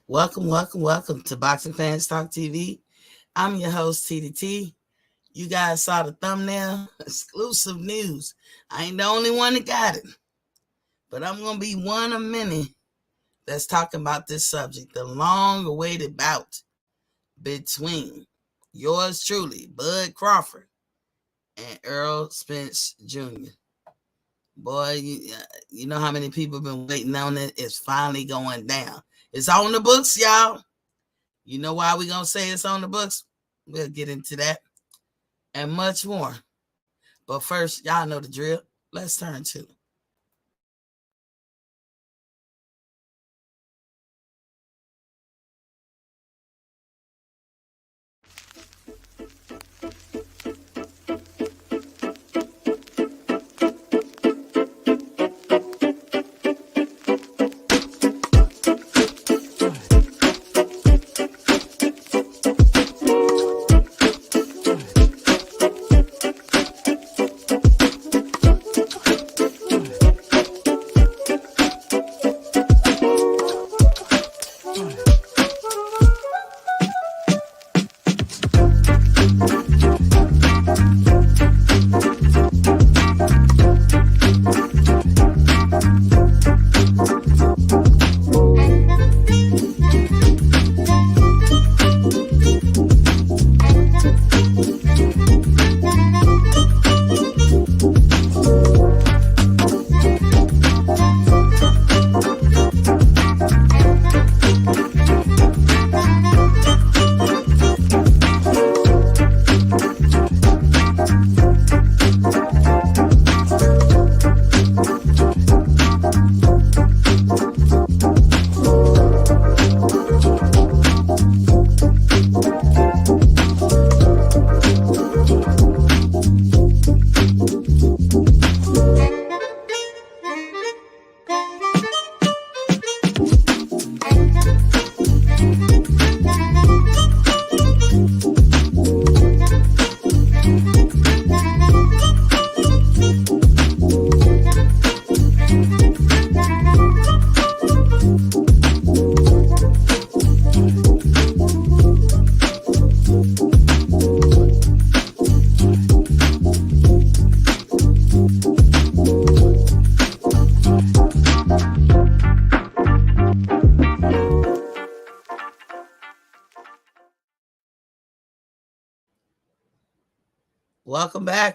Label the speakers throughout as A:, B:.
A: Welcome to Boxing Fans Talk TV. I'm your host, TDT. You guys saw the thumbnail. Exclusive news. I ain't the only one that got it, but I'm going to be one of many that's talking about this subject. The long awaited bout between yours truly, Bud Crawford, and Errol Spence Jr. Boy, you know how many people have been waiting on it. It's finally going down. It's on the books, y'all. You know why we gonna say it's on the books? We'll get into that and much more. But first, y'all know the drill. Let's turn to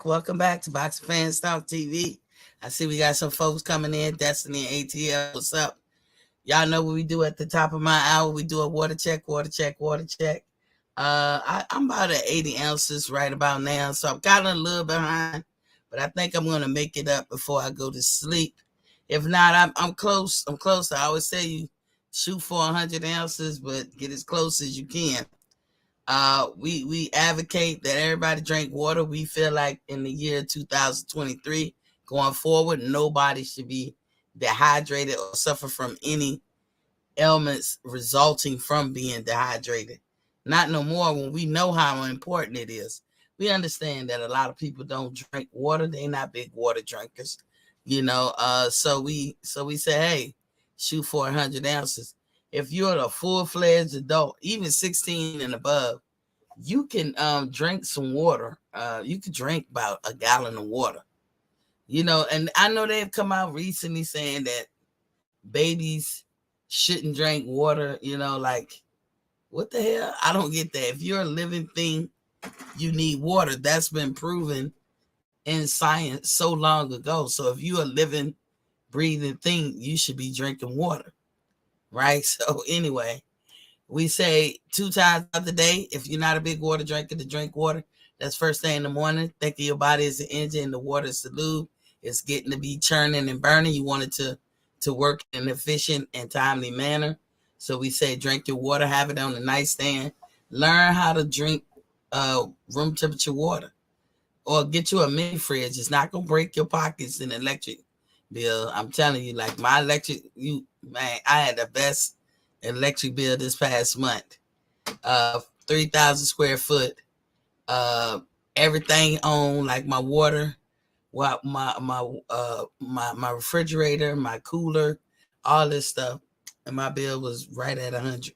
A: Welcome back to Boxing Fans Talk TV. I see we got some folks coming in. Destiny and ATL, what's up? Y'all know what we do at the top of my hour. We do a water check. I'm about at 80 ounces right about now, so I'm kind of a little behind, but I think I'm going to make it up before I go to sleep. If not, I'm close. I always say you shoot for 100 ounces, but get as close as you can. We advocate that everybody drink water. We feel like in the year 2023 going forward, nobody should be dehydrated or suffer from any ailments resulting from being dehydrated. Not no more when we know how important it is. We understand that a lot of people don't drink water. They're not big water drinkers, so we say, hey, shoot for 100 ounces. If you're a full-fledged adult, even 16 and above, you can drink some water. You could drink about a gallon of water. And I know they've come out recently saying that babies shouldn't drink water, like, what the hell? I don't get that. If you're a living thing, you need water. That's been proven in science so long ago. So if you're a living, breathing thing, you should be drinking water, right? So anyway, we say 2 times of the day. If you're not a big water drinker, to drink water. That's first thing in the morning. Think of your body as the engine, and the water is the lube. It's getting to be churning and burning. You want it to work in an efficient and timely manner. So we say drink your water, have it on the nightstand. Learn how to drink room temperature water. Or get you a mini fridge. It's not going to break your pockets in electric bill. I'm telling you, like my electric, I had the best electric bill this past month. 3,000 square foot. Everything on, like my water, my refrigerator, my cooler, all this stuff, and my bill was right at 100.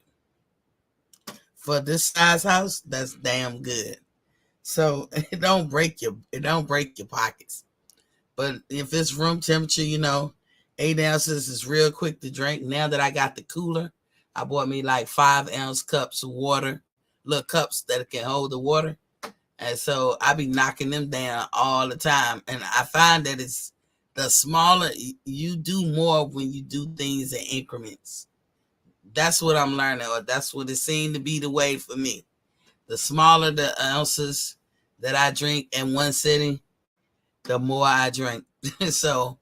A: for this size house, that's damn good. So it don't break your pockets. But if it's room temperature, 8 ounces is real quick to drink. Now that I got the cooler, I bought me like 5 ounce cups of water, little cups that can hold the water. And so I be knocking them down all the time. And I find that it's the smaller you do, more when you do things in increments. That's what I'm learning, or that's what it seemed to be the way for me. The smaller the ounces that I drink in one sitting, the more I drink. So,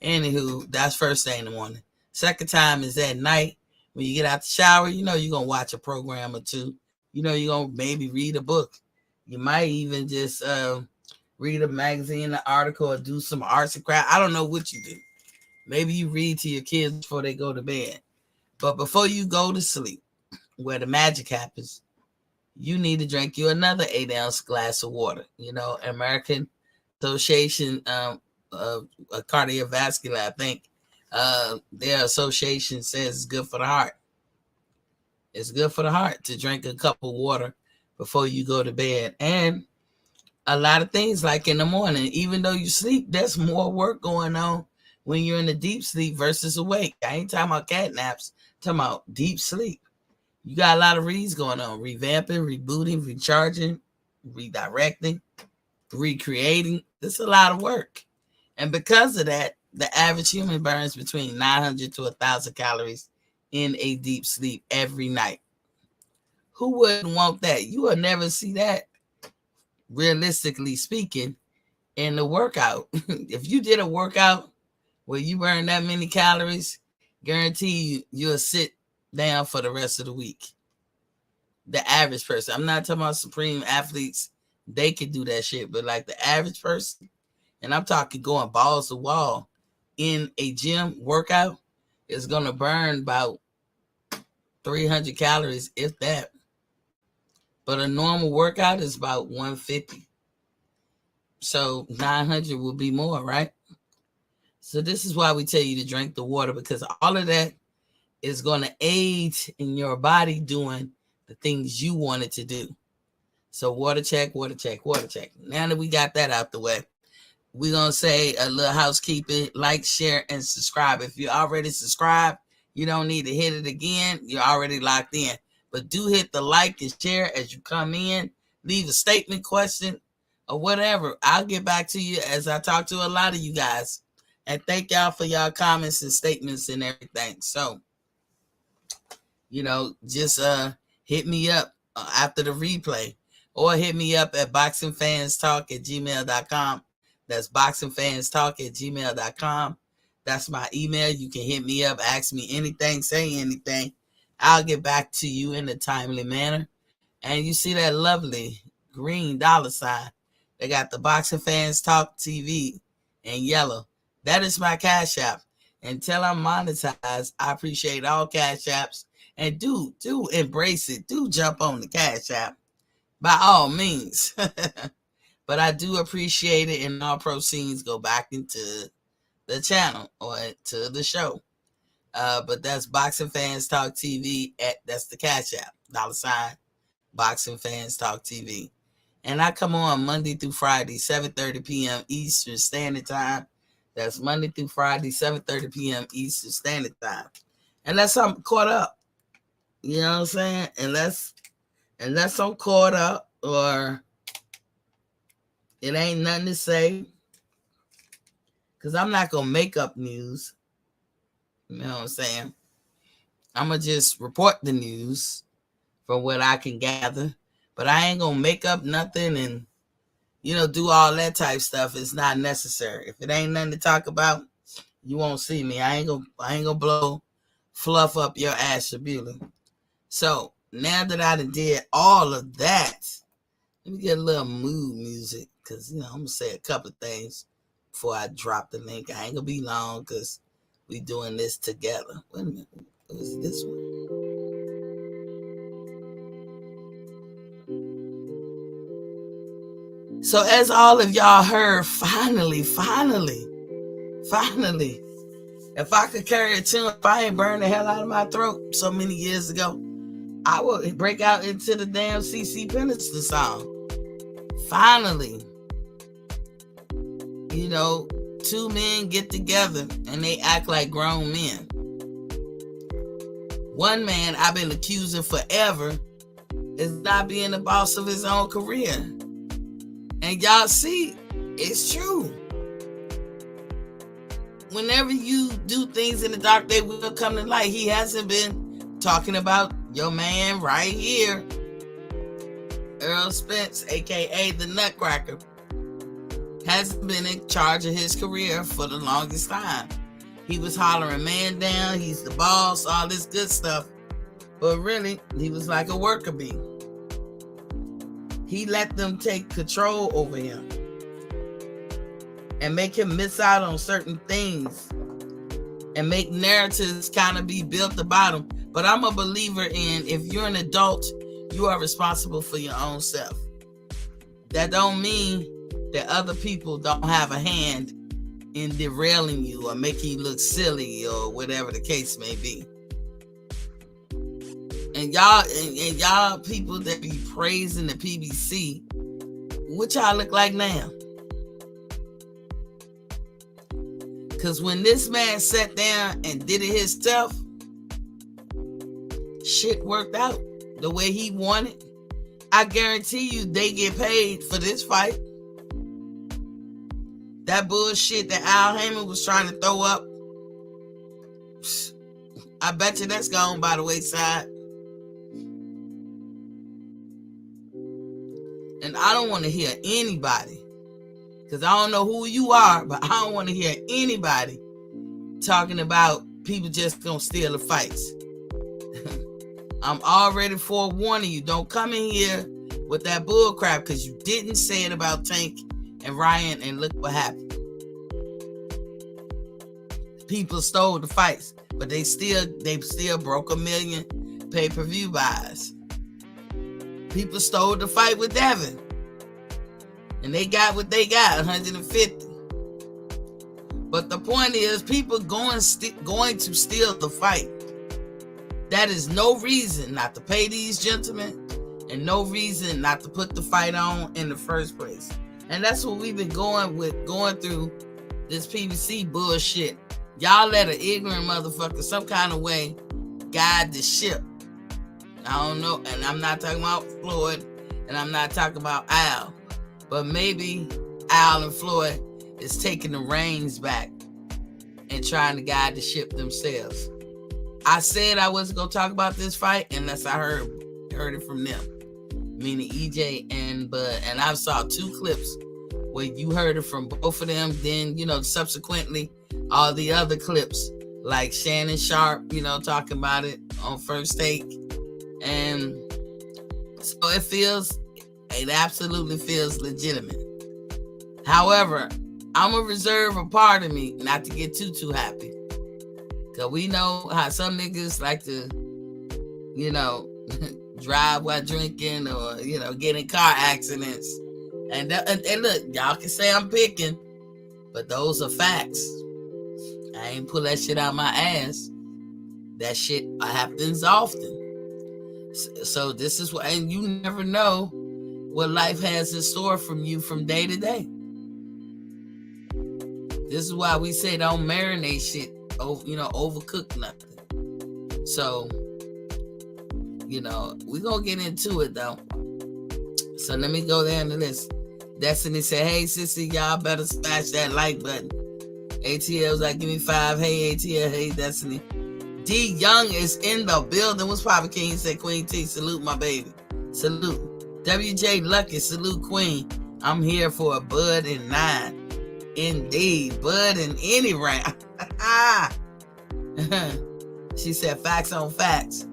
A: anywho, that's first thing in the morning. Second time is at night. When you get out the shower, you're going to watch a program or two. You're going to maybe read a book. You might even just read a magazine, an article, or do some arts and crafts. I don't know what you do. Maybe you read to your kids before they go to bed. But before you go to sleep, where the magic happens, you need to drink you another 8 ounce glass of water. American Association of Cardiovascular, I think, their association says it's good for the heart. It's good for the heart to drink a cup of water before you go to bed. And a lot of things, like in the morning, even though you sleep, there's more work going on when you're in a deep sleep versus awake. I ain't talking about cat naps, I'm talking about deep sleep. You got a lot of reads going on: revamping, rebooting, recharging, redirecting, recreating. It's a lot of work. And because of that, the average human burns between 900 to 1,000 calories in a deep sleep every night. Who wouldn't want that? You will never see that, realistically speaking, in the workout. If you did a workout where you burn that many calories, guarantee you'll sit down for the rest of the week. The average person. I'm not talking about supreme athletes. They can do that shit. But like the average person, and I'm talking going balls to wall in a gym workout, is going to burn about 300 calories, if that. But a normal workout is about 150. So 900 will be more, right? So this is why we tell you to drink the water, because all of that is going to aid in your body doing the things you want it to do. So water check, water check, water check. Now that we got that out the way, we're going to say a little housekeeping: like, share, and subscribe. If you already subscribed, you don't need to hit it again. You're already locked in. But do hit the like and share as you come in. Leave a statement, question, or whatever. I'll get back to you as I talk to a lot of you guys. And thank y'all for y'all comments and statements and everything. So, just hit me up after the replay, or hit me up at boxingfanstalk@gmail.com. That's boxingfanstalk@gmail.com. That's my email. You can hit me up, ask me anything, say anything. I'll get back to you in a timely manner. And you see that lovely green $sign. They got the Boxing Fans Talk TV in yellow. That is my Cash App. Until I'm monetized, I appreciate all Cash Apps. And do embrace it. Do jump on the Cash App, by all means. But I do appreciate it, and all proceeds go back into the channel or to the show. But that's Boxing Fans Talk TV. That's the Cash App, $, Boxing Fans Talk TV. And I come on Monday through Friday, 7:30 p.m. Eastern Standard Time. That's Monday through Friday, 7:30 p.m. Eastern Standard Time. Unless I'm caught up. You know what I'm saying? Unless I'm caught up, or it ain't nothing to say. Because I'm not going to make up news. You know what I'm saying? I'm going to just report the news from what I can gather. But I ain't going to make up nothing and, do all that type stuff. It's not necessary. If it ain't nothing to talk about, you won't see me. I ain't gonna blow fluff up your ass, Shabula. So now that I did all of that, let me get a little mood music, because I'm gonna say a couple of things before I drop the link. I ain't gonna be long because we doing this together. Wait a minute, what is this one? So as all of y'all heard, finally, if I could carry a tune, if I ain't burned the hell out of my throat so many years ago, I will break out into the damn CC Peniston song. Finally, two men get together and they act like grown men. One man I've been accusing forever is not being the boss of his own career. And y'all see, it's true. Whenever you do things in the dark, they will come to light. He hasn't been talking about your man right here, Errol Spence, aka the Nutcracker, hasn't been in charge of his career for the longest time. He was hollering man down, he's the boss, all this good stuff. But really, he was like a worker bee. He let them take control over him and make him miss out on certain things and make narratives kind of be built about him. But I'm a believer in, if you're an adult, you are responsible for your own self. That don't mean that other people don't have a hand in derailing you or making you look silly or whatever the case may be. And y'all people that be praising the PBC, what y'all look like now? Because when this man sat down and did it himself, shit worked out the way he wanted. I guarantee you they get paid for this fight. That bullshit that Al Heyman was trying to throw up, I bet you that's gone by the wayside. And I don't want to hear anybody, because I don't know who you are, but I don't want to hear anybody talking about people just gonna steal the fights. I'm already forewarning you. Don't come in here with that bull crap, because you didn't say it about Tank and Ryan, and look what happened. People stole the fights, but they still broke 1 million pay-per-view buys. People stole the fight with Devin, and they got what they got, 150. But the point is, people going to steal the fight. That is no reason not to pay these gentlemen, and no reason not to put the fight on in the first place. And that's what we've been going through this PBC bullshit. Y'all let an ignorant motherfucker some kind of way guide the ship. I don't know, and I'm not talking about Floyd, and I'm not talking about Al, but maybe Al and Floyd is taking the reins back and trying to guide the ship themselves. I said I wasn't gonna talk about this fight unless I heard it from them, meaning EJ and Bud. And I saw 2 clips where you heard it from both of them. Then subsequently all the other clips, like Shannon Sharp, talking about it on First Take. And so it absolutely feels legitimate. However, I'm gonna reserve a part of me not to get too happy. Cause we know how some niggas like to, drive while drinking or, get in car accidents. And look, y'all can say I'm picking, but those are facts. I ain't pull that shit out my ass. That shit happens often. So this is what, and you never know what life has in store from you from day to day. This is why we say don't marinate shit, overcook nothing. So, we're going to get into it though. So let me go down to this. Destiny said, hey, sissy, y'all better smash that like button. ATL's like, give me 5. Hey, ATL. Hey, Destiny. D Young is in the building. What's poppin', King? He said, Queen T, salute my baby. Salute. WJ Lucky, salute Queen. I'm here for a Bud and 9. Indeed, Bud in any round. She said, facts on facts.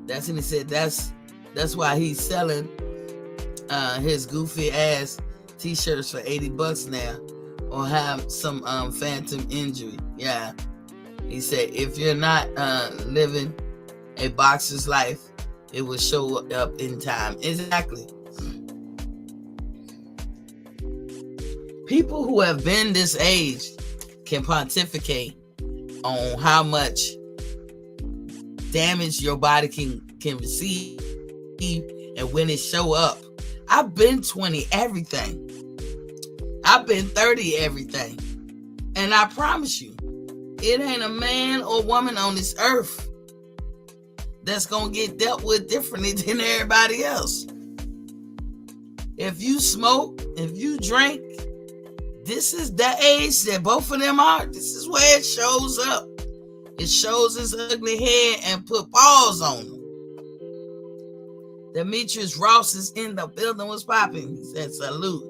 A: Destiny said, that's why he's selling his goofy ass t-shirts for $80 now, or have some phantom injury. Yeah. He said, if you're not living a boxer's life, it will show up in time. Exactly. People who have been this age can pontificate on how much damage your body can receive, and when it show up. I've been 20 everything. I've been 30 everything. And I promise you, it ain't a man or woman on this earth that's going to get dealt with differently than everybody else. If you smoke, if you drink, this is the age that both of them are. This is where it shows up. It shows his ugly head and put paws on him. Demetrius Ross is in the building. What's popping? He said, salute.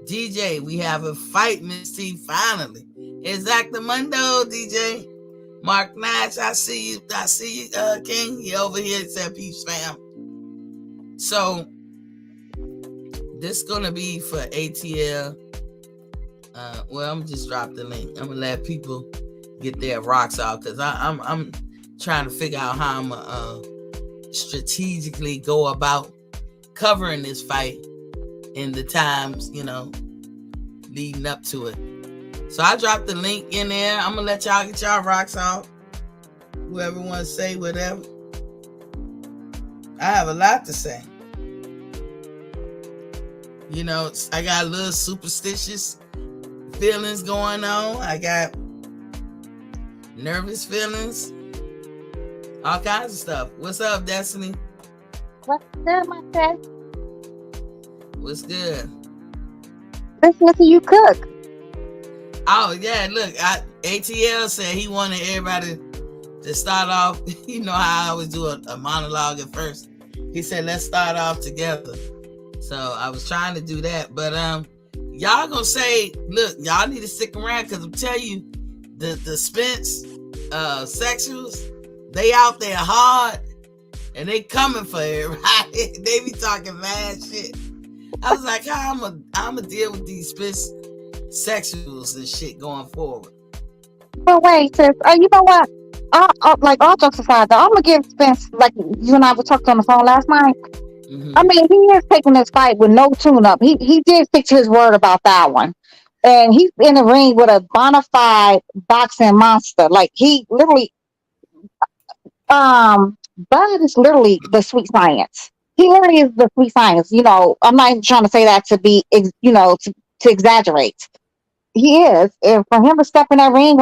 A: DJ, we have a fight, Miss T, finally. Exactamundo, DJ. Mark Nash, I see you, King. He over here. He said, peace, fam. So, this gonna be for ATL. Well, I'm just drop the link. I'm gonna let people get their rocks out because I'm trying to figure out how I'm strategically go about covering this fight in the times, leading up to it. So I dropped the link in there. I'm gonna let y'all get y'all rocks off. Whoever wants to say whatever. I have a lot to say. I got a little superstitious feelings going on. I got nervous feelings. All kinds of stuff. What's up, Destiny?
B: What's good, my friend?
A: What's good?
B: Listening to you cook.
A: Oh, yeah, look, ATL said he wanted everybody to start off, how I always do a monologue at first. He said, let's start off together. So I was trying to do that. But y'all gonna say, look, y'all need to stick around because I'm telling you, the Spence sexuals, they out there hard and they coming for everybody. They be talking mad shit. I was like, how I'm gonna deal with these Spence sexuals and shit going forward.
B: But wait, sis, you know what? All jokes aside, though, I'm gonna give Spence, like you and I were talking on the phone last night.
A: Mm-hmm.
B: I mean, he is taking this fight with no tune-up. He did stick to his word about that one, and he's in the ring with a bona fide boxing monster. Like he literally, Bud is literally the sweet science. He literally is the sweet science. I'm not even trying to say that to be, to exaggerate. He is. And for him to step in that ring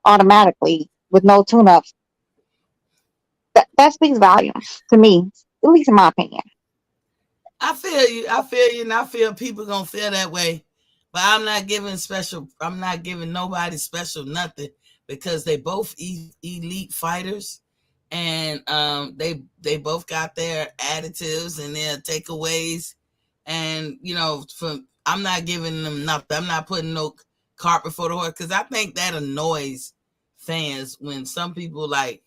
B: automatically with no tune-ups, that speaks volumes to me, at least in my opinion.
A: I feel you, and I feel people gonna feel that way. But I'm not giving nobody special nothing because they both elite fighters, and they both got their additives and their takeaways, and I'm not giving them nothing. I'm not putting no cart before the horse because I think that annoys fans when some people like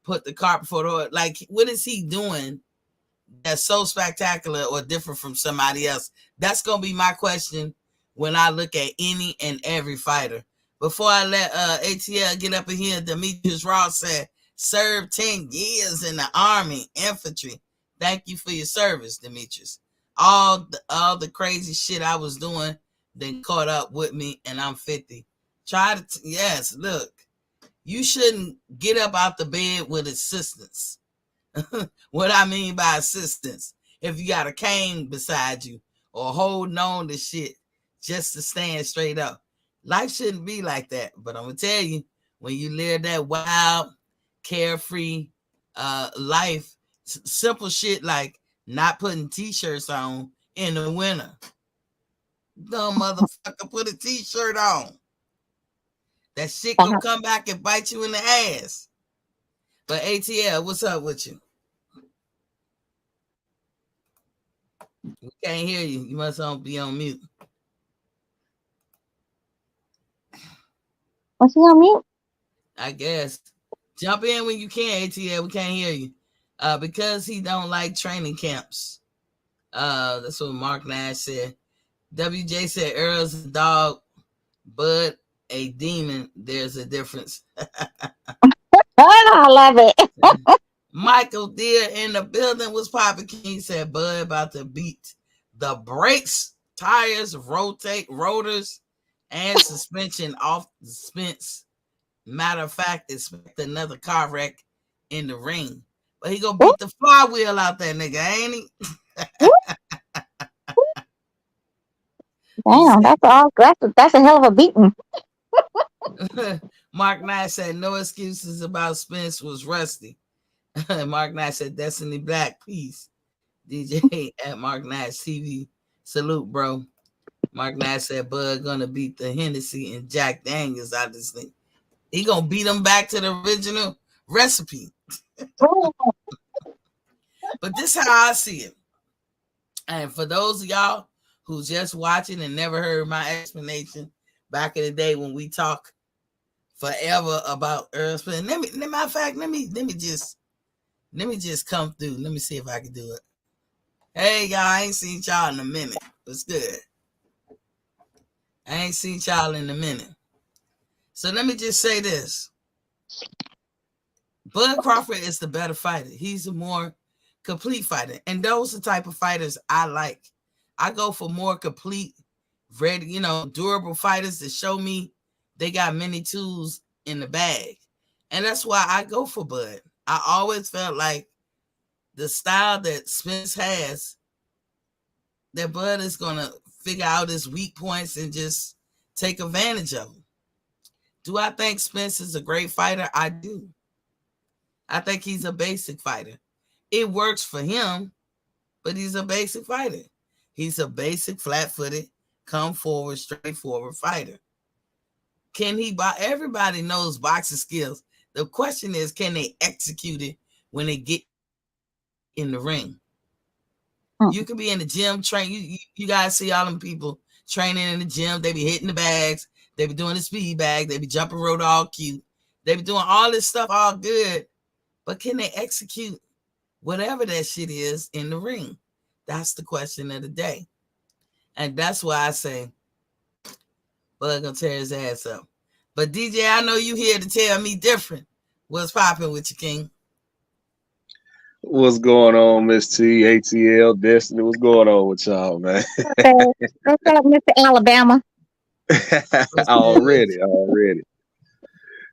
A: put the cart before the horse. Like, what is he doing that's so spectacular or different from somebody else? That's gonna be my question when I look at any and every fighter. Before I let ATL get up in here, Demetrius Ross said, served 10 years in the Army, infantry. Thank you for your service, Demetrius. All the crazy shit I was doing then caught up with me, and I'm 50. Yes, look, you shouldn't get up out the bed with assistance. What I mean by assistance, if you got a cane beside you or holding on to shit just to stand straight up. Life shouldn't be like that. But I'm going to tell you, when you live that wild, carefree life, simple shit like not putting t-shirts on in the winter. Dumb motherfucker, put a t-shirt on. That shit gonna come back and bite you in the ass. But ATL, what's up with you? We can't hear you. You must be on mute.
B: Was he on mute?
A: I guess. Jump in when you can, ATL. We can't hear you. Because he don't like training camps. That's what Mark Nash said. WJ said Errol's a dog, Bud a demon. There's a difference.
B: I love it.
A: Michael Deere in the building was popping. He said Bud about to beat the brakes, tires, rotors, and suspension off the Spence Matter of fact, expect another car wreck in the ring. But he gonna
B: Ooh,
A: beat the flywheel out that nigga, ain't he?
B: ooh,
A: He
B: damn,
A: said,
B: that's a hell of a beating.
A: Mark Knight said no excuses about Spence was rusty. Mark Knight said Destiny Black, peace. DJ at Mark Knight TV. Salute, bro. Mark Knight said Bud gonna beat the Hennessy and Jack Daniels out of this thing. He gonna beat them back to the original recipe.
B: Ooh,
A: But this is how I see it. And for those of y'all who's just watching and never heard my explanation back in the day when we talk forever about Errol Spence, matter of fact, let me just come through. Let me see if I can do it. Hey y'all, I ain't seen y'all in a minute. What's good? I ain't seen y'all in a minute. So let me just say this. Bud Crawford is the better fighter. He's a more complete fighter. And those are the type of fighters I like. I go for more complete, ready, durable fighters that show me they got many tools in the bag. And that's why I go for Bud. I always felt like the style that Spence has, that Bud is going to figure out his weak points and just take advantage of them. Do I think Spence is a great fighter? I do. I think he's a basic fighter. It works for him, but he's a basic fighter. He's a basic, flat-footed, come forward, straightforward fighter. Can he box? Everybody knows boxing skills. The question is, can they execute it when they get in the ring? You can be in the gym train. You guys see all them people training in the gym. They be hitting the bags. They be doing the speed bag. They be jumping rope all cute. They be doing all this stuff all good. But can they execute whatever that shit is in the ring? That's the question of the day. And that's why I say Bud gonna tear his ass up. But DJ, I know you here to tell me different. What's popping with you, King?
C: What's going on, Miss T, ATL, Destiny? What's going on with y'all, man?
B: okay. What's up, Mr. Alabama?
A: What's good with
C: already, already.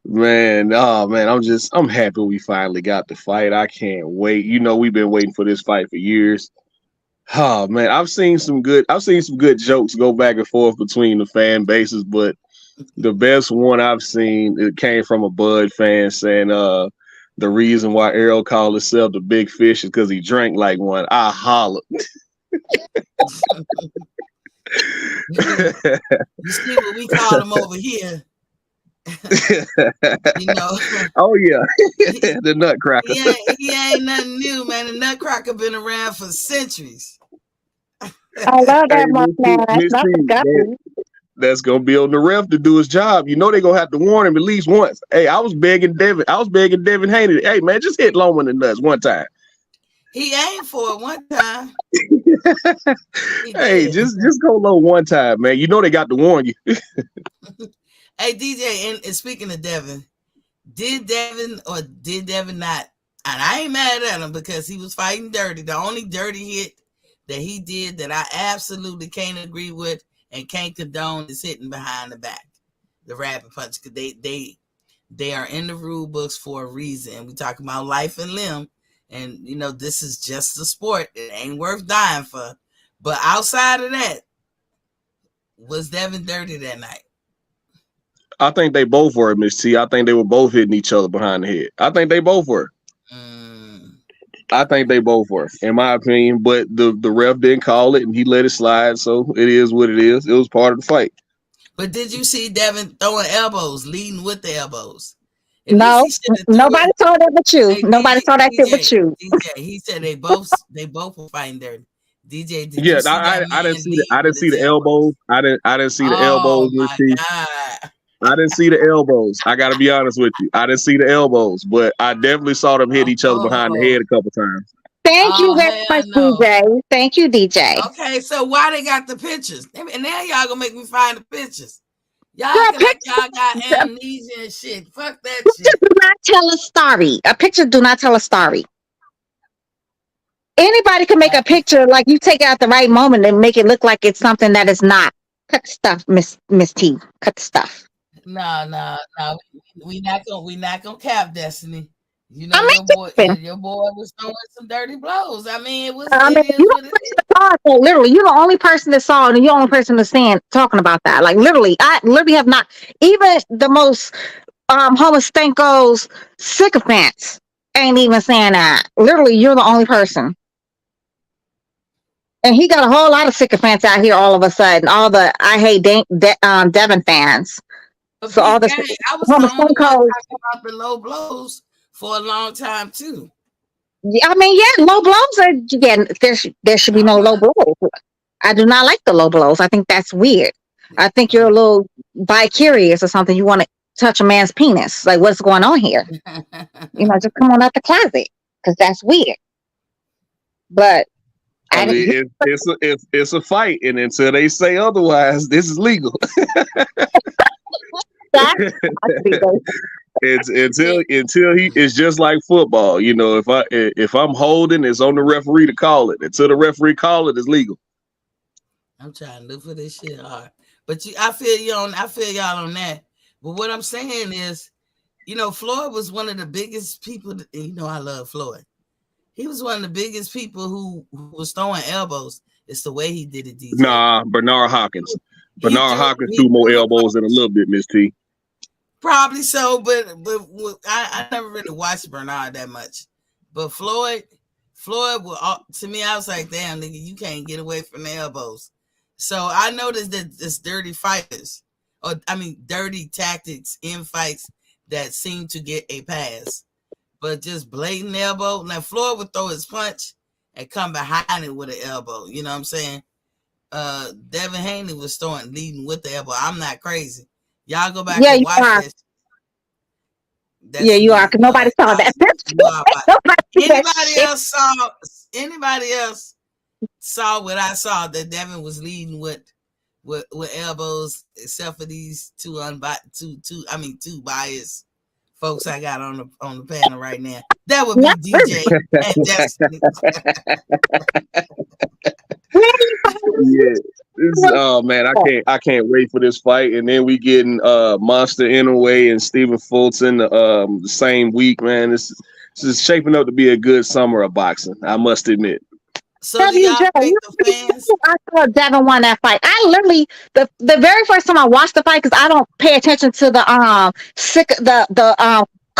C: Man, oh man, I'm happy we finally got the fight. I can't wait. We've been waiting for this fight for years. Oh man, I've seen some good jokes go back and forth between the fan bases, but the best one I've seen, it came from a Bud fan saying the reason why Errol called himself the big fish is because he drank like one. I hollered.
A: you see what we call him over here.
C: Oh yeah, the Nutcracker.
A: He ain't nothing new, man. The Nutcracker been around for centuries.
B: I love
C: Hey,
B: that Mark Man.
C: Miss
B: That's
C: T,
B: disgusting.
C: that's gonna be on the ref to do his job. They're gonna have to warn him at least once. Hey, I was begging Devin Haney. Hey man, just hit Loman in the nuts one time.
A: He aimed for it one time. He
C: Hey,
A: did.
C: just go low one time, man. They got to warn you.
A: Hey DJ, and speaking of Devin, did Devin not? And I ain't mad at him because he was fighting dirty. The only dirty hit that he did that I absolutely can't agree with and can't condone is hitting behind the back, the rabbit punch. Because they are in the rule books for a reason. We talk about life and limb, and this is just a sport. It ain't worth dying for. But outside of that, was Devin dirty that night?
C: I think they both were, Miss T. I think they were both hitting each other behind the head. I think they both were. I think they both were, in my opinion. But the ref didn't call it, and he let it slide. So it is what it is. It was part of the fight.
A: But did you see Devin throwing elbows, leading with the elbows? At least
B: No,
A: he should have threw
B: nobody
A: it.
B: saw that but you.
A: Hey,
B: Nobody saw that shit but you.
A: DJ, he said they both were fighting dirty. DJ, did you
C: Yeah,
A: see that
C: I didn't
A: man
C: see
A: lead
C: I didn't
A: with
C: see
A: his
C: the
A: elbows?
C: elbows. I didn't see the
A: Oh
C: elbows, Miss
A: my
C: T.
A: God.
C: I didn't see the elbows. I got to be honest with you. I didn't see the elbows, but I definitely saw them hit each other behind the head
A: Oh,
C: a couple times.
B: Thank you
A: oh
B: very much,
A: hell no.
B: DJ. Thank you, DJ.
A: Okay, so why they got the pictures? And now y'all gonna make me find the pictures. Y'all
B: Girl,
A: acting like y'all got amnesia and shit. Fuck that
B: pictures
A: shit.
B: do not tell a story. A picture do not tell a story. Anybody can make a picture like you take it out the right moment and make it look like it's something that is not. Cut the stuff, Miss T. Cut the stuff.
A: No, no, no. We not gonna cap Destiny. You know
B: I
A: your boy,
B: mean,
A: your boy was throwing some dirty blows. I mean,
B: I mean,
A: it is
B: you
A: what it
B: don't
A: is.
B: saw it, though, literally, you're the only person that saw it, and you're the only person that's saying talking about that. Like literally, I literally have not even the most homostenko's sycophants ain't even saying that. Literally, you're the only person. And he got a whole lot of sycophants out here all of a sudden. All the I hate Devin fans.
A: But
B: So all
A: Pete
B: the
A: Gang, I was the only one
B: homostenko's,
A: talking about the low blows for a long time too.
B: yeah, I mean, yeah, low blows are, yeah, there should be
A: I
B: no low
A: was.
B: blows. I do not like the low blows. I think that's weird. I think you're a little bi-curious or something. You want to touch a man's penis. Like, what's going on here? Just come on out the closet because that's weird. But
C: I
B: I didn't.
C: mean, it's a fight, and until they say otherwise, this is legal.
B: That's possibly
C: It's
A: Yeah,
C: until he it's just like football. If I'm holding, it's on the referee to call it. Until the referee call it, it's legal.
A: I'm trying to look for this shit hard. But I feel y'all on that. But what I'm saying is, Floyd was one of the biggest people. I love Floyd. He was one of the biggest people who was throwing elbows. It's the way he did it, DJ.
C: Nah, Bernard Hawkins.
A: He
C: Bernard
A: threw
C: Hawkins
A: he
C: threw more
A: threw a
C: elbows in a
A: punch.
C: little bit, Miss T.
A: Probably so, but I never really watched Bernard that much. But Floyd, to me, I was like, damn, nigga, you can't get away from the elbows. So I noticed that this dirty fighters, or I mean, dirty tactics in fights that seem to get a pass, but just blatant elbow. Now Floyd would throw his punch and come behind it with an elbow. You know what I'm saying? Devin Haney was leading with the elbow. I'm not crazy. Y'all go back
B: yeah,
A: and
B: you
A: watch
B: are.
A: that.
B: Yeah, you are.
A: Destiny.
B: Cause nobody saw that.
A: You are.
B: Nobody see that
A: Anybody
B: shit.
A: else saw? Anybody else saw what I saw? That Devin was leading with elbows, except for these two biased folks I got on the panel right now. That would be
B: Not
A: DJ
B: really.
A: and Destiny.
C: Yeah. Oh man, I can't wait for this fight. And then we getting Monster Inouye and Stephen Fulton the same week, man. This is shaping up to be a good summer of boxing, I must admit.
A: So do
B: WJ,
A: y'all think the fans?
B: I saw Devin won that fight. I literally the very first time I watched the fight, because I don't pay attention to the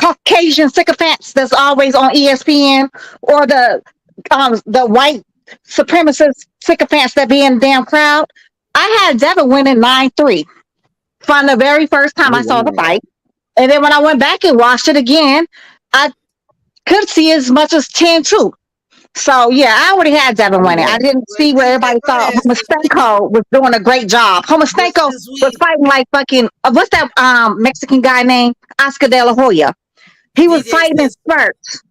B: Caucasian sycophants that's always on ESPN, or the white supremacist sycophants that be in the damn crowd. I had Devin winning 9-3 from the very first time
C: Oh,
B: I saw the
C: wow.
B: fight. And then when I went back and watched it again, I could see as much as 10-2. So yeah, I already had Devin
C: Oh,
B: winning. I
C: wow.
B: didn't
A: Well,
B: see where
A: DJ,
B: everybody
A: go
B: thought
A: ahead.
B: Homostenko was doing a great job. Homostenko
A: Since
B: was
A: we
B: fighting like fucking what's that Mexican guy named Oscar De La Hoya. He was
A: DJ
B: fighting in
A: since
B: spurts,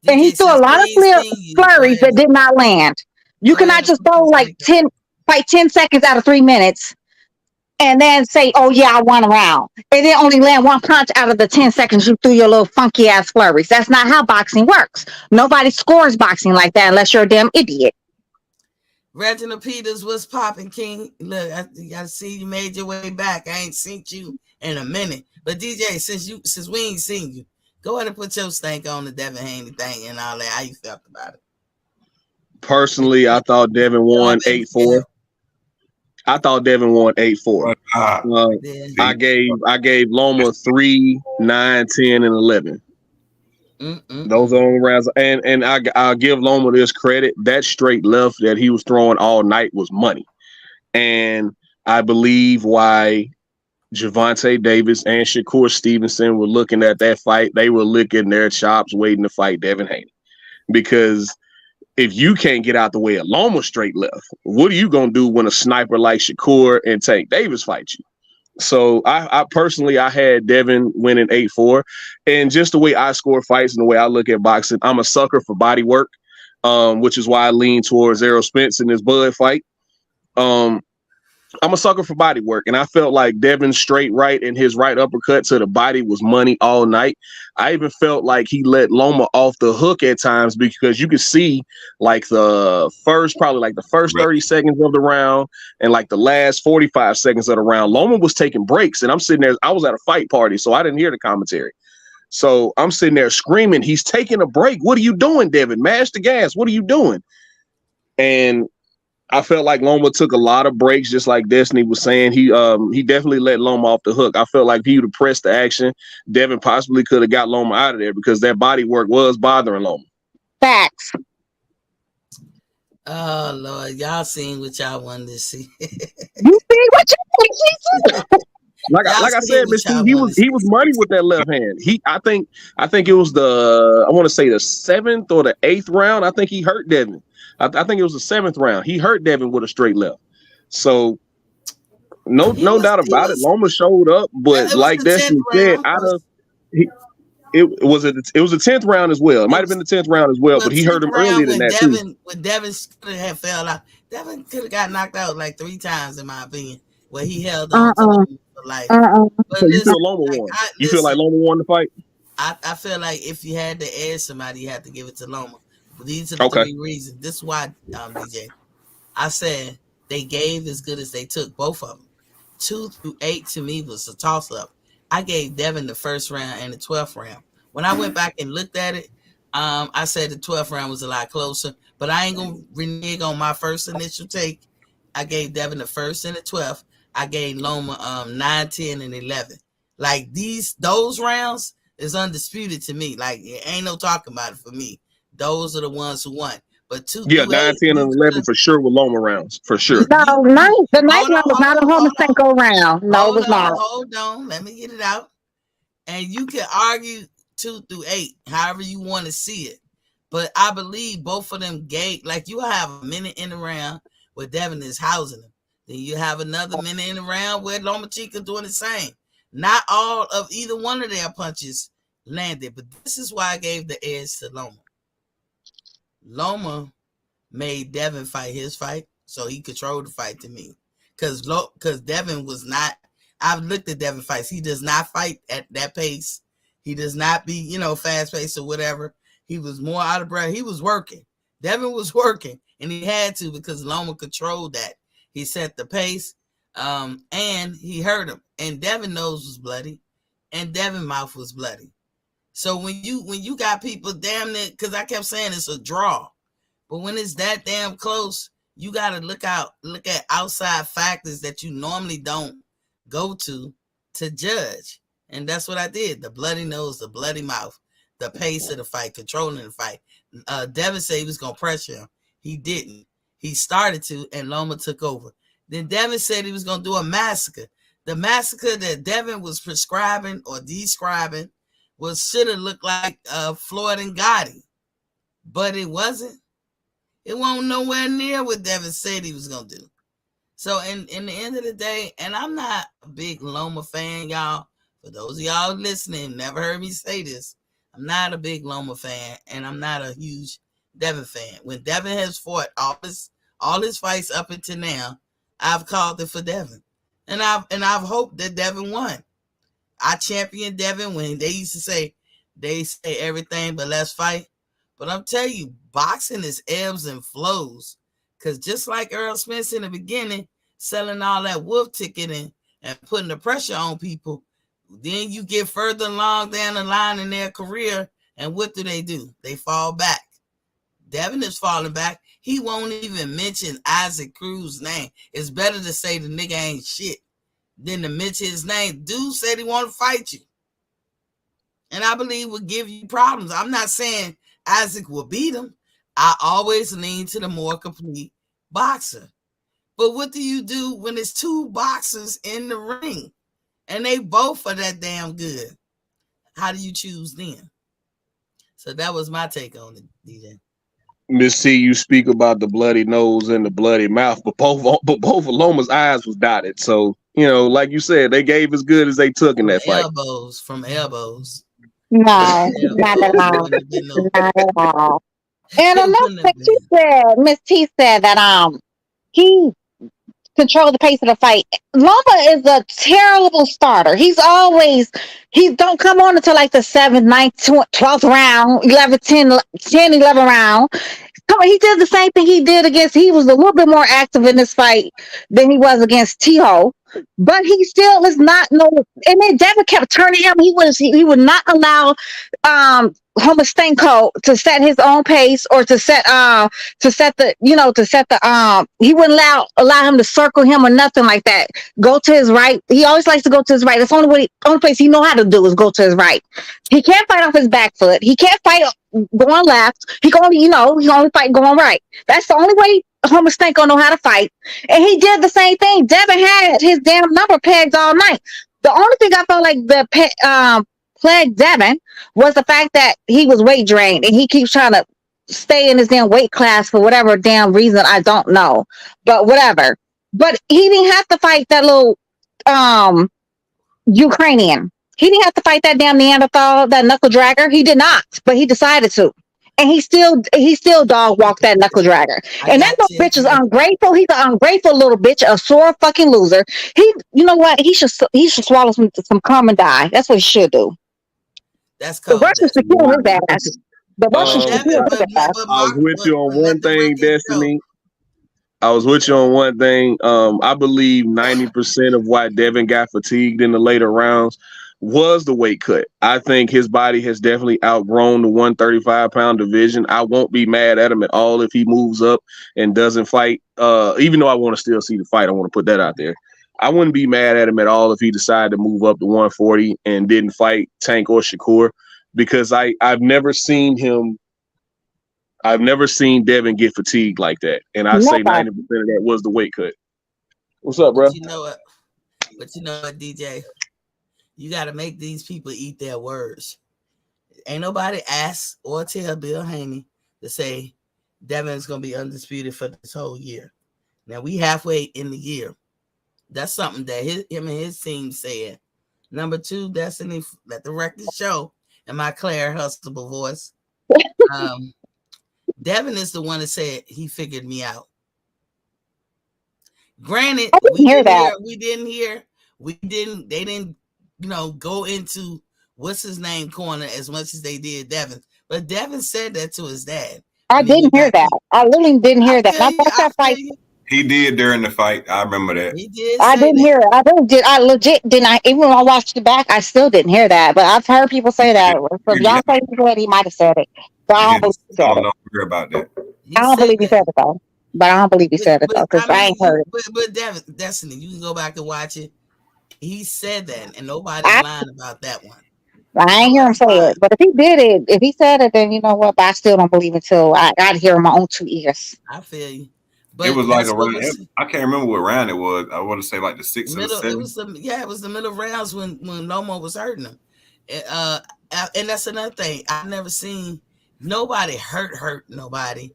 B: and he
A: DJ
B: threw a
A: since we
B: lot of
A: ain't seen you,
B: flurries that did not land. You
A: go ahead
B: cannot
A: and
B: just
A: put
B: throw
A: your
B: like
A: snake.
B: 10 seconds out of 3 minutes and then say, "Oh yeah, I won a round," and then only land one punch out of the 10 seconds you threw your little funky ass flurries. That's not how boxing works. Nobody scores boxing like that unless you're a damn idiot.
A: Reginald Peters was popping, King. Look, I see you made your way back. I ain't seen you in a minute. But DJ, since we ain't seen you, go ahead and put your stank on the Devin Haney thing and all that. How you felt about it? Did
C: Personally, I thought Devin
A: you
C: won
A: have any
C: 8-4. I thought Devin won 8-4.
D: But
A: yeah.
C: I gave Loma 3, 9, 10, and 11. Those are
A: Mm-mm-mm.
C: only rounds, and I'll give Loma this credit. That straight left that he was throwing all night was money, and I believe why Javante Davis and Shakur Stevenson were looking at that fight. They were licking their chops, waiting to fight Devin Haney, because if you can't get out the way of Loma straight left, what are you gonna do when a sniper like Shakur and Tank Davis fight you? So I personally I had Devin winning 8-4, and just the way I score fights and the way I look at boxing, I'm a sucker for body work, which is why I lean towards Errol Spence in this Bud fight. Um, I'm a sucker for body work, and I felt like Devin's straight right and his right uppercut to the body was money all night. I even felt like he let Loma off the hook at times because you could see like probably like the first 30 seconds of the round and like the last 45 seconds of the round, Loma was taking breaks, and I'm sitting there. I was at a fight party, so I didn't hear the commentary. So I'm sitting there screaming, "He's taking a break. What are you doing, Devin? Mash the gas. What are you doing?" And I felt like Loma took a lot of breaks, just like Destiny was saying. He definitely let Loma off the hook. I felt like if he would have pressed the action, Devin possibly could have got Loma out of there because that body work was bothering Loma.
B: Facts.
A: Oh Lord, y'all seen what y'all wanted to see.
B: You see what you think?
C: Like I said, Miss T, he was money with that left hand. I think it was I want to say the 7th or the 8th round. I think he hurt Devin. I think it was the 7th round. He hurt Devin with a straight left. So no doubt about it. Loma showed up, but like Destiny said, it was the 10th round as well. It might have been the 10th round as well, but he hurt him earlier than that too.
A: When Devin could have fell out, Devin could have got knocked out like 3 times, in my opinion, where he held on to Loma for life.
C: So you feel Loma won? You feel like Loma won the fight?
A: I feel like if you had to add somebody, you had to give it to Loma. These are the 3 reasons. This is why, DJ, I said they gave as good as they took, both of them. 2 through 8 to me was a toss-up. I gave Devin the 1st round and the 12th round. When I went back and looked at it, I said the 12th round was a lot closer, but I ain't going to renege on my first initial take. I gave Devin the 1st and the 12th. I gave Loma 9, 10, and 11. Like those rounds is undisputed to me. Like it ain't no talking about it for me. Those are the ones who won. But 2
C: 9, 10, and 11 for sure with Loma rounds, for sure.
B: No, the 9th round was not a Lomachenko round. No, it was not.
A: Hold on. Let me get it out. And you can argue 2 through 8, however you want to see it. But I believe both of them gave, like you have a minute in the round where Devin is housing him. Then you have another minute in the round where Lomachenko doing the same. Not all of either one of their punches landed, but this is why I gave the edge to Loma. Loma made Devin fight his fight, so he controlled the fight to me. Because Devin was not, I've looked at Devin fights. He does not fight at that pace. He does not be, fast paced or whatever. He was more out of breath. He was working. Devin was working, and he had to because Loma controlled that. He set the pace, and he hurt him. And Devin's nose was bloody, and Devin's mouth was bloody. So when you got people damn near, because I kept saying it's a draw, but when it's that damn close, you got to look at outside factors that you normally don't go to judge. And that's what I did. The bloody nose, the bloody mouth, the pace of the fight, controlling the fight. Devin said he was going to pressure him. He didn't. He started to, and Loma took over. Then Devin said he was going to do a massacre. The massacre that Devin was prescribing or describing should have looked like Floyd and Gotti. But it wasn't. It wasn't nowhere near what Devin said he was going to do. So in the end of the day, and I'm not a big Loma fan, y'all. For those of y'all listening, never heard me say this. I'm not a big Loma fan, and I'm not a huge Devin fan. When Devin has fought all his fights up until now, I've called it for Devin. And I've hoped that Devin won. I championed Devin when they used to say everything but let's fight. But I'm telling you, boxing is ebbs and flows. Because just like Errol Spence in the beginning, selling all that wolf ticketing and putting the pressure on people, then you get further along down the line in their career, and what do? They fall back. Devin is falling back. He won't even mention Isaac Cruz's name. It's better to say the nigga ain't shit than to mention his name. Dude said he want to fight you. And I believe will give you problems. I'm not saying Isaac will beat him. I always lean to the more complete boxer. But what do you do when it's 2 boxers in the ring and they both are that damn good? How do you choose them? So that was my take on it, DJ.
C: Miss C, you speak about the bloody nose and the bloody mouth, but both of Loma's eyes was dotted. So, like you said, they gave as good as they took in that fight.
A: From elbows.
B: No, not at all. Not at all. And another thing she said, Miss T said that he control the pace of the fight. Loma is a terrible starter. He don't come on until like the 7th, 9th, 12th round, 11, 10, 10, 11 round. Come on, he did the same thing he did against. He was a little bit more active in this fight than he was against T-Ho, but he still is not no. And then Devin kept turning him. He would not allow Homostenko to set his own pace or he wouldn't allow him to circle him or nothing like that. Go to his right. He always likes to go to his right. That's the only place he know how to do is go to his right. He can't fight off his back foot. He can't fight going left. He can only fight going right. That's the only way Homostenko know how to fight. And he did the same thing. Devin had his damn number pegged all night. The only thing I felt like plagued Devin was the fact that he was weight drained and he keeps trying to stay in his damn weight class for whatever damn reason. I don't know, but whatever. But he didn't have to fight that little Ukrainian. He didn't have to fight that damn Neanderthal, that knuckle dragger. He did not, but he decided to. And he still dog walked that knuckle dragger. And that little bitch is ungrateful. He's an ungrateful little bitch, a sore fucking loser. You know what? He should swallow some cum and die. That's what he should do.
A: That's called
B: the Russians should kill his ass. The Russians should kill his ass.
C: I was with you on one thing, Destiny. I was with you on one thing. I believe 90% of why Devin got fatigued in the later rounds was the weight cut. I think his body has definitely outgrown the 135-pound division. I won't be mad at him at all if he moves up and doesn't fight. Even though I want to still see the fight, I want to put that out there. I wouldn't be mad at him at all if he decided to move up to 140 and didn't fight Tank or Shakur, because I've never seen Devin get fatigued like that. And I say 90% of that was the weight cut. What's up, bro?
A: But you know what, DJ? You got to make these people eat their words. Ain't nobody ask or tell Bill Haney to say Devin's going to be undisputed for this whole year. Now, we halfway in the year. That's something that him and his team said. Number 2, Destiny, let the record show in my Claire Huxtable voice. Devin is the one that said he figured me out. Granted, they didn't, go into what's his name corner as much as they did Devin. But Devin said that to his dad.
B: I didn't hear that. I literally didn't hear that.
D: He did during the fight. I remember that.
A: He did.
B: I didn't hear it. I legit didn't. Even when I watched it back, I still didn't hear that. But I've heard people say that. So y'all say he might have said it. But I don't believe he said it.
D: Hear about that.
B: I don't believe he said it though. But I don't believe he said it though, because I ain't heard it.
A: But Devin, Destiny, you can go back and watch it. He said that, and nobody's lying about that one.
B: I ain't hear him say it. But if he did it, if he said it, then you know what? But I still don't believe it till I got to hear in my own 2 ears.
A: I feel you. But
D: it was like I can't remember what round it was. I want to say like the 6th or the 7th.
A: It was the middle rounds when Loma was hurting him. And that's another thing. I've never seen nobody hurt nobody.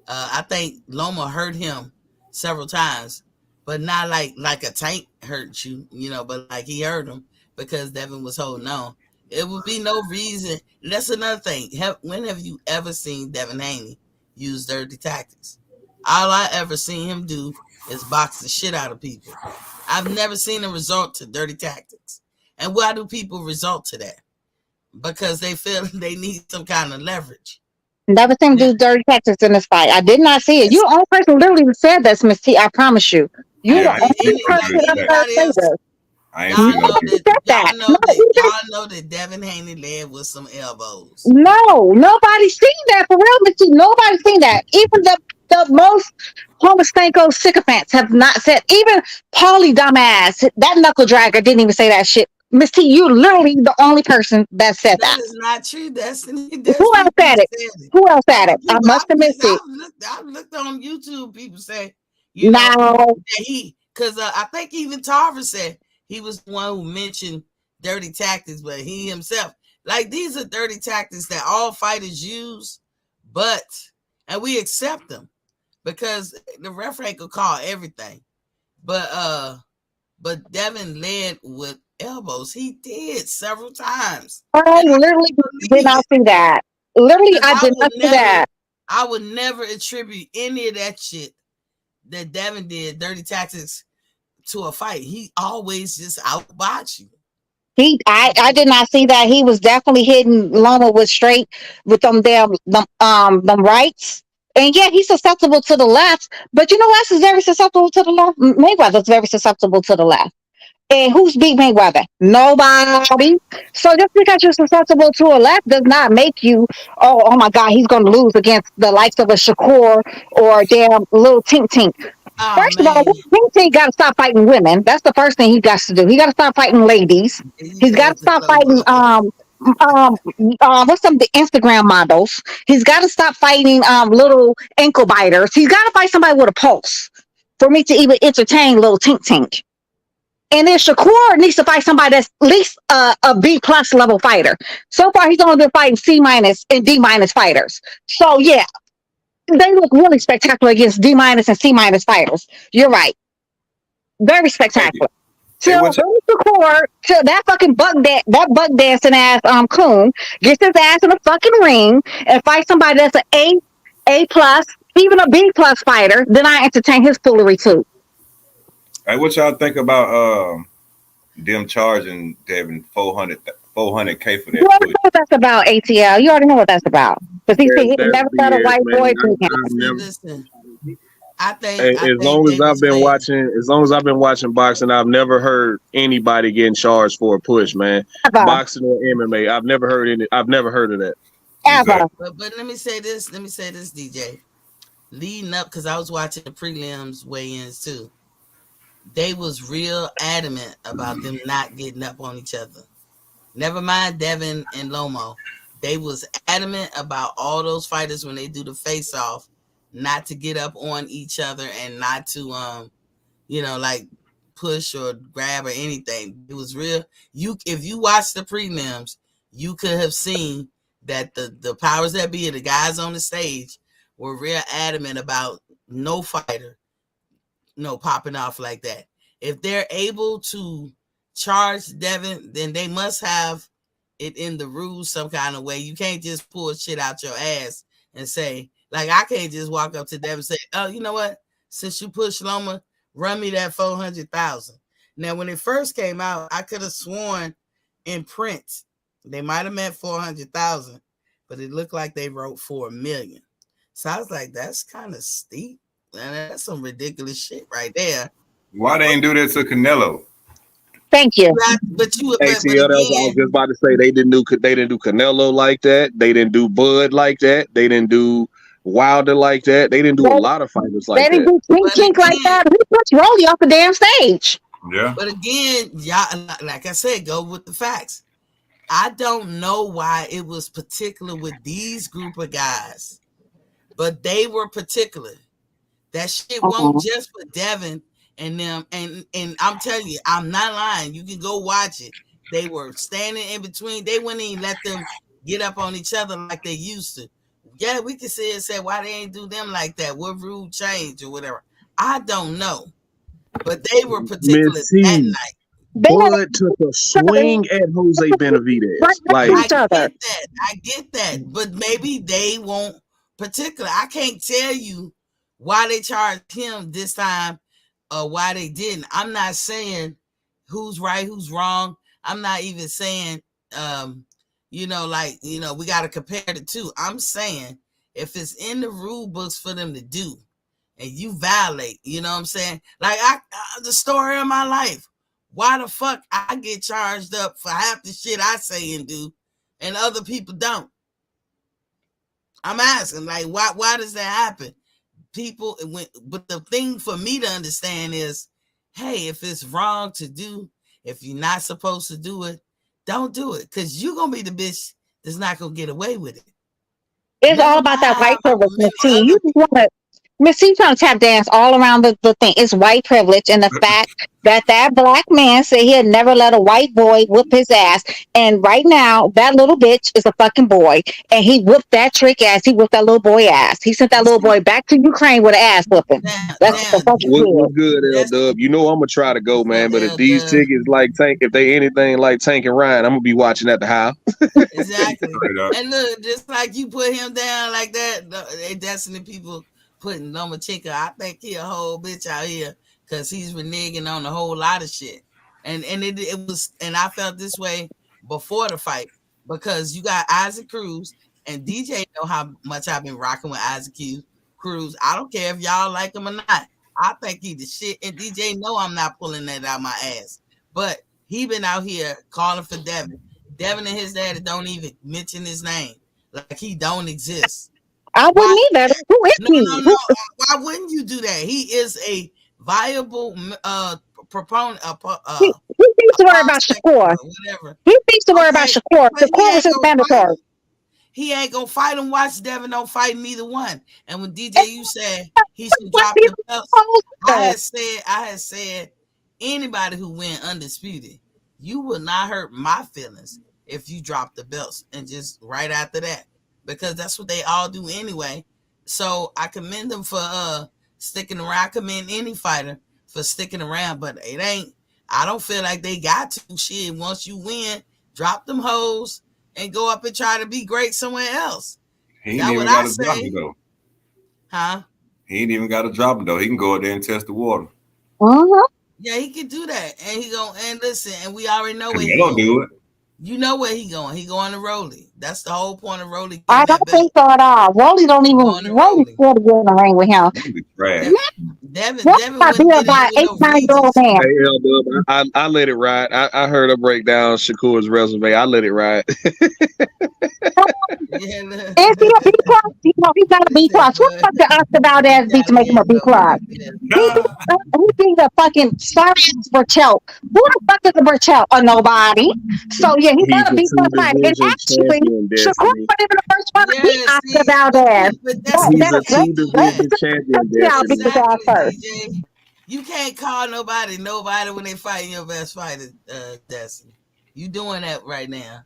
A: I think Loma hurt him several times, but not like a Tank hurt you, but like he hurt him because Devin was holding on. It would be no reason. That's another thing. When have you ever seen Devin Haney use dirty tactics? All I ever seen him do is box the shit out of people. I've never seen him resort to dirty tactics. And why do people resort to that? Because they feel they need some kind of leverage.
B: Never seen him do dirty tactics in this fight. I did not see it. You're the only person literally said that, Miss T. I promise you. You're the only person that said that.
A: Y'all know that Devin Haney led with some elbows.
B: No, nobody seen that for real, Miss T. Nobody seen that. Even the most Homostenko sycophants have not said. Even Paulie dumbass, that knuckle dragger didn't even say that shit. Miss T, you literally the only person that said that.
A: That is not true, Destiny.
B: Who else said it? Who else said it? I must have missed it.
A: I looked on YouTube. People say, because I think even Tarver said he was the one who mentioned dirty tactics, but he himself, like, these are dirty tactics that all fighters use, and we accept them because the referee could call everything. But Devin led with elbows. He did several times.
B: I literally did not see that. Literally, I did not see that.
A: I would never attribute any of that shit that Devin did, dirty tactics, to a fight. He always just outbox you.
B: I did not see that. He was definitely hitting Loma with straight with them rights. And yeah, he's susceptible to the left. But you know what else is very susceptible to the left? Mayweather's very susceptible to the left. And who's beat Mayweather? Nobody. So just because you're susceptible to a left does not make you, oh my God, he's going to lose against the likes of a Shakur or damn little Tink Tink.
A: Oh
B: First of all,
A: man,
B: Tink Tink got to stop fighting women. That's the first thing he got to do. He got to stop fighting ladies.
A: you
B: He's got
A: had
B: to
A: to
B: stop
A: go,
B: fighting
A: bro.
B: what's some of the Instagram models. He's got to stop fighting little ankle biters. He's got to fight somebody with a pulse for me to even entertain little Tink Tink. And then Shakur needs to fight somebody that's at least a B plus level fighter. So far, he's only been fighting C minus and D minus fighters. So yeah, they look really spectacular against D minus and C minus fighters. You're right, very
D: Hey,
B: spectacular.
D: hey,
B: Till
D: what you,
B: Shakur, till that fucking that buck dancing ass coon gets his ass in the fucking ring and fight somebody that's an A plus, even a B plus fighter, then I entertain his foolery too.
D: hey, what y'all think about them charging Devin 400K for
B: You
D: that
B: already
D: push?
B: know what that's about, ATL. You already know what that's about. Because he
C: That's
B: never let a
C: BS,
B: white boy
C: man.
B: beat him.
C: I've
A: See,
C: never.
A: listen, I think
C: As long as
A: they
C: I've
A: was
C: been
A: paying.
C: watching, as long as I've been watching boxing, I've never heard anybody getting charged for a push, man.
B: Ever.
C: Boxing or MMA, I've never heard any. I've never heard of that.
B: Ever.
D: Exactly.
A: But let me say this. Let me say this, DJ. Leading up, because I was watching the prelims weigh-ins too. They was real adamant about them not getting up on each other. Never mind Devin and Lomo. They was adamant about all those fighters when they do the face off, not to get up on each other and not to like push or grab or anything. It was real. If you watch the prelims, you could have seen that the powers that be, the guys on the stage, were real adamant about no fighter, no popping off like that. If they're able to charge Devin, then they must have it in the rules some kind of way. You can't just pull shit out your ass and say, like, I can't just walk up to Devin and say, oh, you know what? Since you pushed Loma, run me that 400,000. Now, when it first came out, I could have sworn in print they might have meant 400,000, but it looked like they wrote 4 million. So I was like, that's kind of steep. Man, that's some ridiculous shit right there.
D: Why they ain't do that to Canelo?
B: Thank you.
A: But
C: ATL. That's what I was
A: again,
C: just about to say. They didn't do Canelo like that. They didn't do Bud like that. They didn't do Wilder like that. They didn't do a
B: They,
C: lot of fighters
B: they
C: like
B: didn't
C: that.
B: do Tink
A: but
B: Tink like
A: again,
B: that. He pushed Rolly off the damn stage.
D: Yeah.
A: but again, y'all, like I said, go with the facts. I don't know why it was particular with these group of guys, but they were particular. That shit won't
B: Uh-huh.
A: just for Devin and them. And I'm telling you, I'm not lying. You can go watch it. They were standing in between. They wouldn't even let them get up on each other like they used to. Yeah, we can say and say why they ain't do them like that. What rule changed or whatever. I don't know. But they were particular
C: Miss
A: that
C: C,
A: night.
B: They had
C: Bud took a swing at Jose
B: right
C: Benavidez.
B: next to
C: Like,
B: each other.
A: I get that. But maybe they won't particular. I can't tell you why they charged him this time or why they didn't. I'm not saying who's right, who's wrong. I'm not even saying we gotta compare the two. I'm saying if it's in the rule books for them to do and you violate, you know what I'm saying? Like the story of my life. Why the fuck I get charged up for half the shit I say and do and other people don't? I'm asking, like, why does that happen? But the thing for me to understand is, hey, if it's wrong to do, if you're not supposed to do it, don't do it. Because you're gonna be the bitch that's not gonna get away with it.
B: It's
A: Never
B: all about that
A: mind
B: white
A: how
B: privilege, Miss
A: many
B: T.
A: other
B: You just want to, Miss T trying to tap dance all around the thing. It's white privilege and the fact that black man said he had never let a white boy whip his ass. And right now, that little bitch is a fucking boy. And he whipped that trick ass. He whipped that little boy ass. He sent that little
A: see
B: boy back to Ukraine with an ass whooping. That's what the
A: down.
B: fuck he did.
C: what's good, L
A: That's
C: Dub? You know I'm gonna try to go, man. But if
A: L
C: these
A: Dub.
C: tickets like Tank, if they anything like Tank and Ryan, I'm gonna be watching at the house.
A: Exactly.
D: Straight up.
A: And look, just like you put him down like that, they Destiny people putting Lomachenko. I think he a whole bitch out here because he's reneging on a whole lot of shit. And it was, and I felt this way before the fight because you got Isaac Cruz and DJ know how much I've been rocking with Isaac Cruz. I don't care if y'all like him or not. I think he the shit, and DJ know I'm not pulling that out my ass. But he been out here calling for Devin. Devin and his daddy don't even mention his name, like he don't exist.
B: I wouldn't either. Who is he?
A: No. Why wouldn't you do that? He is a viable proponent.
B: He needs to worry about Shakur.
A: Whatever.
B: He needs to worry about Shakur. Shakur was his mandatory.
A: He ain't gonna fight him. Watch Devin don't fight neither one. And when DJ, you said he should drop the belts, I had said anybody who win undisputed, you will not hurt my feelings if you drop the belts and just right after that, because that's what they all do anyway. So I commend them for sticking around. I commend any fighter for sticking around, but it ain't. I don't feel like they got to. Shit, once you win, drop them hoes and go up and try to be great somewhere else.
D: He ain't even got to drop it though.
A: Huh?
D: He ain't even got to drop it though. He can go out there and test the water.
A: Yeah, he can do that, and he gonna and listen. And we already know where
D: he don't do it.
A: You know where he going? He going to Rolly. That's the whole point of Rolly.
B: I don't think so at all. Rolly don't even. Rolly's scared to get in the ring with him.
A: Devin
B: be about 8-9-year-old man.
C: Hey, I let it ride. I heard her break down Shakur's resume. I let it ride.
B: Is he a B plus? No, he's not a B plus. What the fuck did Oscar Valdez be to make him a B plus? He beat the fucking sorry Burchell. Who the fuck is a Burchell? Or nobody. So yeah, he's not a B plus fighter. And actually, Shakur put him in the first fight to beat Oscar Valdez.
A: You can't call nobody when they fighting your best fighter, Destiny. You doing that right now.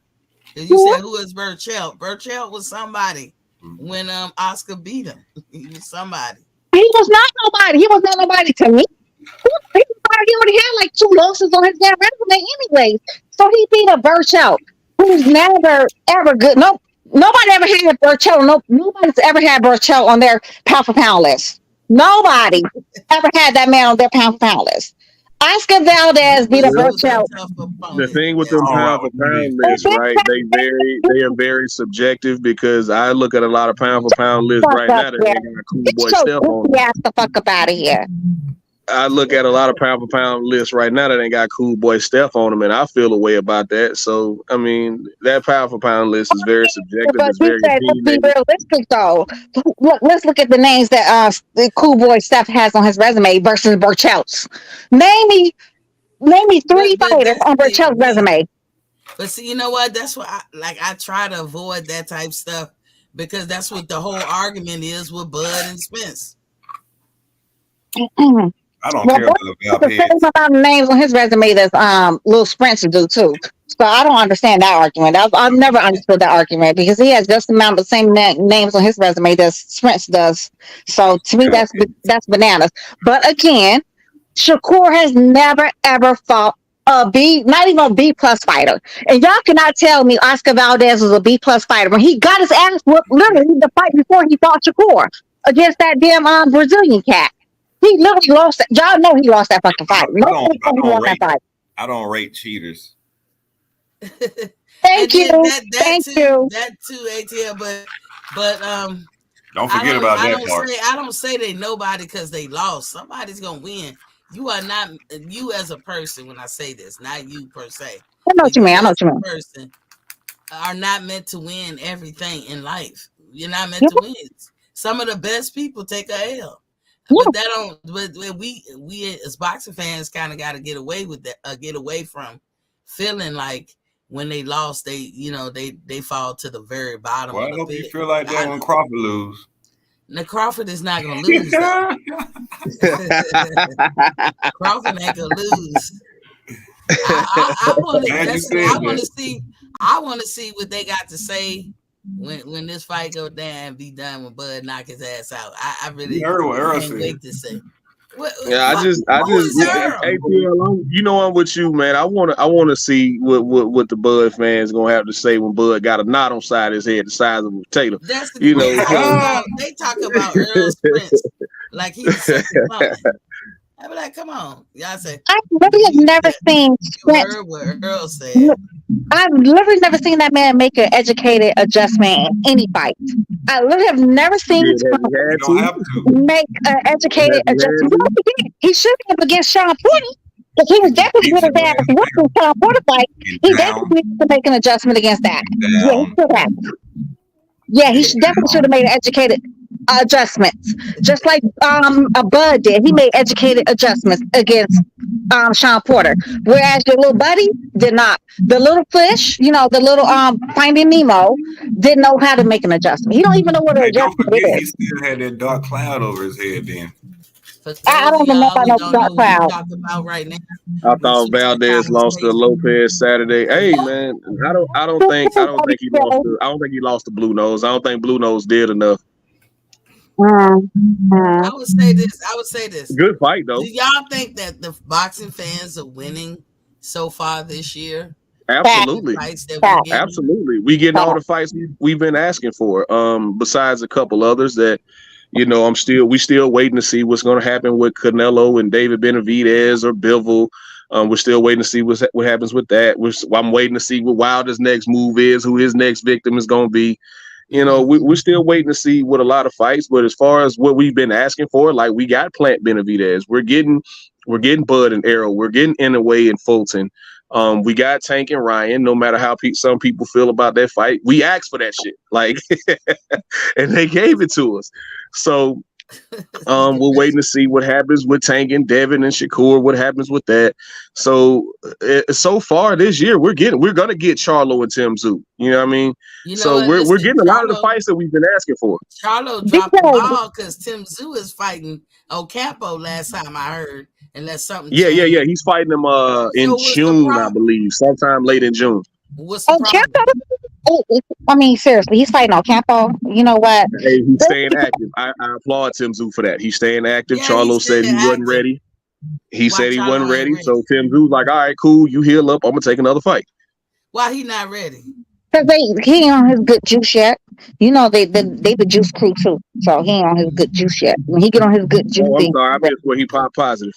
A: You said, who is Burchell? Burchell was somebody when Oscar beat him. He was somebody.
B: He was not nobody. He was not nobody to me. He already had like 2 losses on his damn resume anyways. So he beat a Burchell who's never ever good. Nobody ever had Burchell. Nobody's ever had Burchell on their pound for pound list. Nobody ever had that man on their pound for pound list. Oscar Valdez beat a Burchell.
C: The thing with them pound for pound lists, right? They are very subjective, because I look at a lot of pound for pound lists right now that they got Cool Boy Steph on.
B: Get the fuck up out of here.
C: I look at a lot of pound for pound lists right now that ain't got Cool Boy Steph on them, and I feel a way about that. So, I mean, that pound for pound list is very subjective.
B: But
C: it's very
B: let's be realistic, though. Let's look at the names that the Cool Boy Steph has on his resume versus Burchell's. Name me 3 fighters on Burchell's resume.
A: But see, you know what? That's why I try to avoid that type stuff, because that's what the whole argument is with Bud and Spence.
D: I don't care about
B: the same amount of names on his resume that Lil Spence do too. So I don't understand that argument. I've never understood that argument, because he has just the same names on his resume that Spence does. So to me, that's bananas. But again, Shakur has never ever fought not even a B plus fighter. And y'all cannot tell me Oscar Valdez was a B plus fighter when he got his ass whooped literally the fight before he fought Shakur against that damn Brazilian cat. He literally lost that. Y'all know he lost that fucking fight.
D: I don't rate cheaters.
B: Thank you.
A: That too, ATL. But
D: don't forget about that part.
A: I don't say they nobody because they lost. Somebody's gonna win. You are not you as a person. When I say this, not you per se.
B: I know what you mean.
A: Person are not meant to win everything in life. You're not meant to win. Some of the best people take a L. But that don't. But we as boxing fans kind of got to get away with that. Get away from feeling like when they lost, they fall to the very bottom.
D: Well, I hope you feel like that when Crawford lose.
A: Now Crawford is not gonna lose. Crawford ain't gonna lose. I want to see what they got to say when this fight go down and be done, when Bud knock his ass out. I really can't wait to see.
C: I just ATL, I'm with you, man. I want to see what the Bud fans gonna have to say when Bud got a knot on side of his head the size of a potato.
A: That's they talk about Errol Spence like he's I be like, come on. Y'all say,
B: I literally have never seen
A: you
B: Spence.
A: heard what Earl said.
B: I've literally never seen that man make an educated adjustment in any fight. I literally have never seen
C: Yeah, has
B: Spence
C: he
D: You
C: had
D: don't
C: to?
D: have to.
B: make an educated
C: Has he had
B: adjustment.
C: to?
B: He should have against Sean Porter. Because he was
D: He just
B: definitely
D: needs to
B: good
D: go
B: at
D: ahead
B: his
D: and
B: work in Sean Porter fight.
D: get
B: He
D: down,
B: definitely needs to make an adjustment against that.
D: get
B: Yeah, he
D: down,
B: should have. Yeah, he
D: get
B: should, definitely should
D: down.
B: have made educated adjustments, just like a Bud did. He made educated adjustments against Sean Porter, whereas your little buddy did not. The little fish, the little Finding Nemo, didn't know how to make an adjustment. He don't even know what an
D: Hey, don't
B: adjustment
D: forget
B: is.
D: he still had that dark cloud over his head then.
A: For
B: I
A: those of
B: don't even know
A: y'all
B: about
A: who
B: no
A: don't
B: dark
A: know what we
B: cloud.
A: talking about right now,
C: I
A: we
C: thought
A: switching the
C: Valdez lost to
A: conversation.
C: Lopez Saturday. Hey man, I don't think he lost to Blue Nose. I don't think Blue Nose did enough.
B: Mm-hmm.
A: I would say this. I would say this.
C: Good fight
A: Do
C: though.
A: y'all think that the boxing fans are winning so far this year?
B: Fact,
A: The
C: Absolutely.
A: fights that we
B: fact,
A: getting?
C: Absolutely. We getting all
B: fact.
C: the fights we've been asking for. Besides a couple others that, we still waiting to see what's gonna happen with Canelo and David Benavidez or Bivol. We're still waiting to see what happens with that. I'm waiting to see what Wilder's next move is, who his next victim is gonna be. We're still waiting to see what a lot of fights, but as far as what we've been asking for, like we got Plant Benavidez, we're getting Bud and Errol, we're getting Inouye and Fulton. We got Tank and Ryan. No matter how some people feel about that fight, we asked for that shit, like, and they gave it to us. So we're waiting to see what happens with Tank and Devin and Shakur. What happens with that? So so far this year, we're gonna get Charlo and Tim Zoo. You know what I mean?
A: You know
C: So
A: what?
C: we're
A: Listen,
C: getting a lot of the fights that we've been asking for.
A: Charlo dropped the
B: Because
A: ball because Tim Zoo is fighting Ocampo last time I heard, unless something
C: Yeah.
A: changed.
C: He's fighting them in
A: So what's the
C: June, I
A: problem?
C: believe, sometime late in June.
A: What's the
B: oh,
A: problem?
B: Campo, I mean, seriously, he's fighting on Campo. You know what?
C: Hey, he's staying active. I applaud Tim Zoo for that. He's staying active.
A: Yeah, he's
C: Charlo said
A: still
C: he wasn't
A: active.
C: ready. He
A: Why
C: said he wasn't
A: Charlo ain't
C: ready.
A: ready?
C: So Tim Zoo's like, all right, cool. You heal up. I'm gonna take another fight.
A: Why he not ready?
B: Because he ain't on his good juice yet. They the juice crew too. So he ain't on his good juice yet. When he get on his good juice,
C: Oh, I'm
B: then
C: sorry. I
B: he's ready.
C: missed where he popped positive.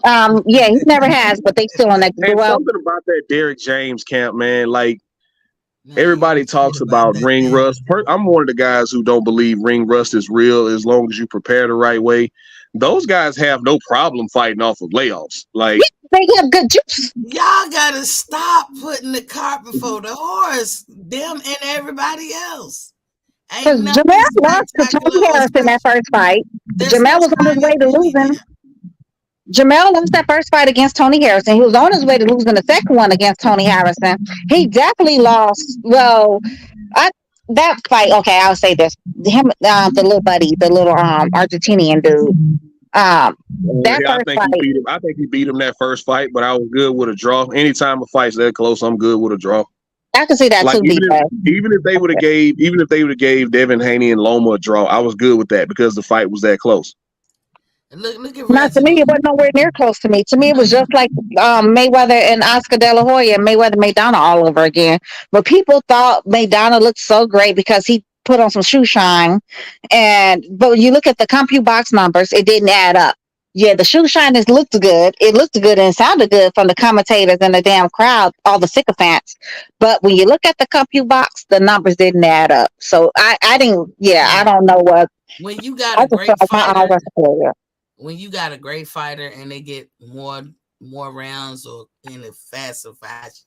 B: Yeah, he never has, but they still on that.
C: And
B: Well,
C: something about that Derek James camp, man. Like
A: Man, you
C: everybody
A: don't forget
C: talks
A: about
C: about
A: that
C: ring
A: man.
C: rust. I'm one of the guys who don't believe ring rust is real as long as you prepare the right way. Those guys have no problem fighting off of layoffs. Like,
B: they have good juice.
A: Y'all gotta stop putting the cart before the horse. Them and everybody else. Ain't
B: Because Jamel
A: nothing
B: lost to
A: spectacular
B: Tony
A: or
B: Harris in that
A: special.
B: first fight.
A: There's no
B: Jamel was on his way
A: sign of
B: to
A: Penny
B: losing.
A: there.
B: Jamel lost that first fight against Tony Harrison. He was on his way to losing the second one against Tony Harrison. He definitely lost. Well, I that fight. Okay, I'll say this: him, the little buddy, the little Argentinian dude. That
C: I
B: first
C: think he
B: fight,
C: beat him. I think he beat him that first fight, but I was good with a draw. Anytime a fight's that close, I'm good with a draw.
B: I can see that
C: Like
B: too, DJ.
C: even if they would have gave Devin Haney and Loma a draw, I was good with that because the fight was that close.
A: Look at
B: Not to me, it
A: Reginald.
B: wasn't nowhere near close to me. To me, it was just like Mayweather and Oscar De La Hoya and Mayweather Maidana all over again. But people thought Maidana looked so great because he put on some shoe shine. But when you look at the CompuBox numbers, it didn't add up. Yeah, the shoe shine looked good. It looked good and sounded good from the commentators and the damn crowd, all the sycophants. But when you look at the CompuBox, the numbers didn't add up. So I didn't. Yeah, I don't know what.
A: When you got
B: I
A: a
B: just felt
A: great
B: like my eyes
A: fighter,
B: were clear.
A: when you got a great fighter and they get more rounds or in a faster fashion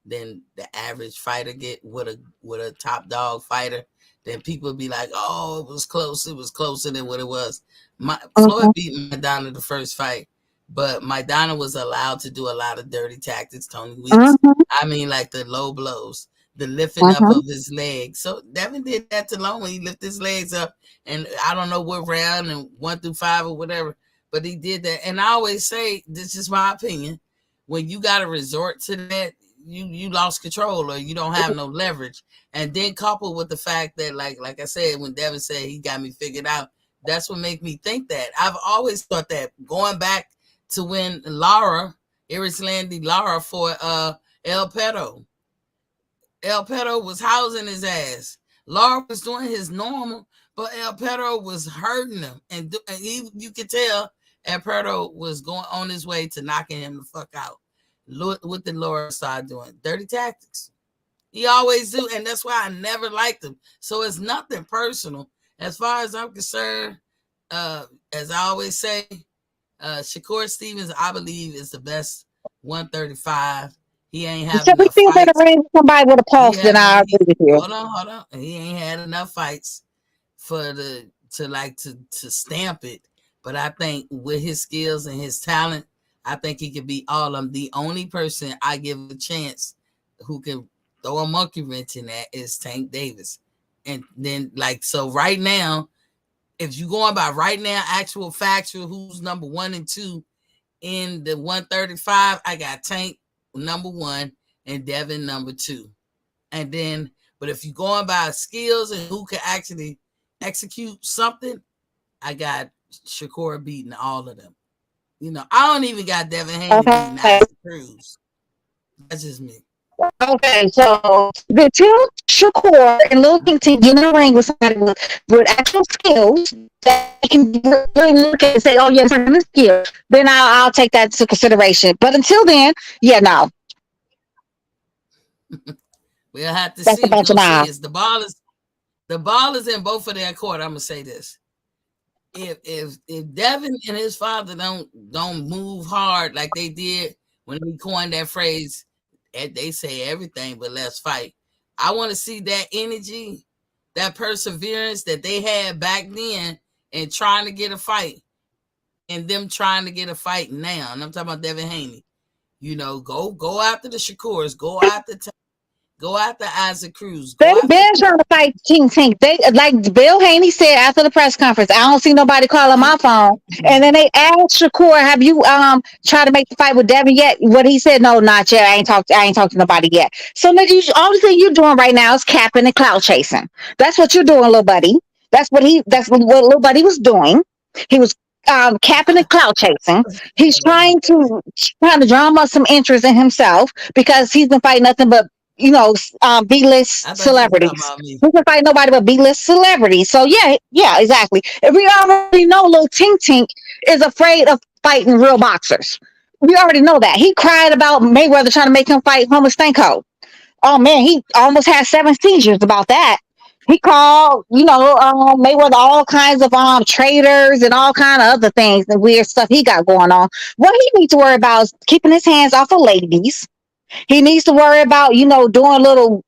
A: than the average fighter get with a top dog fighter, then people be like, "Oh, it was close. It was closer than what it was." Floyd
B: Mhm,
A: beat Maidana the first fight, but Maidana was allowed to do a lot of dirty tactics. Tony Weeks,
B: mhm,
A: I mean, like the low blows, the lifting up
B: mhm.
A: of his legs. So Devin did that to Long when he lifted his legs up, and I don't know what round and 1 through 5 or whatever, but he did that. And I always say, this is my opinion: when you got to resort to that, you lost control or you don't have no leverage. And then coupled with the fact that like I said, when Devin said he got me figured out, that's what made me think that. I've always thought that, going back to when Landy Lara for El Pedo. El Pedo was housing his ass. Lara was doing his normal, but El Pedo was hurting him, and you could tell Alberto was going on his way to knocking him the fuck out. Look what the Lord started doing. Dirty tactics. He always do, and that's why I never liked him. So it's nothing personal. As far as I'm concerned, as I always say, Shakur Stevens, I believe, is the best 135. He ain't having enough fights.
B: Somebody with a pulse, then I agree with you.
A: Hold on. He ain't had enough fights for to stamp it. But I think with his skills and his talent, I think he could beat all of them. The only person I give a chance who can throw a monkey wrench in that is Tank Davis. And then, so right now, if you're going by right now, actual factual, who's number 1 and 2 in the 135, I got Tank number 1 and Devin number 2. And then, but if you're going by skills and who can actually execute something, I got Shakur beating all of them. I don't even got Devin Haney beating Isaac Cruz. That's just me.
B: Okay, so the two Shakur and Lil King get in the ring with somebody with actual skills that can really look at and say, "Oh yes, I'm a skill." Then I'll take that into consideration. But until then, yeah, no.
A: We'll have to see. We'll see. The ball is in both of their court. I'm gonna say this: if Devin and his father don't move hard like they did when he coined that phrase, they say everything but let's fight. I want to see that energy, that perseverance that they had back then in trying to get a fight, and them trying to get a fight now. And I'm talking about Devin Haney. Go after the Shakurs, go after Isaac Cruz.
B: They've been trying to fight King Tank. They, like Bill Haney said after the press conference, I don't see nobody calling my phone. And then they asked Shakur, "Have you tried to make the fight with Devin yet?" What he said, "No, not yet. I ain't talked to nobody yet." So only thing you're doing right now is capping and clout chasing. That's what you're doing, little buddy. That's what little buddy was doing. He was capping and clout chasing. He's trying to drum up some interest in himself because he's been fighting nothing but B-list celebrities. We can fight nobody but B-list celebrities. So yeah, exactly. If we already know Lil Tink is afraid of fighting real boxers. We already know that. He cried about Mayweather trying to make him fight Homer Stanko. Oh man, he almost had 7 seizures about that. He called, Mayweather all kinds of traitors and all kind of other things and weird stuff he got going on. What he needs to worry about is keeping his hands off of ladies. He needs to worry about, doing little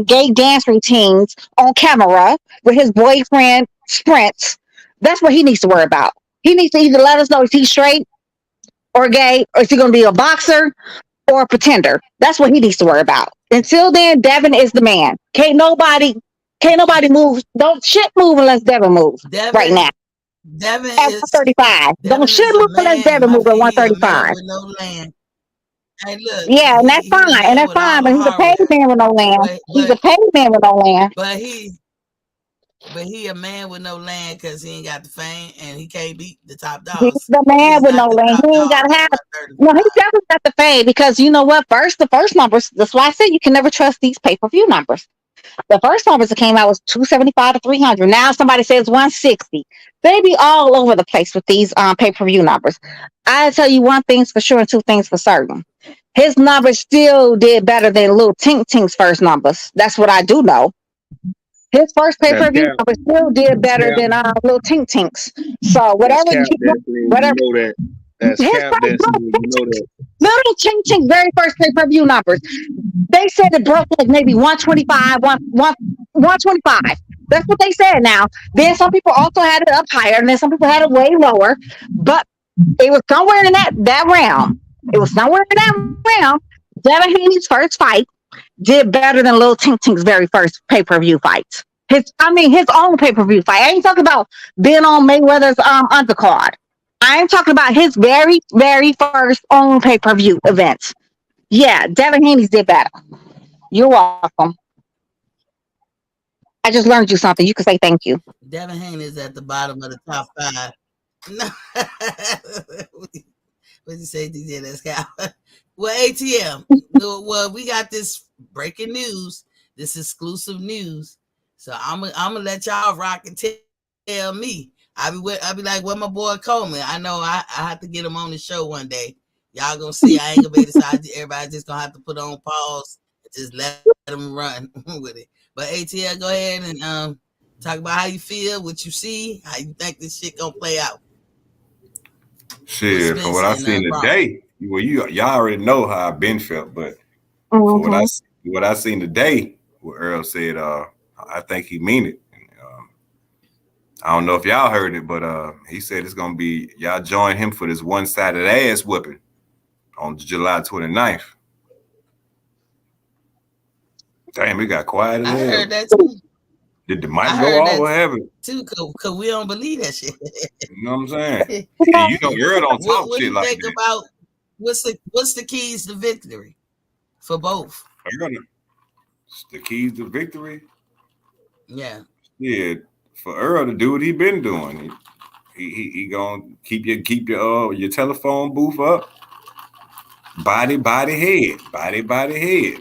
B: gay dance routines on camera with his boyfriend Sprints. That's what he needs to worry about. He needs to either let us know if he's straight or gay, or is he going to be a boxer or a pretender. That's what he needs to worry about. Until then, Devin is the man. Can't nobody move. Don't shit move unless Devin moves right now.
A: Devin
B: at 135. Don't shit move unless Devin moves at 135.
A: With no land. Hey, look.
B: Yeah, and that's fine. And that's fine. But he's a paid man with no land. He's a paid man with no land.
A: But he a man with no land because he ain't got the fame and he can't beat the top dogs.
B: He's the man with no land. He ain't got to have. No, he definitely got the fame because you know what? The first numbers. That's why I said you can never trust these pay-per-view numbers. The first numbers that came out was 275 to 300. Now somebody says 160. They be all over the place with these pay-per-view numbers. I tell you one thing's for sure and two things for certain. His numbers still did better than Lil Tink's first numbers. That's what I do know. His first pay-per-view numbers still did better than Lil Tink's. So whatever you know that.
C: That's cap dancing. You know that.
B: Little Tink's very first pay-per-view numbers. They said it broke like maybe 125, 125. That's what they said now. Then some people also had it up higher, and then some people had it way lower. But it was somewhere in that realm. It was somewhere in that realm. Devin Haney's first fight did better than Lil Tink's very first pay-per-view fight. His own pay-per-view fight. I ain't talking about being on Mayweather's undercard. I am talking about his very, very first own pay-per-view events. Yeah, Devin Haney's did better. You're welcome. I just learned you something. You can say thank you.
A: Devin Haney's at the bottom of the top 5. No. What you say, DJ? That's how. Well, ATM. Well, we got this breaking news. This exclusive news. So I'm gonna let y'all rock and tell me. I be like, what my boy Coleman? I know I have to get him on the show one day. Y'all gonna see. I ain't gonna be able to decide. Everybody just gonna have to put on pause and just let them run with it. But ATL, go ahead and talk about how you feel, what you see, how you think this shit gonna play out.
D: Shit, from what I seen today, well, y'all already know how I've been felt, but for what I seen today, what Earl said, I think he mean it. I don't know if y'all heard it, but he said it's gonna be y'all join him for this one-sided ass whipping on July 29th. Damn, it got quiet in there.
A: I heard that too.
D: Did the mic go off or have it?
A: Too, cause we don't believe that shit.
D: You know what I'm saying? And you know, Earl don't talk
A: what
D: shit like that.
A: What do you think about what's the keys to victory for both?
D: The keys to victory?
A: Yeah.
D: Yeah, for Earl to do what he been doing. He gonna keep your telephone booth up. Body, head.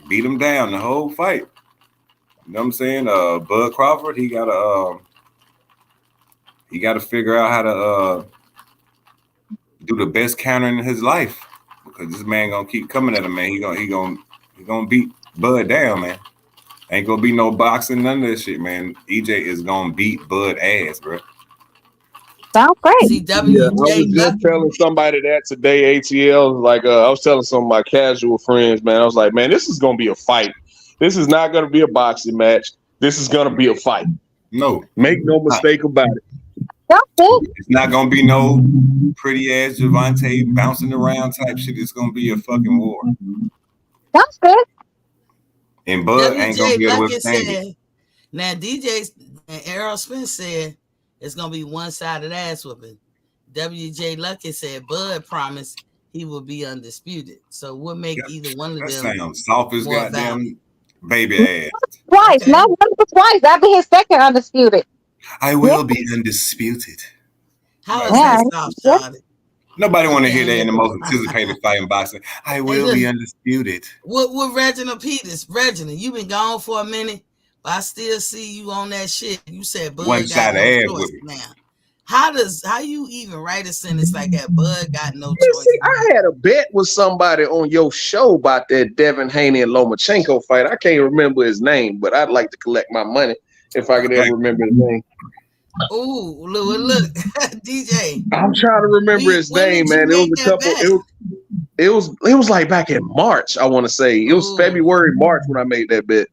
D: Beat him down the whole fight. You know what I'm saying? Bud Crawford, he gotta figure out how to do the best counter in his life, because this man gonna keep coming at him, man. He gonna beat Bud down, man. Ain't gonna be no boxing, none of that shit, man. EJ is gonna beat Bud ass, bro.
B: Sounds great.
A: See,
C: I was just telling somebody that today, ATL. Like, I was telling some of my casual friends, man. I was like, man, this is gonna be a fight. This is not gonna be a boxing match. This is gonna be a fight.
D: No,
C: make no mistake about it.
D: It's not gonna be no pretty ass Javante bouncing around type shit. It's gonna be a fucking war.
B: That's good.
D: And Bud ain't gonna be able to withstand it.
A: Now DJ and Errol Spence said it's gonna be one-sided ass whooping. WJ Lucky said Bud promised he will be undisputed. So we'll make either one of them.
D: That sounds soft as goddamn baby ass.
B: Twice, okay. Not once but twice. That'll be his second undisputed.
D: I will be undisputed.
A: How is that soft, Charlotte?
D: Nobody want to hear that in the most anticipated fight in boxing. I will be undisputed.
A: With Reginald Peters. Reginald, you been gone for a minute, but I still see you on that shit. You said Bud got no choice now. How you even write a sentence like that? Bud got no choice.
C: See, I had a bet with somebody on your show about that Devin Haney and Lomachenko fight. I can't remember his name, but I'd like to collect my money if I could ever remember his name.
A: Ooh, look, DJ.
C: I'm trying to remember his name, man. It was a couple. It was like back in March. I want to say it was February, March when I made that bet.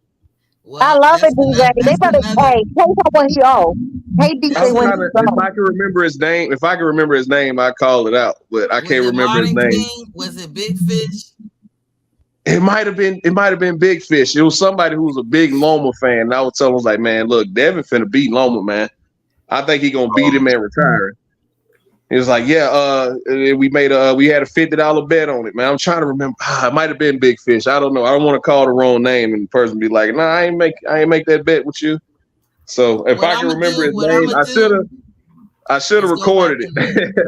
B: Well, I love it, DJ. They better pay someone you owe. Hey, DJ,
C: if I can remember his name, I call it out. But I can't remember his name.
A: Was it Big Fish?
C: It might have been Big Fish. It was somebody who was a big Loma fan. And I was telling him, like, man, look, Devin finna beat Loma, man. I think he gonna beat him and retire. He was like, yeah, we had a $50 bet on it, man. I'm trying to remember. It might have been Big Fish. I don't know. I don't want to call the wrong name and the person be like, nah, I ain't make that bet with you. So if I can remember his name, I should have recorded it.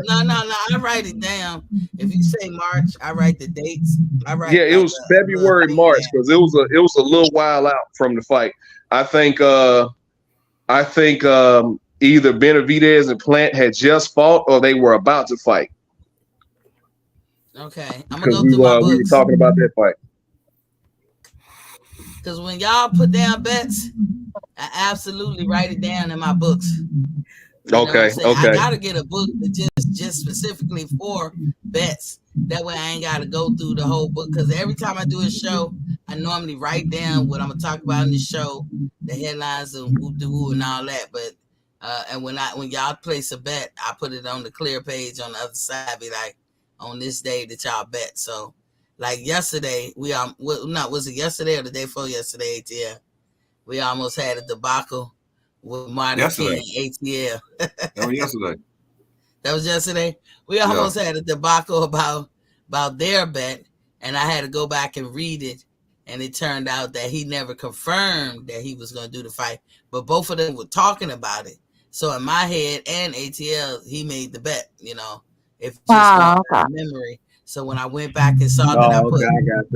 A: No, I write it down. If you say March, I write the dates.
C: It was February, March, because it was a little while out from the fight. I think either Benavidez and Plant had just fought or they were about to fight.
A: Okay, I'm gonna go through my books.
C: We were talking about that fight.
A: Because when y'all put down bets, I absolutely write it down in my books.
C: Okay.
A: I gotta get a book just specifically for bets. That way I ain't gotta go through the whole book. Because every time I do a show, I normally write down what I'm gonna talk about in the show, the headlines and who and all that. But and when y'all place a bet, I put it on the clear page on the other side. Be like, on this day that y'all bet. So, like yesterday, was it yesterday or the day before yesterday? ATL, we almost had a debacle with Martin King and ATL.
D: That was yesterday.
A: That was yesterday. We almost had a debacle about their bet, and I had to go back and read it. And it turned out that he never confirmed that he was going to do the fight, but both of them were talking about it. So in my head and ATL, he made the bet, if just memory. So when I went back and saw that I put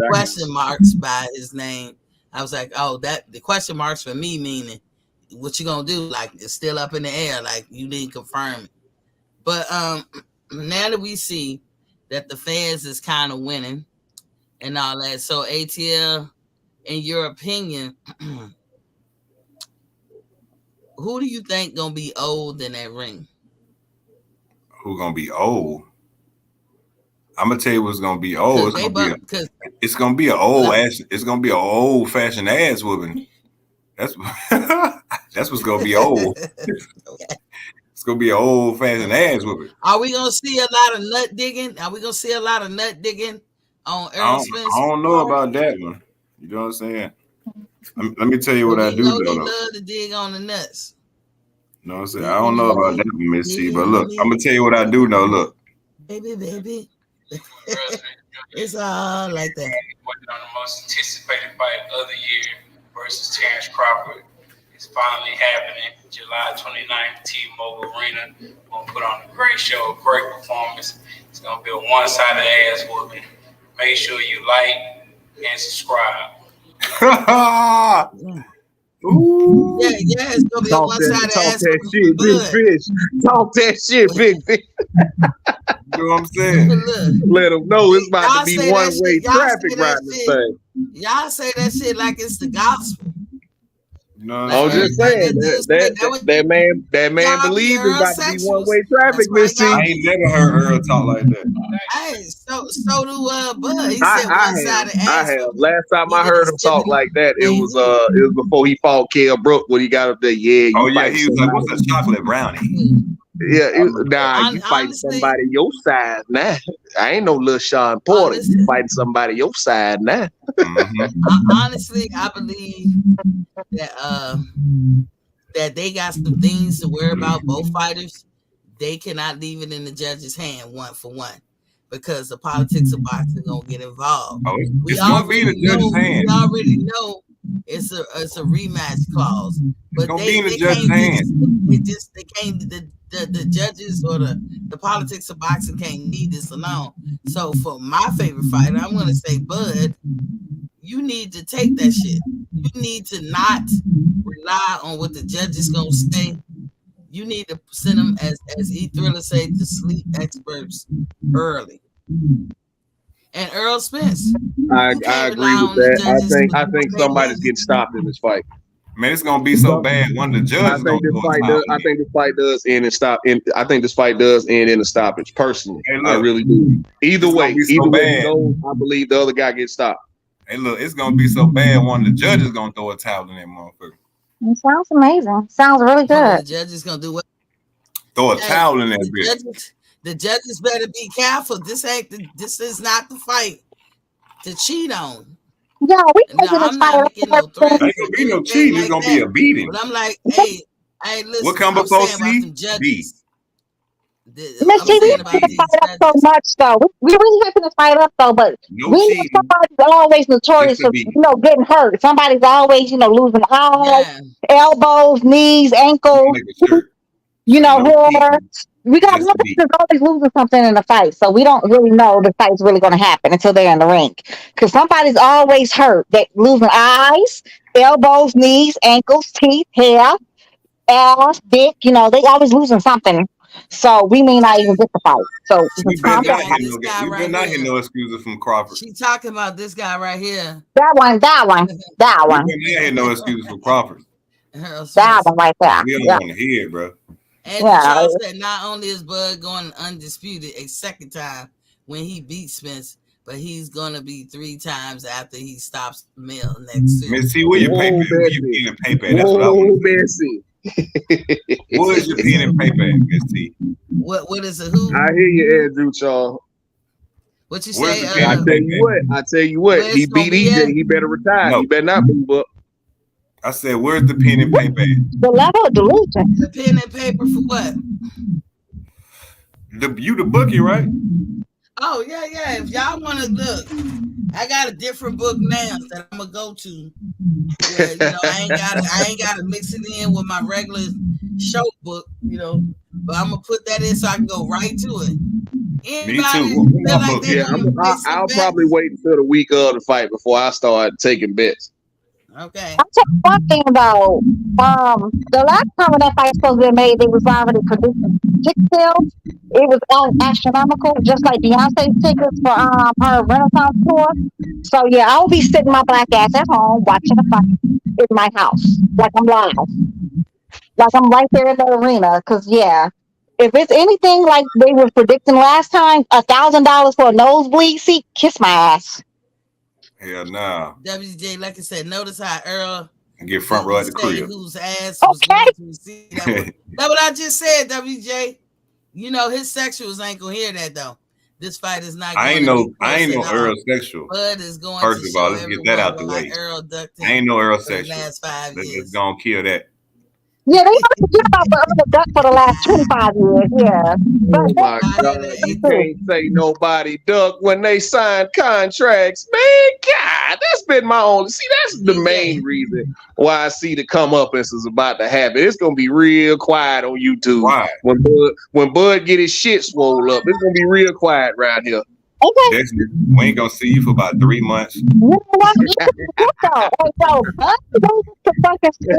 A: question marks by his name, I was like, oh, that the question marks for me meaning what you gonna do? Like, it's still up in the air. Like, you didn't confirm it. But now that we see that the fans is kind of winning and all that, so ATL, in your opinion, who do you think gonna be old in that ring?
D: Who gonna be old? I'm gonna tell you what's gonna be old. It's gonna be an old ass. It's gonna be an old fashioned ass whooping. That's that's what's gonna be old. It's gonna be an old fashioned ass whooping.
A: Are we gonna see a lot of nut digging? Are we gonna see a lot of nut digging on Errol Spence?
D: I don't know about that one. You know what I'm saying? Let me tell you what I do
A: know.
D: He
A: love to dig on the nuts.
D: You know what I'm saying? I don't know about that one, Miss C, but look, I'm gonna tell you what I do know. Look,
A: baby. It's all like that.
E: Working on the most anticipated fight of the year versus Terrence Crawford. It's finally happening July 29th, T-Mobile Arena. We're going to put on a great show, a great performance. It's going to be a one-sided ass whooping. Make sure you like and subscribe.
C: Ooh.
A: Yeah, it's going to be a one-sided ass
C: whooping. Talk that shit, big fish.
D: You know what I'm saying?
C: Let them know it's about to be one-way traffic riding this thing.
A: Y'all say that shit like it's the gospel.
D: No,
C: I was just saying that man believes it's about to be one-way traffic, Miss T.
D: I ain't never heard Earl talk like that.
A: Hey, so do Bud. He said one-sided ass.
C: I have. Last time I heard him talk like that, it was before he fought Kell Brook when he got up there. Yeah.
D: He was like, "What's a chocolate brownie?"
C: Yeah, you fighting somebody your size now. I ain't no little Sean Porter. You fighting somebody your size now.
A: Honestly, I believe that they got some things to worry about. Both fighters, they cannot leave it in the judge's hand one for one, because the politics of boxing gonna get involved.
D: It's gonna be in the judge's hand.
A: We already know it's a rematch clause, but
D: they can't.
A: The judges or the politics of boxing can't leave this alone. So for my favorite fighter, I'm gonna say, Bud, you need to take that shit. You need to not rely on what the judge is gonna say. You need to send them, as E Thriller say, to sleep experts early. And Errol Spence,
C: I agree with that. I think somebody's getting stopped in this fight.
D: Man, it's gonna be so bad. One of the judges.
C: I think this fight does end in stop. I think this fight does end in a stoppage. Personally, hey, look, I really do. Either way it goes, I believe the other guy gets stopped.
D: Hey, look, it's gonna be so bad. One of the judges gonna throw a towel in that motherfucker.
B: It sounds amazing. Sounds really good.
A: The judges gonna do what?
D: Throw a towel in that bitch.
A: The judges better be careful. This is not the fight to cheat on.
B: Yeah,
A: I'm not making no threats.
D: Ain't gonna be no cheating. It's gonna be a beating.
A: But I'm like, hey, listen.
D: What come before C? B.
B: Miss T, we have to fight up so much, though. We really have to fight up, though. But we know somebody's always notorious for getting hurt. Somebody's always losing eyes, elbows, knees, ankles. Hair. We got one that's always losing something in the fight, so we don't really know the fight's really going to happen until they're in the ring. Because somebody's always hurt. They losing eyes, elbows, knees, ankles, teeth, hair, ass, dick. They always losing something. So we may not even get the fight. So
D: you better not hear no excuses from Crawford.
A: She talking about this guy right here.
B: That one.
D: You better not hear no excuses from Crawford.
B: That one right there.
D: We don't want to hear it, bro.
A: And Charles said not only is Bud going undisputed a second time when he beats Spence, but he's going to be 3 times after he stops the mill next season.
D: Miss T, where your paper? Where you pen and paper? That's what I want to see. What is your pen and paper, Miss T?
A: What is it? Who?
C: I hear you, Andrew, Charles.
A: What you say?
C: I tell you what. He beat EJ. He better retire. No. He better not move up.
D: I said, where's the pen and paper?
B: The level of delusion.
A: The pen and paper for what?
D: You the bookie, right?
A: Oh, yeah. If y'all want to look, I got a different book now that I'm gonna go to. Where, I ain't gotta mix it in with my regular show book, but I'm gonna put that in so I can go right to it.
D: Anybody
C: Me too. I'll probably wait until the week of the fight before I start taking bets.
A: Okay.
B: I'll tell you one thing though. The last time when that fight was supposed to be made, they was already producing ticket sales. It was astronomical, just like Beyonce tickets for her Renaissance tour. So yeah, I'll be sitting my black ass at home watching the fight in my house, like I'm live, like I'm right there in the arena. Cause yeah, if it's anything like they were predicting last time, $1,000 for a nosebleed seat, kiss my ass.
D: Hell nah.
A: WJ, like I said, notice how Earl
D: And get front row at the
A: didn't say
D: crib.
A: whose ass was
B: Okay.
A: going to receive that one. That's what I just said, WJ. You know his sexuals ain't gonna hear that though. This fight is not
D: I
A: going
D: ain't
A: to
D: know
A: be
D: I ain't
A: posted
D: no
A: on.
D: Earl sexual.
A: Bud is going
D: First
A: to
D: of all,
A: show
D: let's get that out
A: everyone
D: the
A: why
D: way.
A: Earl ducked
D: I ain't
A: him
D: no Earl
A: for the
D: sexual.
A: last 5
D: Let's
A: years.
D: go and kill that.
B: Yeah, they want to forget about the other duck for the last 25 years. Yeah. But
C: Oh my
A: I hear
C: God, you
A: the
C: can't say nobody duck when they sign contracts, man. God, that's been my only. See, that's the main reason why I see the comeuppance is about to happen. It's gonna be real quiet on YouTube
D: Why?
C: when Bud get his shit swole up. It's gonna be real quiet around here.
B: okay.
D: Dexter, we ain't gonna see you for about 3 months.
B: You know what? So, but those the fucking shit.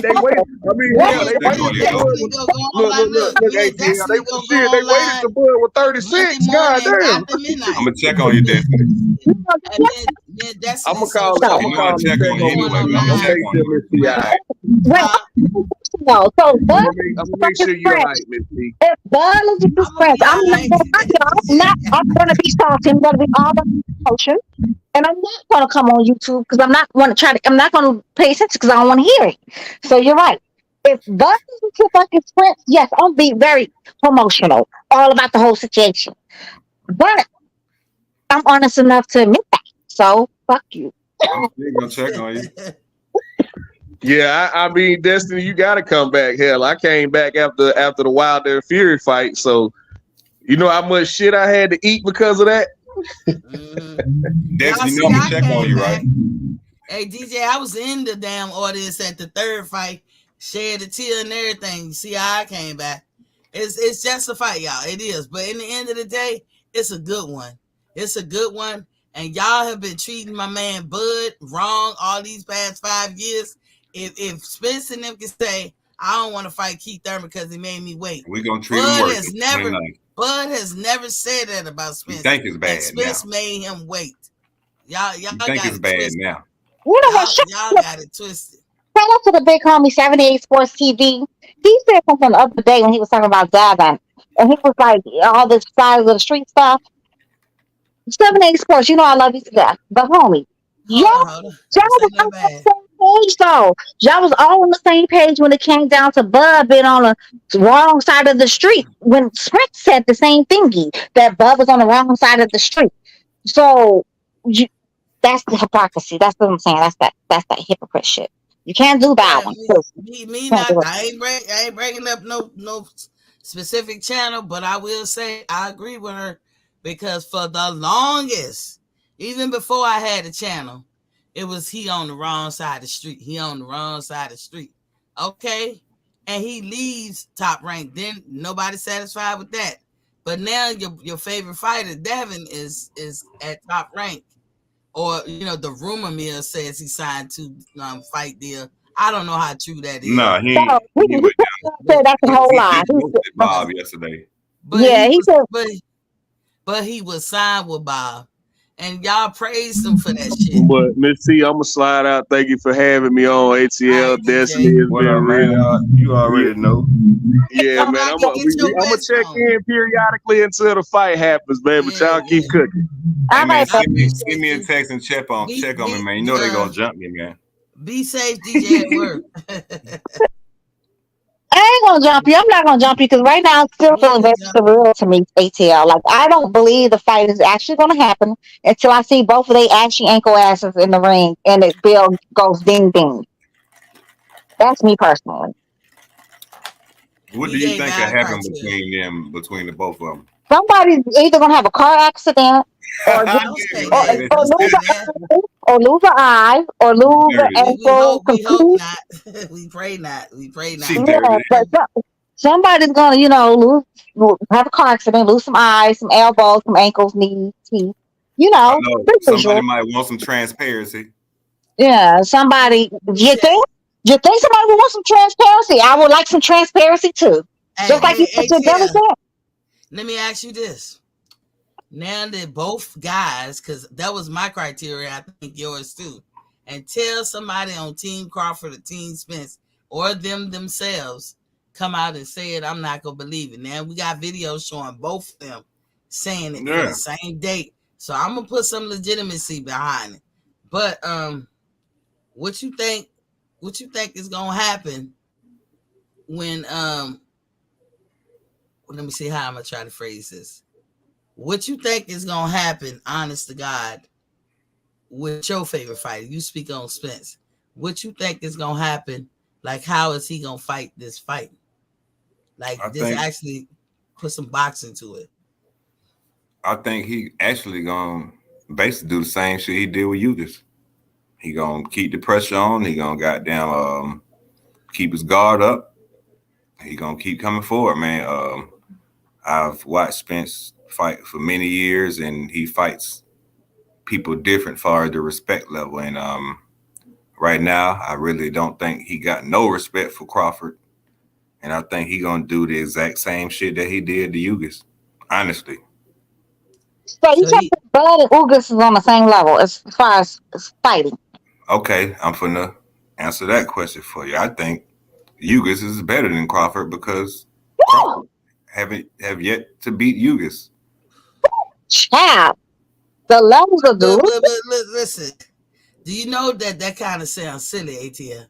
C: They wait.
B: What?
C: Hell,
D: Let's
C: they
D: check
C: waited
D: on you,
C: till
D: though.
C: Bud
A: Destiny
C: was
A: gonna go
C: look,
A: me and
C: ATL.
A: Destiny gonna go
C: They waited
A: online
C: till Bud was
A: Monday
C: 36. God
A: morning
C: damn.
A: after midnight.
D: I'm gonna check on you, Destiny.
A: And then
C: I'm
A: Destiny
C: gonna call.
A: social
C: I'm
D: You
C: gonna
D: know I'm
C: call
D: gonna
C: and
D: check
C: check
D: on you
C: on
A: going
C: Miss
D: anyway.
C: T.
D: I'm gonna
C: I'm
A: online.
D: check
C: make
D: on
C: sure
D: you.
C: Miss T all right.
B: Wait,
A: Huh?
B: no. So,
C: I'm
B: Bud
C: gonna make
B: fucking
C: sure you're all
B: friends.
C: right, Miss T.
B: If Bud loses his
A: I'm gonna
B: friends,
A: be
B: I'm
A: all
B: not
A: right.
B: gonna lie, y'all. I'm gonna be salty. I'm gonna be all the emotion. And I'm not gonna come on YouTube because I'm not gonna pay attention because I don't want to hear it. So you're right. If Bud loses his fucking friends, yes, I'll be very promotional, all about the whole situation. But I'm honest enough to admit that. So fuck you.
D: I'm still gonna check on you.
C: Yeah, I mean, Destiny, you gotta come back. Hell, I came back after the Wilder and Fury fight, so you know how much shit I had to eat because of that.
A: Y'all
D: Destiny, you
A: see,
D: know I'm gonna
A: I
D: check on
A: came
D: you,
A: back.
D: right?
A: Hey DJ, I was in the damn audience at the third fight, shed a tear and everything. You see how I came back. It's just a fight, y'all. It is. But in the end of the day, it's a good one. It's a good one. And y'all have been treating my man Bud wrong all these past 5 years. If Spence and them can say, I don't want to fight Keith Thurman because he made me wait.
D: We're gonna treat him worse.
A: Bud has never said that about
D: You
A: Spence.
D: think it's
A: That
D: bad
A: Spence
D: now.
A: made him wait. Y'all
D: You
A: got
D: think it's
A: it
D: bad
A: twisted.
D: now.
B: You know what?
A: Y'all got it twisted.
B: Shout out to the big homie 78 Sports TV. He said something the other day when he was talking about Zaven. And he was like, all this side of the street stuff. 78 Sports, you know I love you to death. But homie, y'all,
A: Hold on.
B: y'all
A: Don't say
B: was
A: nothing
B: on the
A: bad.
B: same page though. Y'all was all on the same page when it came down to Bud being on the wrong side of the street. When Sprint said the same thingy, that Bud was on the wrong side of the street. So you, that's the hypocrisy. That's what I'm saying. That's that hypocrite shit. You can't do that
A: Yeah,
B: one.
A: me
B: Can't
A: not.
B: do it.
A: I ain't breaking up no specific channel, but I will say I agree with her because for the longest, even before I had a channel, it was he on the wrong side of the street. He on the wrong side of the street. Okay, and he leaves Top Rank. Then nobody satisfied with that. But now your favorite fighter, Devin, is at Top Rank. Or the rumor mill says he signed to fight deal. I don't know how true that is.
D: Nah,
B: So
D: he went down.
B: said that's a whole
D: He
B: lie.
D: posted Bob yesterday.
A: But
B: Yeah,
A: he
B: he
A: was
B: said
A: but he was signed with Bob, and y'all praised him for that shit.
C: But Miss T, I'm gonna slide out. Thank you for having me on ATL.
A: Right,
C: Destiny
A: DJ.
C: has
D: What
C: been
D: up, man?
C: real.
D: You already know.
C: Yeah,
A: Come
C: man.
A: back and get your
C: I'm gonna
A: rest
C: check
A: on.
C: in periodically until the fight happens, man. But y'all keep cooking.
D: Hey
B: all
D: man,
B: right,
A: I
B: but
D: send me a
A: appreciate you.
D: text and check on
A: Be
D: me,
A: be
D: man. You know they're gonna jump me, man.
A: be safe, DJ at work.
B: I ain't gonna jump you. I'm not gonna jump you because right now it's still
A: You ain't
B: feeling
A: gonna
B: very
A: jump me.
B: surreal to me, ATL. Like I don't believe the fight is actually gonna happen until I see both of they ashy ankle asses in the ring and it bill goes ding ding. That's me personally.
D: What do
A: We
D: you
A: gave
D: think could
A: our
D: happen
A: criteria.
D: between the both of them?
B: Somebody's either gonna have a car accident or
D: I
B: get,
A: Don't
D: knew
A: say
D: you
B: or,
D: would say
A: that.
D: that.
B: or
A: Don't
B: lose
A: say
B: an
A: that.
B: eye, or lose an eye, or
D: She
B: lose an
D: dirty.
A: We
B: ankle
A: hope
B: completely.
A: not. We pray not. We pray
D: She
A: not.
D: dirty.
B: Yeah, but somebody's gonna, have a car accident, lose some eyes, some elbows, some ankles, knees, teeth.
D: I know
B: The
D: somebody
B: usual.
D: might want some transparency.
B: Yeah, somebody. You think? You think somebody would want some transparency? I would like some transparency too. Just like you
A: Hey,
B: put your brother
A: ATL,
B: said.
A: let me ask you this. Now that both guys, because that was my criteria, I think yours too, and tell somebody on Team Crawford or Team Spence or them themselves come out and say it, I'm not gonna believe it. Now we got videos showing both of them saying it for
D: Yeah,
A: the same date, so I'm gonna put some legitimacy behind it. But what you think? What you think is gonna happen when let me see how I'm gonna try to phrase this. What you think is gonna happen, honest to God, with your favorite fighter? You speak on Spence. What you think is gonna happen? Like, how is he gonna fight this fight? Like,
D: I
A: just
D: think
A: actually put some boxing to it.
D: I think he actually gonna basically do the same shit he did with Yugas. He gonna keep the pressure on. He gonna goddamn keep his guard up. He gonna keep coming forward, man. I've watched Spence fight for many years, and he fights people different for the respect level. And right now, I really don't think he got no respect for Crawford, and I think he gonna do the exact same shit that he did to Yugas. Honestly,
B: So you
A: So
B: think
A: he,
B: that Bud and Ugas is on the same level as far as fighting?
D: okay, I'm finna answer that question for you. I think Yugas is better than Crawford because Crawford have yet to beat Yugas.
B: Child, the levels of the
A: listen. Do you know that that kind of sounds silly, ATL?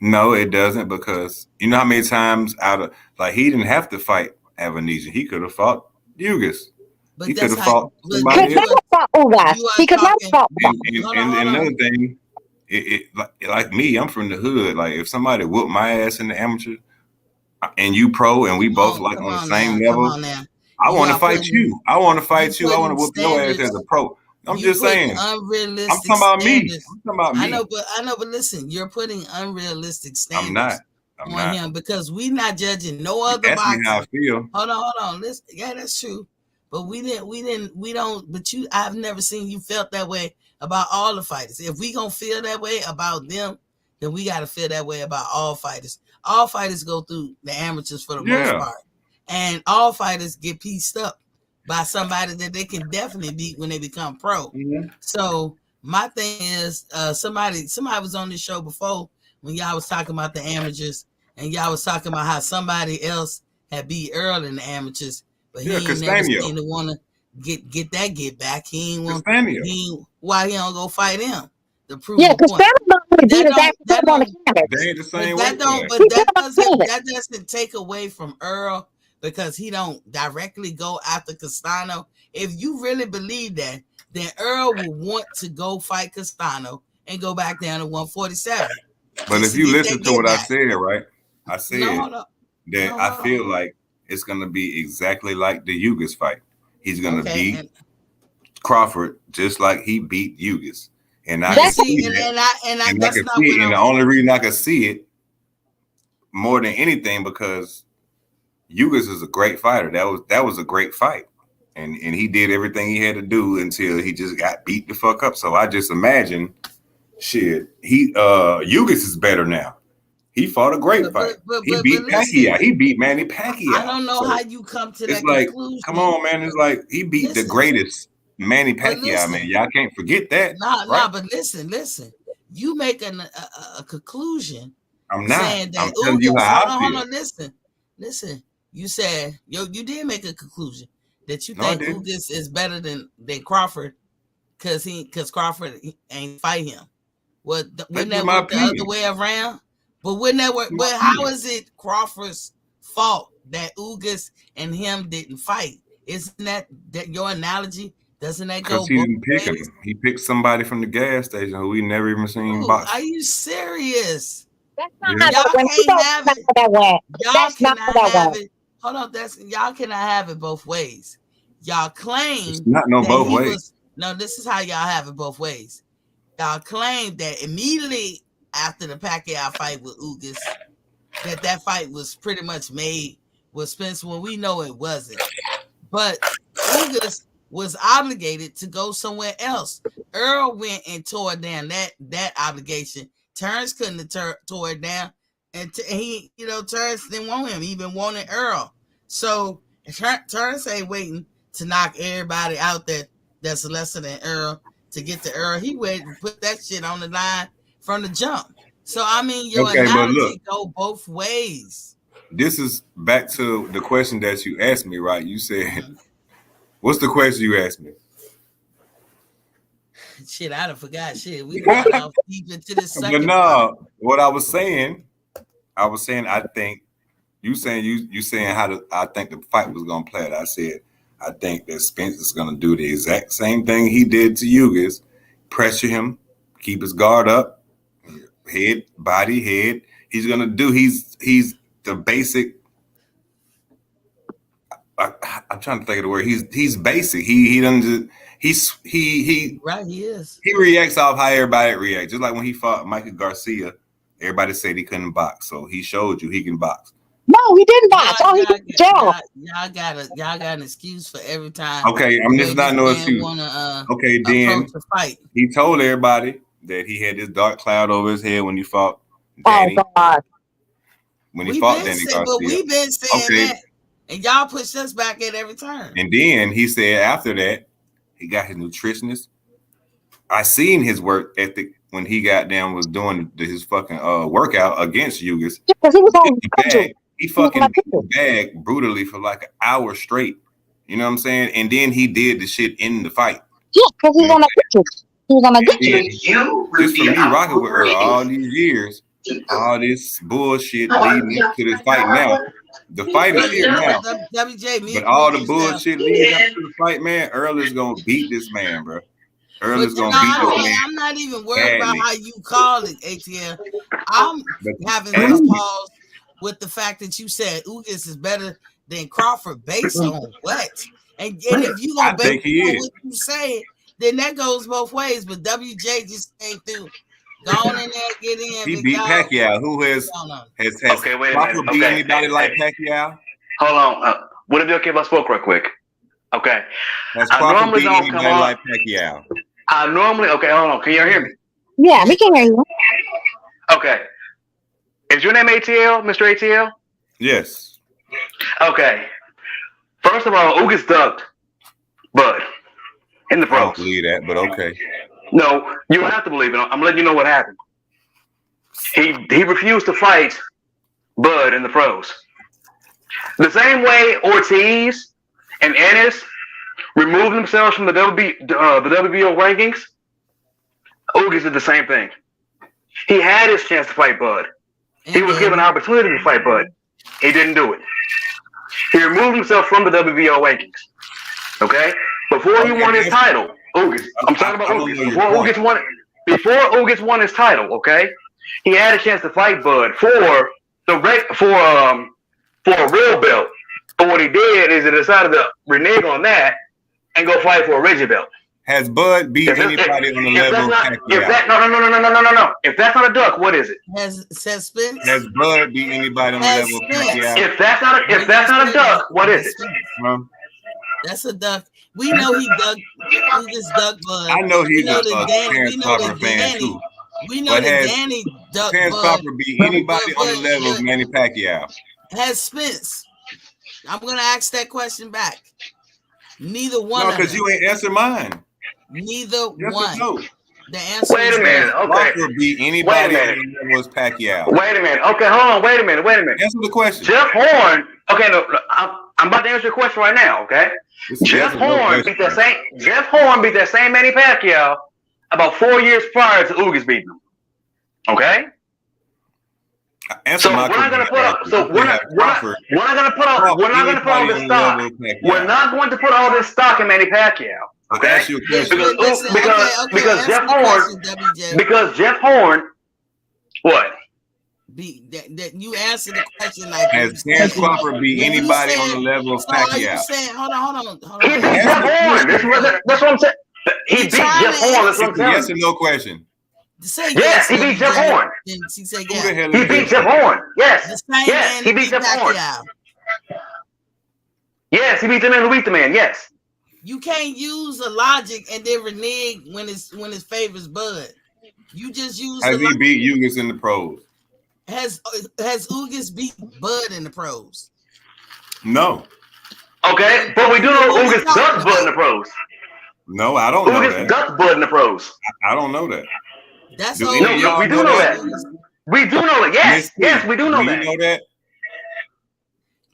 D: No, it doesn't because you know how many times out of like he didn't have to fight Avanesia. He could have fought Yugas. He
A: But
D: could
A: that's
D: have
A: how.
D: fought
A: But
B: could
D: somebody else.
B: never fought Ugas.
A: you are
B: He could never
A: talking.
B: fought Bud.
A: Hold on,
D: And
A: hold
D: another
A: on.
D: thing, like me, I'm from the hood. Like if somebody whooped my ass in the amateur and you pro and we both like
A: Come
D: on the
A: on
D: same
A: now, come
D: level,
A: on now.
D: I
A: You
D: want to
A: are
D: fight
A: putting
D: you. I want to
A: you
D: fight you. I want to
A: putting
D: whoop your ass as
A: standards.
D: a pro. I'm
A: You
D: just
A: putting
D: saying. I'm
A: unrealistic
D: talking about me.
A: standards.
D: I'm talking about me.
A: I know, but listen, you're putting unrealistic
D: I'm not.
A: standards
D: I'm
A: on
D: not.
A: him because we're not judging no
D: You
A: other
D: asked me how I
A: boxer.
D: feel.
A: Hold on. Listen, yeah, that's true. But we don't. But you, I've never seen you felt that way about all the fighters. If we gonna feel that way about them, then we got to feel that way about all fighters. All fighters go through the amateurs for the most
D: Yeah.
A: part, and all fighters get pieced up by somebody that they can definitely beat when they become pro.
D: Mhm.
A: So my thing is, somebody was on this show before when y'all was talking about the amateurs, and y'all was talking about how somebody else had beat Earl in the amateurs, but
D: Yeah,
A: he ain't never
D: Castanio.
A: seemed to want to get back. He ain't want.
D: Castanio.
A: Why he don't go fight him to prove
B: Yeah,
A: a
B: because
A: point.
B: Spanner don't really
A: But
B: beat his ass to put
A: that
B: him on the
A: don't
B: canvas.
D: They ain't the
A: but
D: same
A: that
D: weight
A: don't
D: class.
A: but
B: He put him on the canvas.
A: that doesn't take away from Earl because he don't directly go after Castano. If you really believe that, then Earl will want to go fight Castano and go back down to 147
D: But
A: just
D: if
A: to
D: you
A: get
D: listen
A: that
D: to
A: get
D: what I
A: back.
D: said, right? I
A: No,
D: said
A: hold up.
D: that
A: No,
D: I
A: hold on.
D: feel like it's gonna be exactly like the Yugas fight. He's gonna
A: Okay,
D: beat Crawford just like he beat Yugas. And I
A: and
D: can
B: That's
A: see,
D: see that.
A: and I
D: And I
A: that's
D: can
A: not
D: see
A: what
D: it. And
A: I'm.
D: the only reason I can see it more than anything because Yugas is a great fighter. That was a great fight. And he did everything he had to do until he just got beat the fuck up. So I just imagine shit. Yugas is better now. He fought a great fight. He
A: But
D: beat
A: listen,
D: Pacquiao. He beat Manny
A: I
D: Pacquiao.
A: don't know how
D: So
A: you come to
D: it's
A: that
D: like, come
A: conclusion.
D: on, man. It's like he beat the
A: Listen,
D: greatest Manny
A: but
D: Pacquiao, man.
A: listen,
D: Y'all can't forget that, right?
A: but listen. You make a conclusion
D: I'm not.
A: saying that
D: I'm telling you
A: Ugas.
D: how I
A: Hold
D: feel.
A: on. Listen. You said you did make a conclusion that you
D: No, I
A: think
D: didn't.
A: Ugas is better than Crawford because Crawford ain't fight him.
D: That's
A: Wouldn't
D: just
A: that
D: my
A: work the other
D: opinion.
A: way around? But wouldn't that work?
D: That's my
A: But how
D: opinion.
A: is it Crawford's fault that Ugas and him didn't fight? Isn't that your analogy? Doesn't that go
D: Because he
A: both
D: didn't pick
A: ways?
D: him. He picked somebody from the gas station who we never even seen
A: Dude, are
D: box.
A: you serious?
B: not
D: Yeah.
B: how that
A: Y'all
B: went. We
A: can't
B: know that's
A: have
B: not
A: it.
B: how that went.
A: Y'all
B: That's not how
A: cannot
B: that
A: have
B: went.
A: it. Hold on, y'all cannot have it both ways. Y'all
D: It's
A: claim
D: not no
A: that
D: both
A: he
D: ways.
A: was no. This is how y'all have it both ways. Y'all claim that immediately after the Pacquiao fight with Ugas, that fight was pretty much made with Spence when we know it wasn't. But Ugas was obligated to go somewhere else. Earl went and tore down that obligation. Terrence couldn't have tore it down, and he, Terrence didn't want him. He even wanted Earl. So Terrence ain't waiting to knock everybody out that's lesser than Earl to get to Earl. He waited to put that shit on the line from the jump. So I mean, your analogy go both ways.
D: This is back to the question that you asked me, right? You said, "What's the question you asked me?"
A: Shit, I done forgot. Shit, we got off deep into this second.
D: But no, what I was saying, I think you saying I think the fight was gonna play it. I said, I think that Spence is gonna do the exact same thing he did to Ugas, pressure him, keep his guard up, head, body, head. He's gonna do. He's the basic. I'm trying to think of the word. He's basic. He doesn't. He
A: right. He is.
D: He reacts off how everybody reacts. Just like when he fought Michael Garcia, everybody said he couldn't box, so he showed you he can box.
B: No, he didn't box. He did jail.
A: Y'all got an excuse for every time.
D: Okay, I'm just not no excuse. Okay, then he told everybody that he had this dark cloud over his head when he fought Danny.
B: Oh God.
D: When he fought Danny Garcia.
A: But we've been saying that, and y'all push us back at every turn.
D: And then he said after that, he got his nutritionist. I seen his work ethic when he got down was doing his fucking workout against Ugas.
B: Yeah, because he was on
D: he fucking beat the bag brutally for like an hour straight. You know what I'm saying? And then he did the shit in the fight.
B: Yeah, because he was on a picture. He was on a picture.
D: Just for me rocking with her all these years, all this bullshit leading up to this fight now. The fight is here now. But all the bullshit leading up to the fight, man, Earl is gonna beat this man, bro. Earl is gonna beat this man.
A: I'm not even worried about how you call it, ATL. I'm having this pause with the fact that you said Ugas is better than Crawford based on what? And if you gonna base on what you say, then that goes both ways. But WJ just came through. Go on in there, get in.
D: He beat Pacquiao. Who has
F: okay, wait a minute.
D: Beat anybody like Pacquiao?
F: Hold on. Would it be okay if I spoke real quick? Okay.
D: Has Crawford beat anybody like Pacquiao?
F: I normally hold on. Can you hear me?
B: Yeah, we can hear you.
F: Okay. Is your name ATL, Mr. ATL?
D: Yes.
F: Okay. First of all, Ugas ducked Bud in the pros.
D: I don't believe that, but okay.
F: No, you don't have to believe it. I'm letting you know what happened. He refused to fight Bud in the pros. The same way Ortiz and Ennis removed themselves from the WBO rankings, Ugas did the same thing. He had his chance to fight Bud. He was given an opportunity to fight Bud. He didn't do it. He removed himself from the WBO rankings. Okay? Before he won his title, Ugas. I'm talking about Ugas. Before Ugas won his title, okay? He had a chance to fight Bud for a real belt. But what he did is he decided to renege on that and go fight for a rigid belt.
D: Has Bud beat anybody on the level of Pacquiao?
F: No. If that's not a duck, what is it?
A: Has Spence?
D: Has Bud beat anybody on the level of Pacquiao?
F: If that's not a duck, what is it?
A: That's a duck. We know he just ducked Bud.
D: I know he's a Terrence Crawford fan too.
A: We know that Danny ducked
D: Terrence
A: Bud.
D: Crawford beat anybody on the level of Manny Pacquiao.
A: Has Spence? I'm gonna ask that question back. Neither one.
D: No, because you ain't answer mine.
A: Neither
D: yes
A: one.
D: No.
A: The answer.
F: Wait a minute. Okay.
D: Crawford beat anybody on the level of Pacquiao.
F: Wait a minute. Okay, hold on. Wait a minute.
D: Answer the question.
F: Jeff Horn. Okay, no, I'm about to answer your question right now. Okay. Jeff Horn beat that same Manny Pacquiao about 4 years prior to Ugas beating him. Okay.
D: So we're not going to put
F: all this stock in Manny Pacquiao. Okay. Because Jeff Horn. What?
A: That you answered the question like
D: has Terrence Crawford beat anybody on the level of Pacquiao?
A: Hold on.
F: He beat Jeff Horn. That's what I'm saying. He beat Jeff Horn. That's what I'm saying.
D: Yes or no question?
F: Yes, he beat Jeff Horn.
A: She said
F: yes. He beat Jeff Horn. Yes.
A: Yes,
F: he beat Jeff Horn. Yes, he beat the man who beat the man. Yes.
A: You can't use a logic and then renege when it favors Bud. You just use
D: Has he beat Ugas in the pros?
A: Has Ugas beat Bud in the pros?
D: No.
F: Okay, but we do know Ugas ducks Bud in the pros.
D: No, I don't know that.
F: Ugas ducks Bud in the pros.
D: I don't know that.
A: That's
D: Do
A: all.
D: any of y'all
F: we do know that. We do know that. Yes, yes, we do know that.
D: You know that?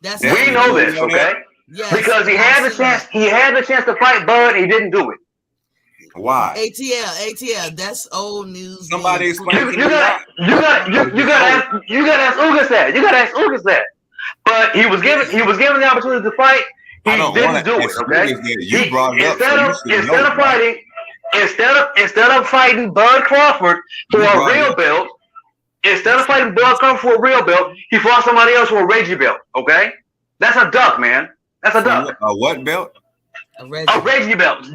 A: That's
F: We know this, okay?
A: Yes,
F: because he had the chance. He had the chance to fight Bud. He didn't do it.
D: Why?
A: ATL. That's old news.
D: Somebody explain.
F: You gotta ask Ugas that. You gotta ask Ugas that. But he was given the opportunity to fight. He didn't do it. Okay.
D: You brought it up.
F: Instead of fighting Bud Crawford for a real belt, he fought somebody else for a Reggie belt. Okay, that's a duck, man. That's a duck.
D: A what belt?
A: A
F: Reggie belt.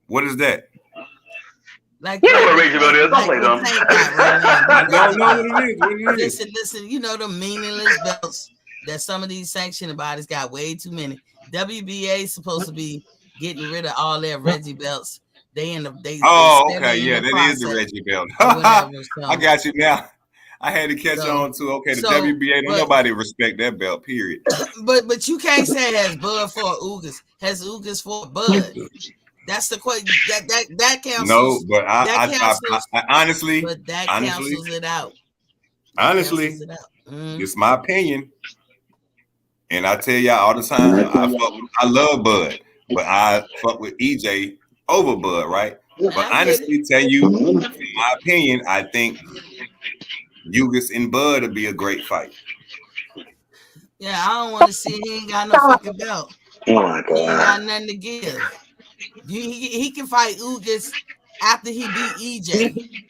D: What is that?
A: Like
F: you know what a Reggie belt is? Don't play dumb.
D: I don't know what it is.
A: Listen. You know the meaningless belts that some of these sanctioning bodies got way too many. WBA is supposed to be getting rid of all their Reggie belts. They end up.
D: Okay, yeah, that is the Reggie belt. I got you now. I had to catch on to the WBA. Don't nobody respect that belt. Period.
A: But you can't say has Bud for Ugas. Has Ugas for Bud? That's the question. That cancels.
D: No, but I honestly,
A: but that cancels it out.
D: Honestly, it's my opinion, and I tell y'all all the time. I love Bud, but I fuck with EJ over Bud, right? But honestly, tell you, in my opinion, I think Ugas and Bud would be a great fight.
A: Yeah, I don't want to see. He ain't got no fucking belt.
F: Oh my God.
A: He ain't got nothing to give. He can fight Ugas after he beat EJ.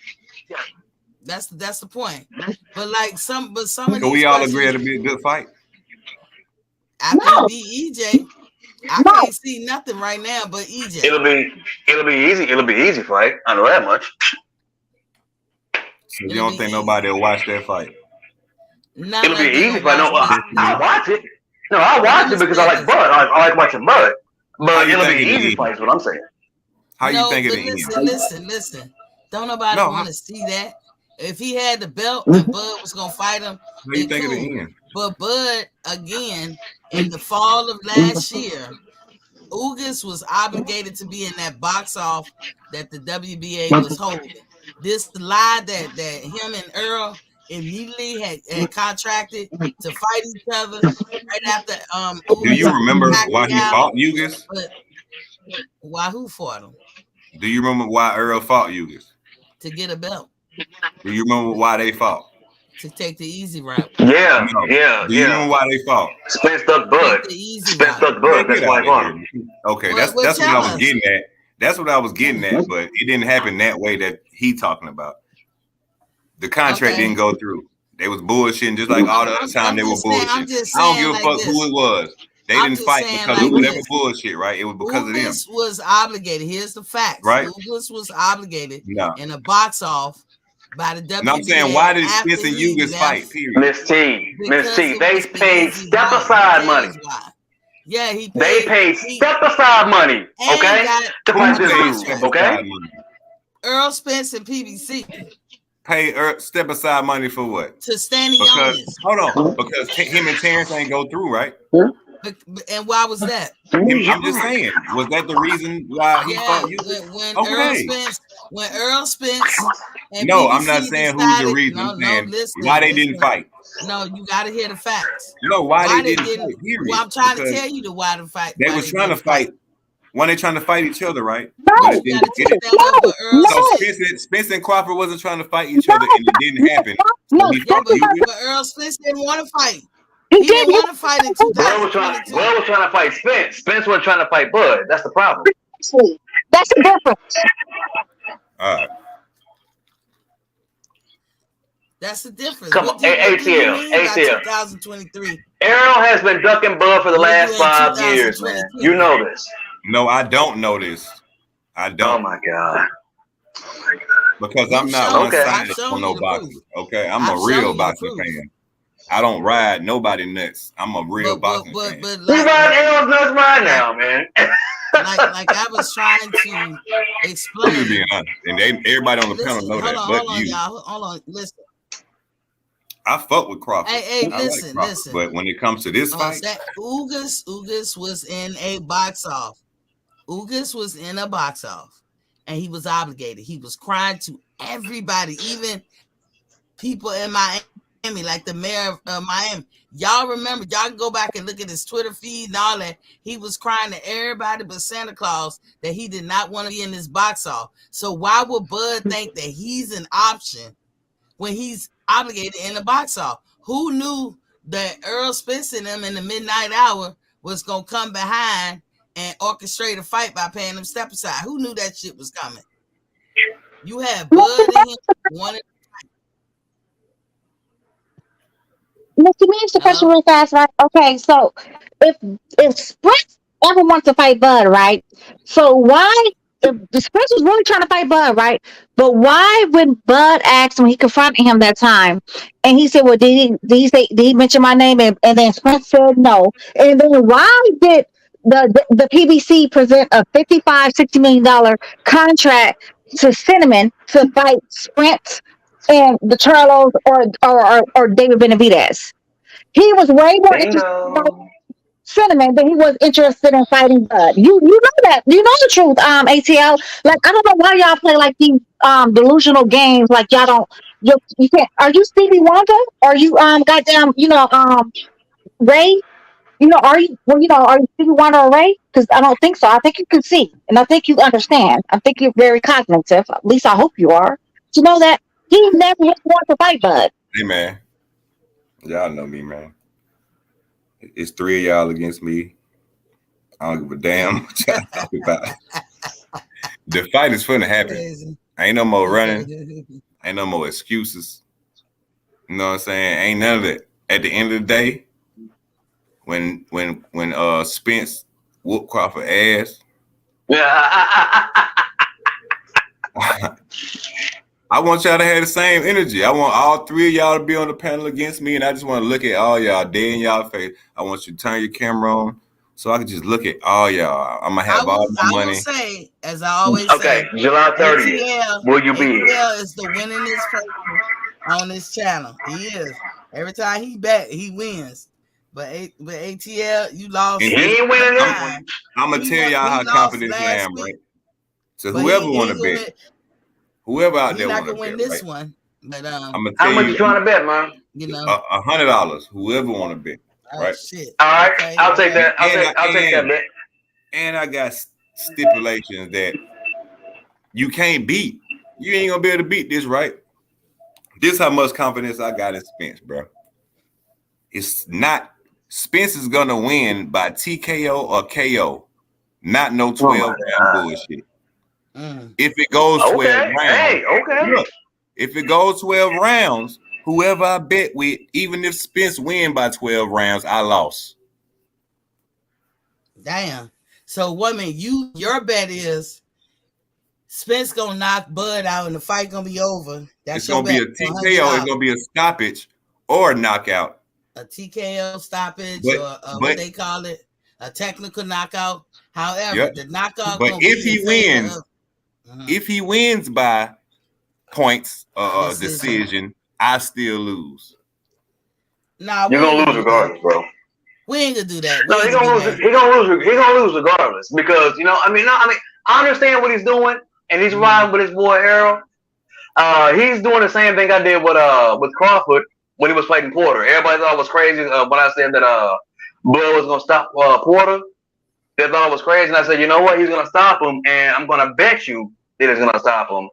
A: That's the point. But some of
D: can we all agree it'll be a good fight?
A: After he beat EJ, I can't see nothing right now but EJ.
F: It'll be easy. It'll be easy fight. I know that much.
D: So you don't think nobody will watch that fight?
F: It'll be easy fight. No, I'll watch it. No, I'll watch it because I like Bud. I like watching Bud. But it'll be easy fight. Is what I'm saying.
D: How you think it'll end?
A: Listen. Don't nobody want to see that. If he had the belt and Bud was gonna fight him,
D: how you think it'll end?
A: But Bud, again, in the fall of last year, Ugas was obligated to be in that box off that the WBA was holding. This lie that him and Errol immediately had contracted to fight each other right after.
D: Do you remember why he fought Ugas?
A: Why who fought him?
D: Do you remember why Errol fought Ugas?
A: To get a belt.
D: Do you remember why they fought?
A: To take the easy route.
F: Yeah.
D: Do you remember why they fought?
F: Spence duck Bud. Spence duck Bud. That's why I fought him.
D: Okay, that's what I was getting at. That's what I was getting at, but it didn't happen that way that he talking about. The contract didn't go through. They was bullshitting just like all the other time they were bullshitting. I don't give a fuck who it was. They didn't fight because of whatever bullshit, right? It was because of them.
A: Ugas was obligated. Here's the facts.
D: Right?
A: Ugas was obligated in a box off by the WBA.
D: No, I'm saying, why did Spence and Ugas fight? Period.
F: Miss T, they paid step aside money.
A: Yeah,
F: they paid step aside money. Okay, to fight this dude. Okay.
A: Errol Spence and PBC
D: pay step aside money for what?
A: To stand the youngest.
D: Hold on, because him and Terrence ain't go through, right?
A: And why was that?
D: I'm just saying, was that the reason why he fought you?
A: When Errol Spence and
D: no,
A: PBC
D: I'm not saying who's the reason. I'm saying why they didn't fight.
A: No, you got to hear the facts.
D: No, why they didn't fight, period.
A: Well, I'm trying to tell you why the fight.
D: They was trying to fight. When they trying to fight each other, right?
A: No,
D: so Spence and Crawford wasn't trying to fight each other, and it didn't happen.
A: But Errol Spence didn't want to fight. He didn't want to fight in 2022.
F: Bud was trying to fight Spence. Spence wasn't trying to fight Bud. That's the problem.
B: That's the difference.
D: All right.
A: That's the difference.
F: Come on, ATL.
A: 2023.
F: Errol has been ducking Bud for the last 5 years, man. You know this.
D: No, I don't know this. I don't.
F: Oh my God.
D: Because I'm not one-sided on no boxing. Okay, I'm a real boxing fan. I don't ride nobody nuts. I'm a real boxing fan.
F: You riding Errol's nuts right now, man.
A: like I was trying to
D: I'm just
A: explain.
D: being honest, and everybody on the panel
A: Listen,
D: know that, but
A: hold on,
D: you.
A: y'all. Hold on, listen.
D: I fuck with Crawford.
A: Hey,
D: I like
A: listen,
D: Crawford,
A: listen.
D: but when it comes to this fight,
A: That Ugas was in a box off. Ugas was in a box off, and he was obligated. He was crying to everybody, even people in Miami, like the mayor of Miami. Y'all remember? Y'all can go back and look at his Twitter feed and all that. He was crying to everybody but Santa Claus that he did not want to be in this box off. So why would Bud think that he's an option when he's obligated in the box off? Who knew that Errol Spence and them in the midnight hour was gonna come behind and orchestrate a fight by paying them step aside? Who knew that shit was coming? You had Bud and him wanted.
B: Let me ask the question real fast, right? Okay, so if Sprint ever wants to fight Bud, right? So why if the Sprint was really trying to fight Bud, right? But why when Bud asked when he confronted him that time, and he said, "Well, did he mention my name?" And then Sprint said no. And then why did the PBC present a $55-60 million contract to Cinnamon to fight Sprint and the Charlos or David Benavidez? He was way more interested in fighting
F: Bingo.
B: Cinnamon than he was interested in fighting Bud. You know that. You know the truth, ATL. Like, I don't know why y'all play like these delusional games. Like, y'all don't you can't. Are you Stevie Wonder? Are you goddamn Ray? Are you Stevie Wonder or Ray? Because I don't think so. I think you can see, and I think you understand. I think you're very cognitive. At least I hope you are. To know that he never had wanted to fight Bud.
D: hey man, y'all know me, man. It's 3 of y'all against me. I don't give a damn what y'all talk about. The fight is finna happen.
A: Crazy.
D: Ain't no more running. Ain't no more excuses. You know what I'm saying? Ain't none of that. At the end of the day, when Spence whooped Crawford ass, I want y'all to have the same energy. I want all 3 of y'all to be on the panel against me, and I just want to look at all y'all dead in y'all face. I want you to turn your camera on so I can just look at all y'all. I'm gonna have all my money.
A: I will say, as I always
F: Okay,
A: say,
F: July 30th.
A: ATL,
F: Will you be here?
A: ATL is the winningest person on this channel. He is. Every time he bet, he wins. But ATL, you lost.
F: And he ain't winning this one.
D: I'm gonna tell y'all how confident I am, right? So whoever want to bet, whoever out there want to
A: win
D: bet,
A: this
D: right?
A: one. But
D: I'm gonna
F: How
D: tell
F: much
D: you,
F: you trying to bet, man?
D: $100. Whoever want to bet, right?
A: Shit.
F: All right,
A: Okay,
F: I'll take that. I'll take that bet.
D: And I got stipulations that you can't beat. You ain't gonna be able to beat this, right? This how much confidence I got in Spence, bro. It's not Spence is gonna win by TKO or KO, not no 12 round bullshit. If it goes 12 rounds, look, if it goes 12 rounds, whoever I bet with, even if Spence win by 12 rounds, I lost.
A: Damn. So what your bet is Spence gonna knock Bud out and the fight gonna be over. That's
D: it's
A: your
D: gonna
A: bet.
D: be a TKO, it's gonna be a stoppage or a knockout.
A: A TKO stoppage or what they call it, a technical knockout. However, the knockout.
D: But if he wins by points decision, I still lose.
A: Nah,
F: you're gonna lose regardless, bro.
A: We ain't gonna do that.
F: No, he's gonna lose. He's gonna lose regardless because I understand what he's doing, and he's riding with his boy Errol. He's doing the same thing I did with Crawford when he was fighting Porter. Everybody thought it was crazy when I said that Bud was gonna stop Porter. They thought it was crazy, and I said, you know what? He's gonna stop him, and I'm gonna bet you that he's gonna stop him.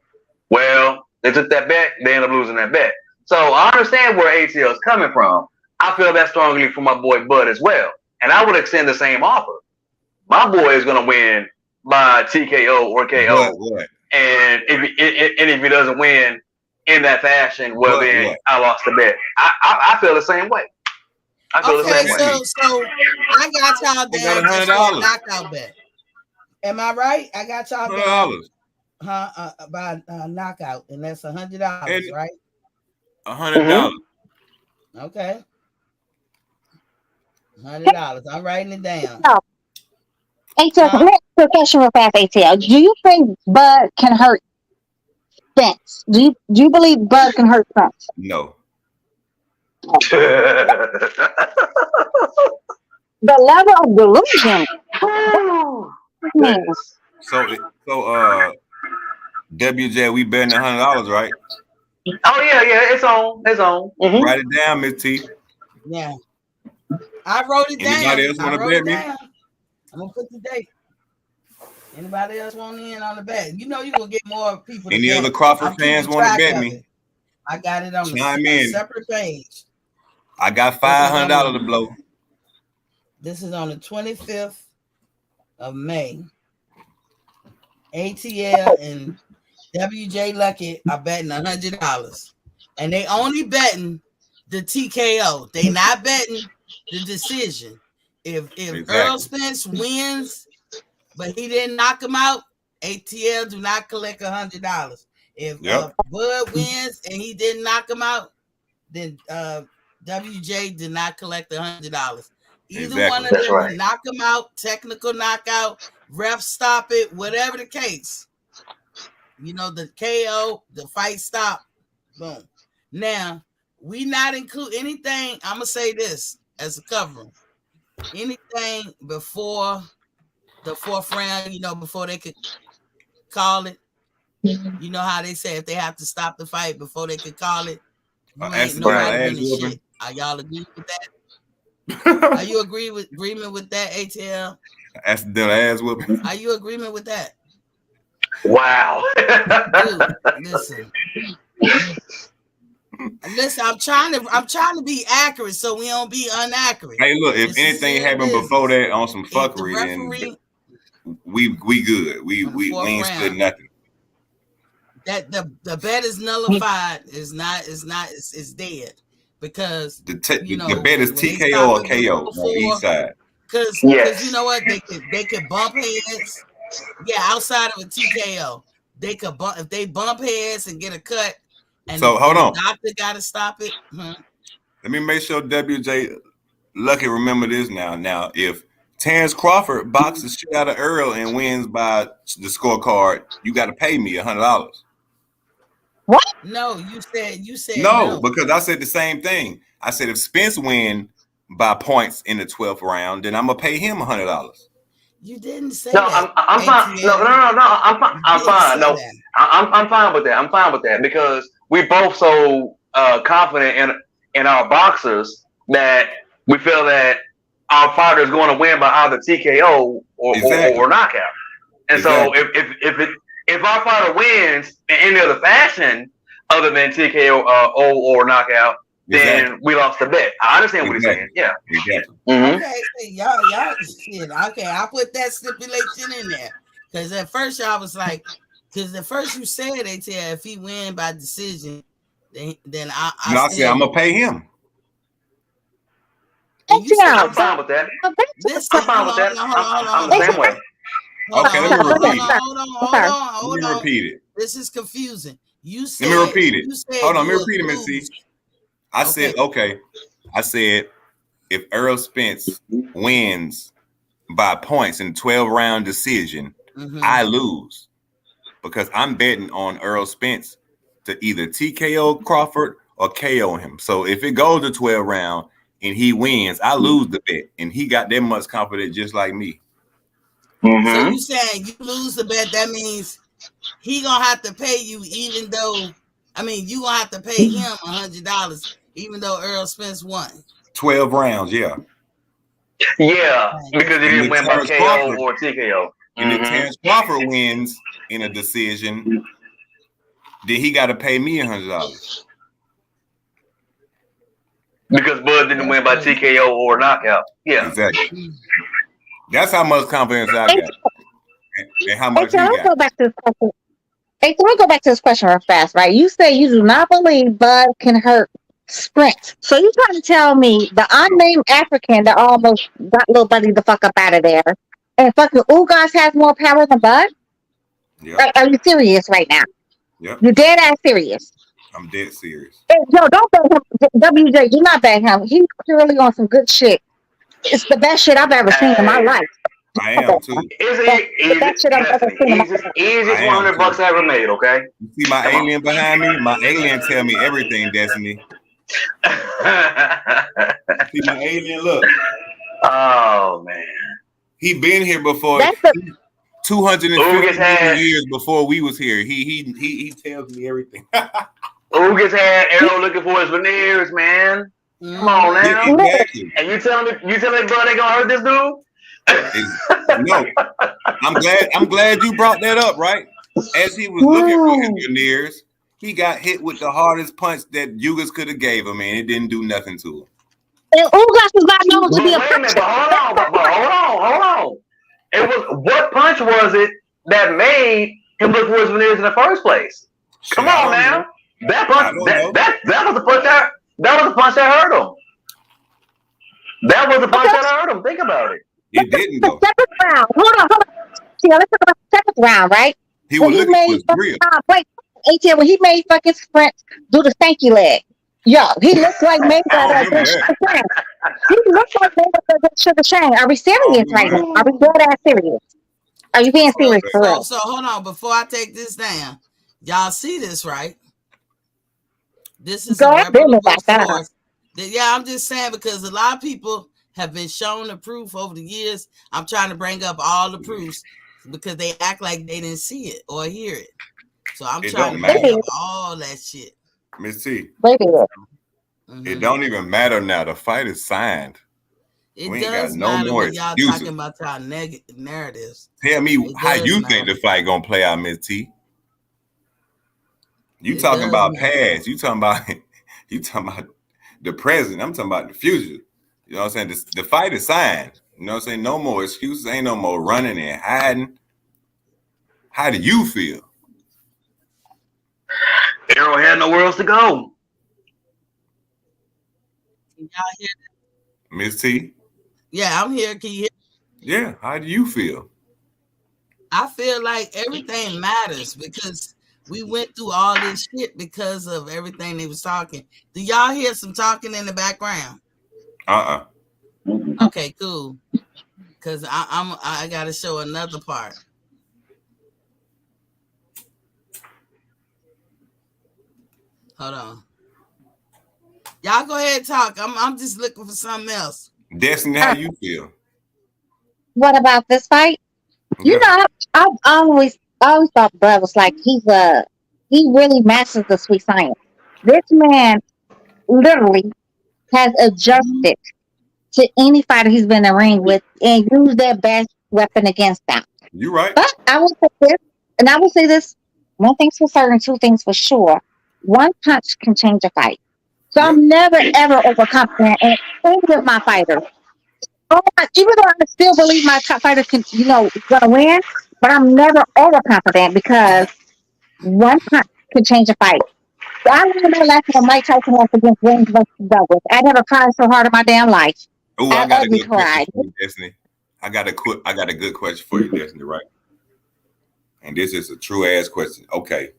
F: Well, they took that bet. They ended up losing that bet. So I understand where ATL is coming from. I feel that strongly for my boy Bud as well, and I would extend the same offer. My boy is gonna win by TKO or KO. And if he doesn't win in that fashion, well then I lost the bet. I feel the same way. I feel the same way.
A: So I got y'all down just for a knockout bet. Am I right? I got y'all down by knockout, and that's $100, right?
D: $100.
A: Okay. $100. I'm writing it down.
B: ATL,
A: Huh?
B: next question real fast, ATL. Do you think Bud can hurt Spence? Do you believe Bud can hurt Spence?
D: No.
B: The level of delusion.
F: Oh,
B: Man,
F: goodness.
D: So WJ, we betting $100, right?
F: Oh yeah, it's on. It's on. Mm-hmm.
D: Write it down, Miss T.
A: Yeah. I wrote it
D: Anybody
A: down.
D: else
A: I
D: want to
A: wrote
D: bet
A: it
D: me?
A: down. I'm gonna put the date. Anybody else want in on the bet? You know you will get more people to
D: Any
A: bet.
D: other Crawford
A: I'm
D: fans
A: keeping
D: want to
A: track
D: bet
A: of
D: me?
A: it. I got it on
D: Chime
A: a
D: in.
A: separate page.
D: I got $500 to blow.
A: This is on the 25th of May. ATL and WJ Lucky are betting $100. And they only betting the TKO. They not betting the decision. If
D: Exactly.
A: Errol Spence wins, but he didn't knock him out, ATL do not collect $100. If Bud wins and he didn't knock him out, then WJ did not collect $100. Either one of them knock him out, technical knockout, ref stop it, whatever the case. You know, the KO, the fight stop, boom. Now, we not include anything. I'm gonna say this as a covering. Anything before the fourth round, you know, before they could call it. You know how they say if they have to stop the fight before they could call it, you ain't nobody winning shit. Are y'all agree with that? Are you agreement with that, ATL?
D: That's the ass whooping.
A: Are you agreement with that?
F: Wow.
A: Dude, listen. Listen, I'm trying to be accurate so we don't be inaccurate.
D: Hey, look, if anything happened before that on some fuckery,
A: then
D: we good. We ain't split nothing.
A: That the bet is nullified. It's dead. Because
D: the bet is TKO or KO on each side.
A: Because you know what, they could bump heads. Yeah, outside of a TKO, they could bump if they bump heads and get a cut. And
D: so hold on,
A: the doctor got to stop it.
D: Let me make sure WJ Lucky remember this now. Now, if Terrence Crawford boxes shit out of Earl and wins by the scorecard, you got to pay me $100.
B: What?
A: No, you said
D: no, because I said the same thing. I said if Spence win by points in the 12th round, then I'm gonna pay him $100.
A: You didn't say
F: no,
A: that.
F: I'm fine. No, I'm fine. I'm fine. No, I'm fine with that. I'm fine with that because we both so confident in our boxers that we feel that our fighter is going to win by either TKO or knockout. And so if our fighter wins in any other fashion other than TKO or knockout, then we lost the bet. I understand what he's saying. Yeah.
D: Exactly.
A: Mm-hmm. Okay, y'all shit. Okay, I put that stipulation in there because at first y'all was like, because at first you said ATL if he win by decision, then I
D: said I'm gonna pay him.
F: I'm fine with that. I'm fine with that. I'm the same way.
D: Okay, let me repeat it.
A: Hold on.
D: Let me repeat it.
A: This is confusing. You said.
D: Let me repeat it. Hold on, let me repeat it, Miss C. I said, okay. I said, if Errol Spence wins by points in 12-round decision, I lose because I'm betting on Errol Spence to either TKO Crawford or KO him. So if it goes to 12 round and he wins, I lose the bet, and he got that much confidence just like me.
A: So you saying you lose the bet? That means he gonna have to pay you, even though you gonna have to pay him $100, even though Errol Spence won
D: 12 rounds. Yeah,
F: because he didn't win by KO or TKO.
D: And if Terrence Crawford wins in a decision, then he got to pay me $100
F: because Bud didn't win by TKO or knockout. Yeah,
D: exactly. That's how much confidence I got, and how much he got.
B: Go back to this question. Hey, can we go back to this question real fast, right? You say you do not believe Bud can hurt Sprint. So you trying to tell me the unnamed African that almost got little buddy the fuck up out of there, and fucking Ugas has more power than Bud?
D: Yep.
B: Are you serious right now?
D: Yep.
B: You're dead ass serious.
D: I'm dead serious.
B: Hey, yo, don't bet him. WJ, do not bet him. He's clearly on some good shit. It's the best shit I've ever seen in my life.
D: I am too.
F: Easiest 100 bucks I ever made. Okay.
D: You see my alien behind me? My alien tell me everything, Destiny. See my alien? Look.
F: Oh man.
D: He been here before. 250 years before we was here. He tells me everything.
F: Ugas had Errol looking for his veneers, man. Come on now.
D: Exactly.
F: And you tell me, bro, they gonna hurt this dude?
D: No. I'm glad you brought that up, right? As he was looking for his veneers, he got hit with the hardest punch that Ugas could have gave him, and it didn't do nothing to him.
B: And Ugas was not known to be a
F: puncher. Hold on. It was, what punch was it that made him look for his veneers in the first place? Come on now. That punch, that was the punch that hurt him. That was the punch that hurt him. Think about it.
D: It didn't though.
B: Second round. Hold on. See, let's talk about the second round, right?
D: He was looking for his grill.
B: Wait, ATL, when he made fucking Sprint do the stanky leg. Yo, he looks like Mayweather. He looks like Mayweather Sugar Shane. Are we serious right now? Are we dead ass serious? Are you being serious for real?
A: So hold on, before I take this down, y'all see this, right? This is a reputable source. Yeah, I'm just saying because a lot of people have been shown the proof over the years. I'm trying to bring up all the proofs because they act like they didn't see it or hear it. So I'm trying to bring up all that shit.
D: Miss T,
A: it
D: don't even matter now. The fight is signed.
A: It we does ain't got no matter more y'all excuses. Talking about y'all narratives.
D: Tell me how you think the fight gonna play out, Miss T. You talking about past. You talking about the present. I'm talking about the future. You know what I'm saying? The fight is signed. You know what I'm saying? No more excuses. Ain't no more running and hiding. How do you feel?
F: Errol had nowhere else to go.
A: Can y'all hear that?
D: Miss T?
A: Yeah, I'm here. Can you hear?
D: Yeah, how do you feel?
A: I feel like everything matters because we went through all this shit because of everything they was talking. Do y'all hear some talking in the background? Okay, cool. Cause I gotta show another part. Hold on. Y'all go ahead and talk. I'm just looking for something else.
D: Destiny, how you feel?
B: What about this fight? Yeah. You know, I always thought Bud was like he really masters the sweet science. This man literally has adjusted to any fighter he's been in the ring with and used their best weapon against them.
D: You're right.
B: But I will say this, one thing's for certain, two things for sure. One punch can change a fight. So I'm never ever overconfident in any of my fighters. Even though I still believe my top fighter can, gonna win, but I'm never overconfident because one punch can change a fight. So I remember last time Mike Tyson was against James versus Douglas. I never cried so hard in my damn life.
D: Oh, I got a good question for you, Destiny. I got a good question for you, Destiny, right? And this is a true ass question. Okay.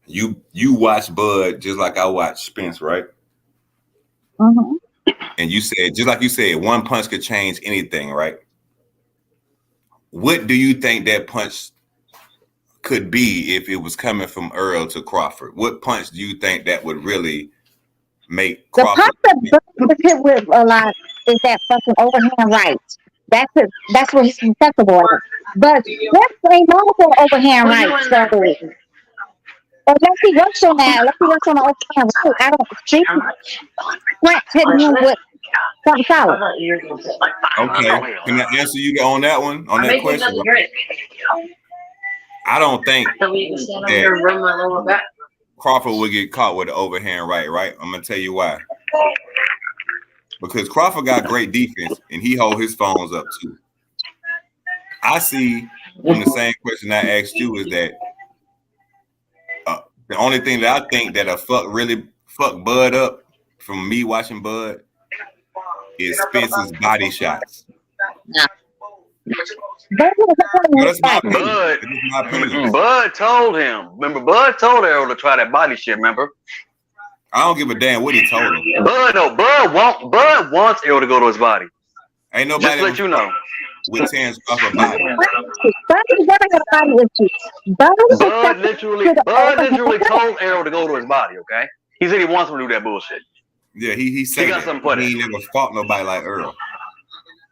D: You watch Bud just like I watch Spence, right?
B: Mm-hmm.
D: And you said, just like you said, one punch could change anything, right? What do you think that punch could be if it was coming from Errol to Crawford? What punch do you think that would really make Crawford?
B: The punch that Bud hit with a lot is that fucking overhand right. That's it. That's where he's susceptible at. But Spence ain't known for overhand right. So, let's see what's on that. Let's see what's on the overhand right. I don't see Spence hitting him with something solid.
D: Okay. Can I answer you on that one? On that question? I don't think that Crawford would get caught with the overhand right? I'm going to tell you why. Because Crawford got great defense and he hold his phones up too. I see from the same question I asked you is that the only thing that I think that'll really fuck Bud up from me watching Bud is Spence's body shots.
F: That's my opinion. Bud told him. Remember, Bud told Errol to try that body shit, remember?
D: I don't give a damn what he told him.
F: Bud wants Errol to go to his body.
D: Ain't nobody.
F: Just to let you know.
D: with Terrence Crawford body.
B: Bud never had a body issue.
F: Bud literally told Errol to go to his body. Okay, he said he wants him to do that bullshit.
D: Yeah, he said
F: He got
D: that.
F: something for
D: He
F: that.
D: ain't never fought nobody like Earl.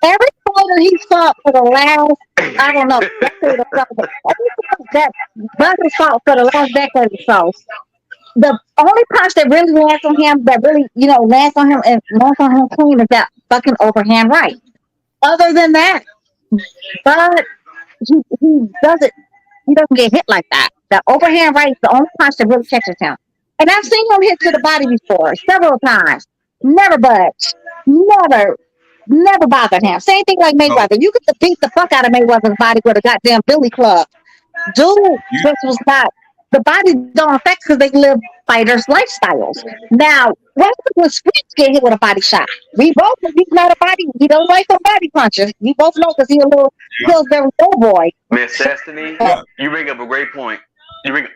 B: Every fighter he fought for the last, I don't know, decade or something. Every fighter that Bud has fought for the last decade or so. The only punch that really lands on him, that really, lands on him and lands on him clean is that fucking overhand right. Other than that, Bud, he doesn't, he doesn't get hit like that. The overhand right is the only punch that really catches him. And I've seen him hit to the body before, several times. Never budged. Never bothered him. Same thing like Mayweather. You could have beat the fuck out of Mayweather's body with a goddamn billy club. Dude just was not. The body don't affect because they live fighters' lifestyles. Now, what happens when Spence get hit with a body shot? We both know he's not a body. He don't like the body punches. We both know because he's a little Pillsbury boy.
F: Miss Destiny, you bring up a great point.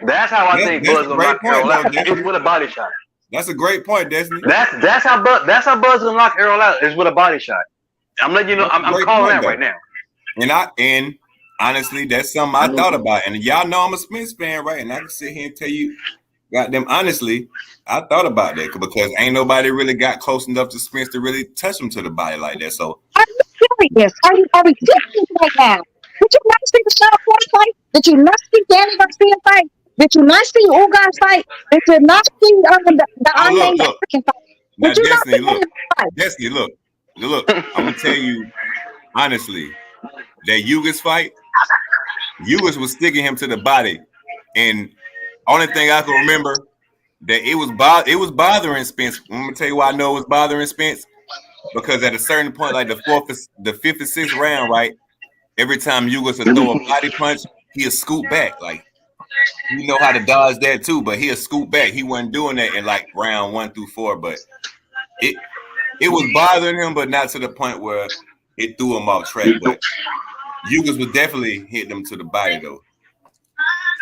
F: That's how I think Bud's gonna knock Errol out. It's with a body shot.
D: That's a great point, Destiny.
F: That's how Bud's gonna knock Errol out is with a body shot. I'm letting you know. I'm calling that right now.
D: And honestly, that's something I thought about. And y'all know I'm a Spence fan, right? And I can sit here and tell you, goddamn, honestly, I thought about that because ain't nobody really got close enough to Spence to really touch him to the body like that. So
B: are you serious? Are you serious right now? Did you not see the Sean Porter fight? Did you not see Danny Garcia fight? Did you not see Ugas fight? Did you not see the unnamed African fight?
D: Now,
B: Did you
D: Destiny,
B: not see
D: look. Destiny, look. I'm gonna tell you honestly, that Ugas fight, Ugas was sticking him to the body, and only thing I can remember that it was bothering Spence. I'm gonna tell you why I know it was bothering Spence, because at a certain point, like the fifth or sixth round, right, every time Ugas would throw a body punch, he'll scoot back. Like, you know how to dodge that too, but he'll scoot back. He wasn't doing that in like round 1 through 4, but it was bothering him, but not to the point where it threw him off track. But Ugas would definitely hit them to the body though.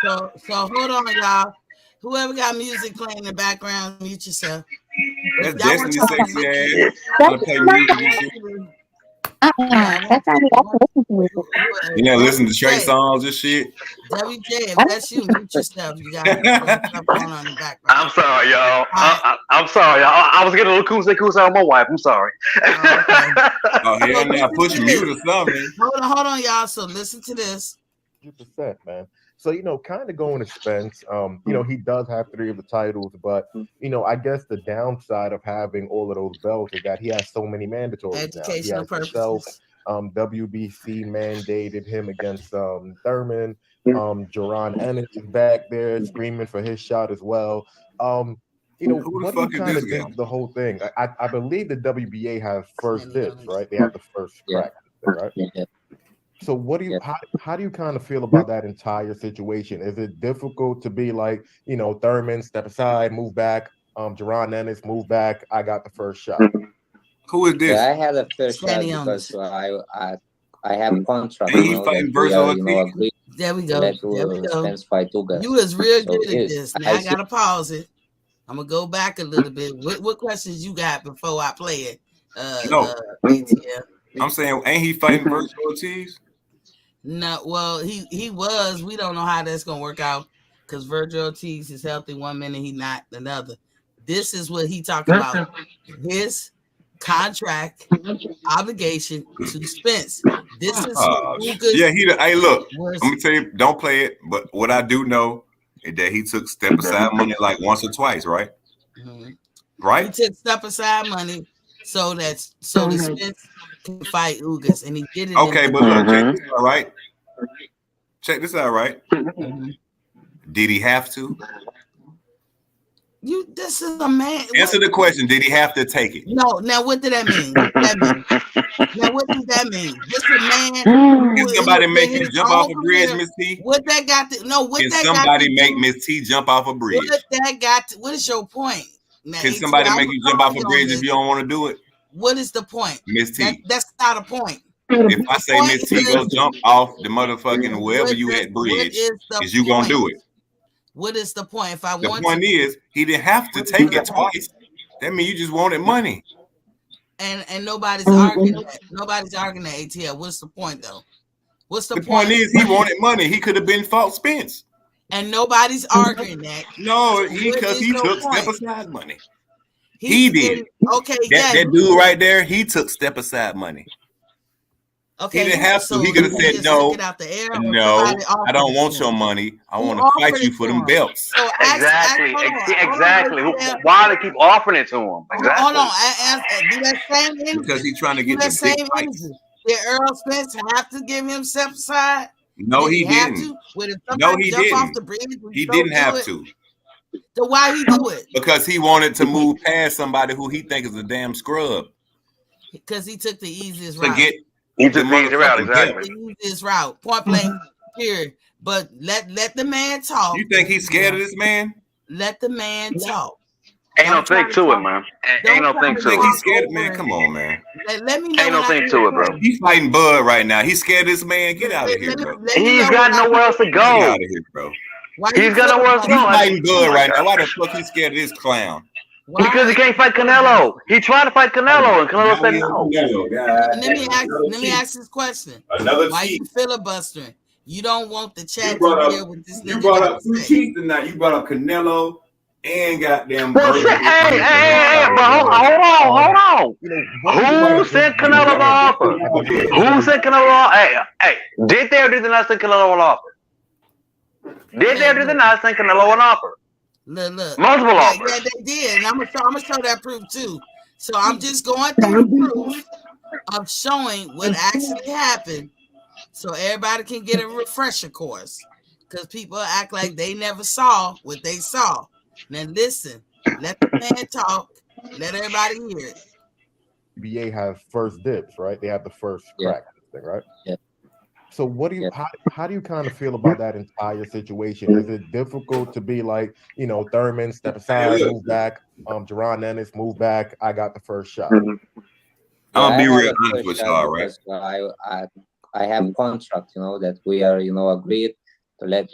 A: So hold on, y'all. Whoever got music playing in the background, mute yourself.
D: That's Destiny sexy ass. Wanna play music and shit?
B: That's not me. I can listen to music.
D: You know, listen to Trey songs and shit.
A: WJ, if that's you, mute yourself. You got stuff going on in the background.
F: I'm sorry, y'all. I'm sorry, y'all. I was getting a little cool on my wife. I'm sorry.
D: Oh, hell no. Put your mute or something.
A: Hold on, y'all. So listen to this.
G: 100%, man. So, kind of going to Spence, he does have 3 of the titles, but, I guess the downside of having all of those belts is that he has so many mandatories
A: Educational
G: now. He has WBC mandated him against Thurman. Jaron Ennis is back there screaming for his shot as well. What do you kind of think of the whole thing? I believe the WBA has first dibs, right? They have the first crack, right? Yeah. So what do you how do you kind of feel about that entire situation? Is it difficult to be like, Thurman, step aside, move back, Jaron Ennis, move back, I got the first shot?
D: Who is this?
H: Yeah, I had a first shot because I have a contract.
D: There we go.
H: Spence fight Ugas.
A: You was real good at this. Now I gotta pause it. I'm gonna go back a little bit. What questions you got before I play it?
D: I'm saying, ain't he fighting Virgil Ortiz?
A: No, well, he was. We don't know how that's gonna work out because Virgil Ortiz is healthy one minute, he not another. This is what he talking about. His contract obligation to Spence. This is
D: hey, look, I'm gonna tell you, don't play it, but what I do know is that he took step aside money like once or twice, right?
A: Mm-hmm.
D: Right?
A: He took step aside money so that Spence can fight Ugas, and he did it.
D: Okay, but look, check this out, right? Check this out, right?
A: Mm-hmm.
D: Did he have to?
A: This is a man.
D: Answer the question. Did he have to take it?
A: No. Now, what did that mean? Now, what does that mean? This a man.
D: Can somebody make you jump off a bridge, Miss T?
A: What that got to? No. What
D: Can
A: that
D: somebody make Miss T jump off a bridge?
A: What that got to? What is your point? Now,
D: can somebody make you jump off a bridge if you don't want to do it?
A: What is the point,
D: Miss T?
A: That's not a point.
D: If I say Miss T go jump off the motherfucking wherever you at bridge, is you gonna do it?
A: What is the point? If I want
D: the point is he didn't have to take it twice. That means you just wanted money.
A: And nobody's arguing that. Nobody's arguing that, ATL. What's the point though? What's the
D: point is he wanted money. He could have been fought Spence.
A: And nobody's arguing that.
D: No, because he took step aside money.
A: He
D: did.
A: Okay,
D: that dude right there, he took step aside money.
A: Okay,
D: he didn't have to. He could have said no. No, I don't want your money. I want to fight you for them belts.
A: So
F: exactly. Why they keep offering it to him? Exactly.
A: Hold on. Do that same energy.
D: Because he's trying to get the big fights.
A: Did Errol Spence have to give him step aside?
D: No, he didn't. No, he didn't. He didn't have to.
A: So why he do it?
D: Because he wanted to move past somebody who he think is a damn scrub.
A: Because he took the easiest route.
F: He took the easy route, exactly.
A: The easiest route. Point blank, period. But let the man talk.
D: You think he's scared of this man?
A: Let the man talk.
F: Ain't no think to it, man. Ain't no think to it.
D: He's scared, man. Come on, man.
A: Let me know.
F: Ain't no think to it, bro.
D: He's fighting Bud right now. He's scared of this man. Get out of here, bro.
F: He's got nowhere else to go.
D: Get out of here, bro.
F: He's got nowhere else to go.
D: He's fighting Bud right now. Why the fuck he scared of this clown?
F: Because he can't fight Canelo. He tried to fight Canelo, and Canelo said no.
A: Let me ask this question. Why you filibustering? You don't want the chat
D: to
A: hear what this nigga.
D: You brought up two cheats tonight. You brought up Canelo and goddamn.
F: Well, shit, hey, but hold on. Who sent Canelo an offer? Who sent Canelo an offer? Hey, did they or did they not send Canelo an offer? Did they or did they not send Canelo an offer?
A: Look.
F: Multiple offers.
A: Yeah, they did, and I'm gonna show that proof too. So I'm just going through the proof of showing what actually happened, so everybody can get a refresher course. Because people act like they never saw what they saw. Now listen, let the man talk. Let everybody hear it.
G: NBA have first dibs, right? They have the first crack at this thing, right?
H: Yeah.
G: So what do you how do you kind of feel about that entire situation? Is it difficult to be like, Thurman, step aside, move back, Jaron Ennis, move back, I got the first shot?
D: I'm gonna be real honest with y'all, right?
H: I have a contract, that we are, agreed to let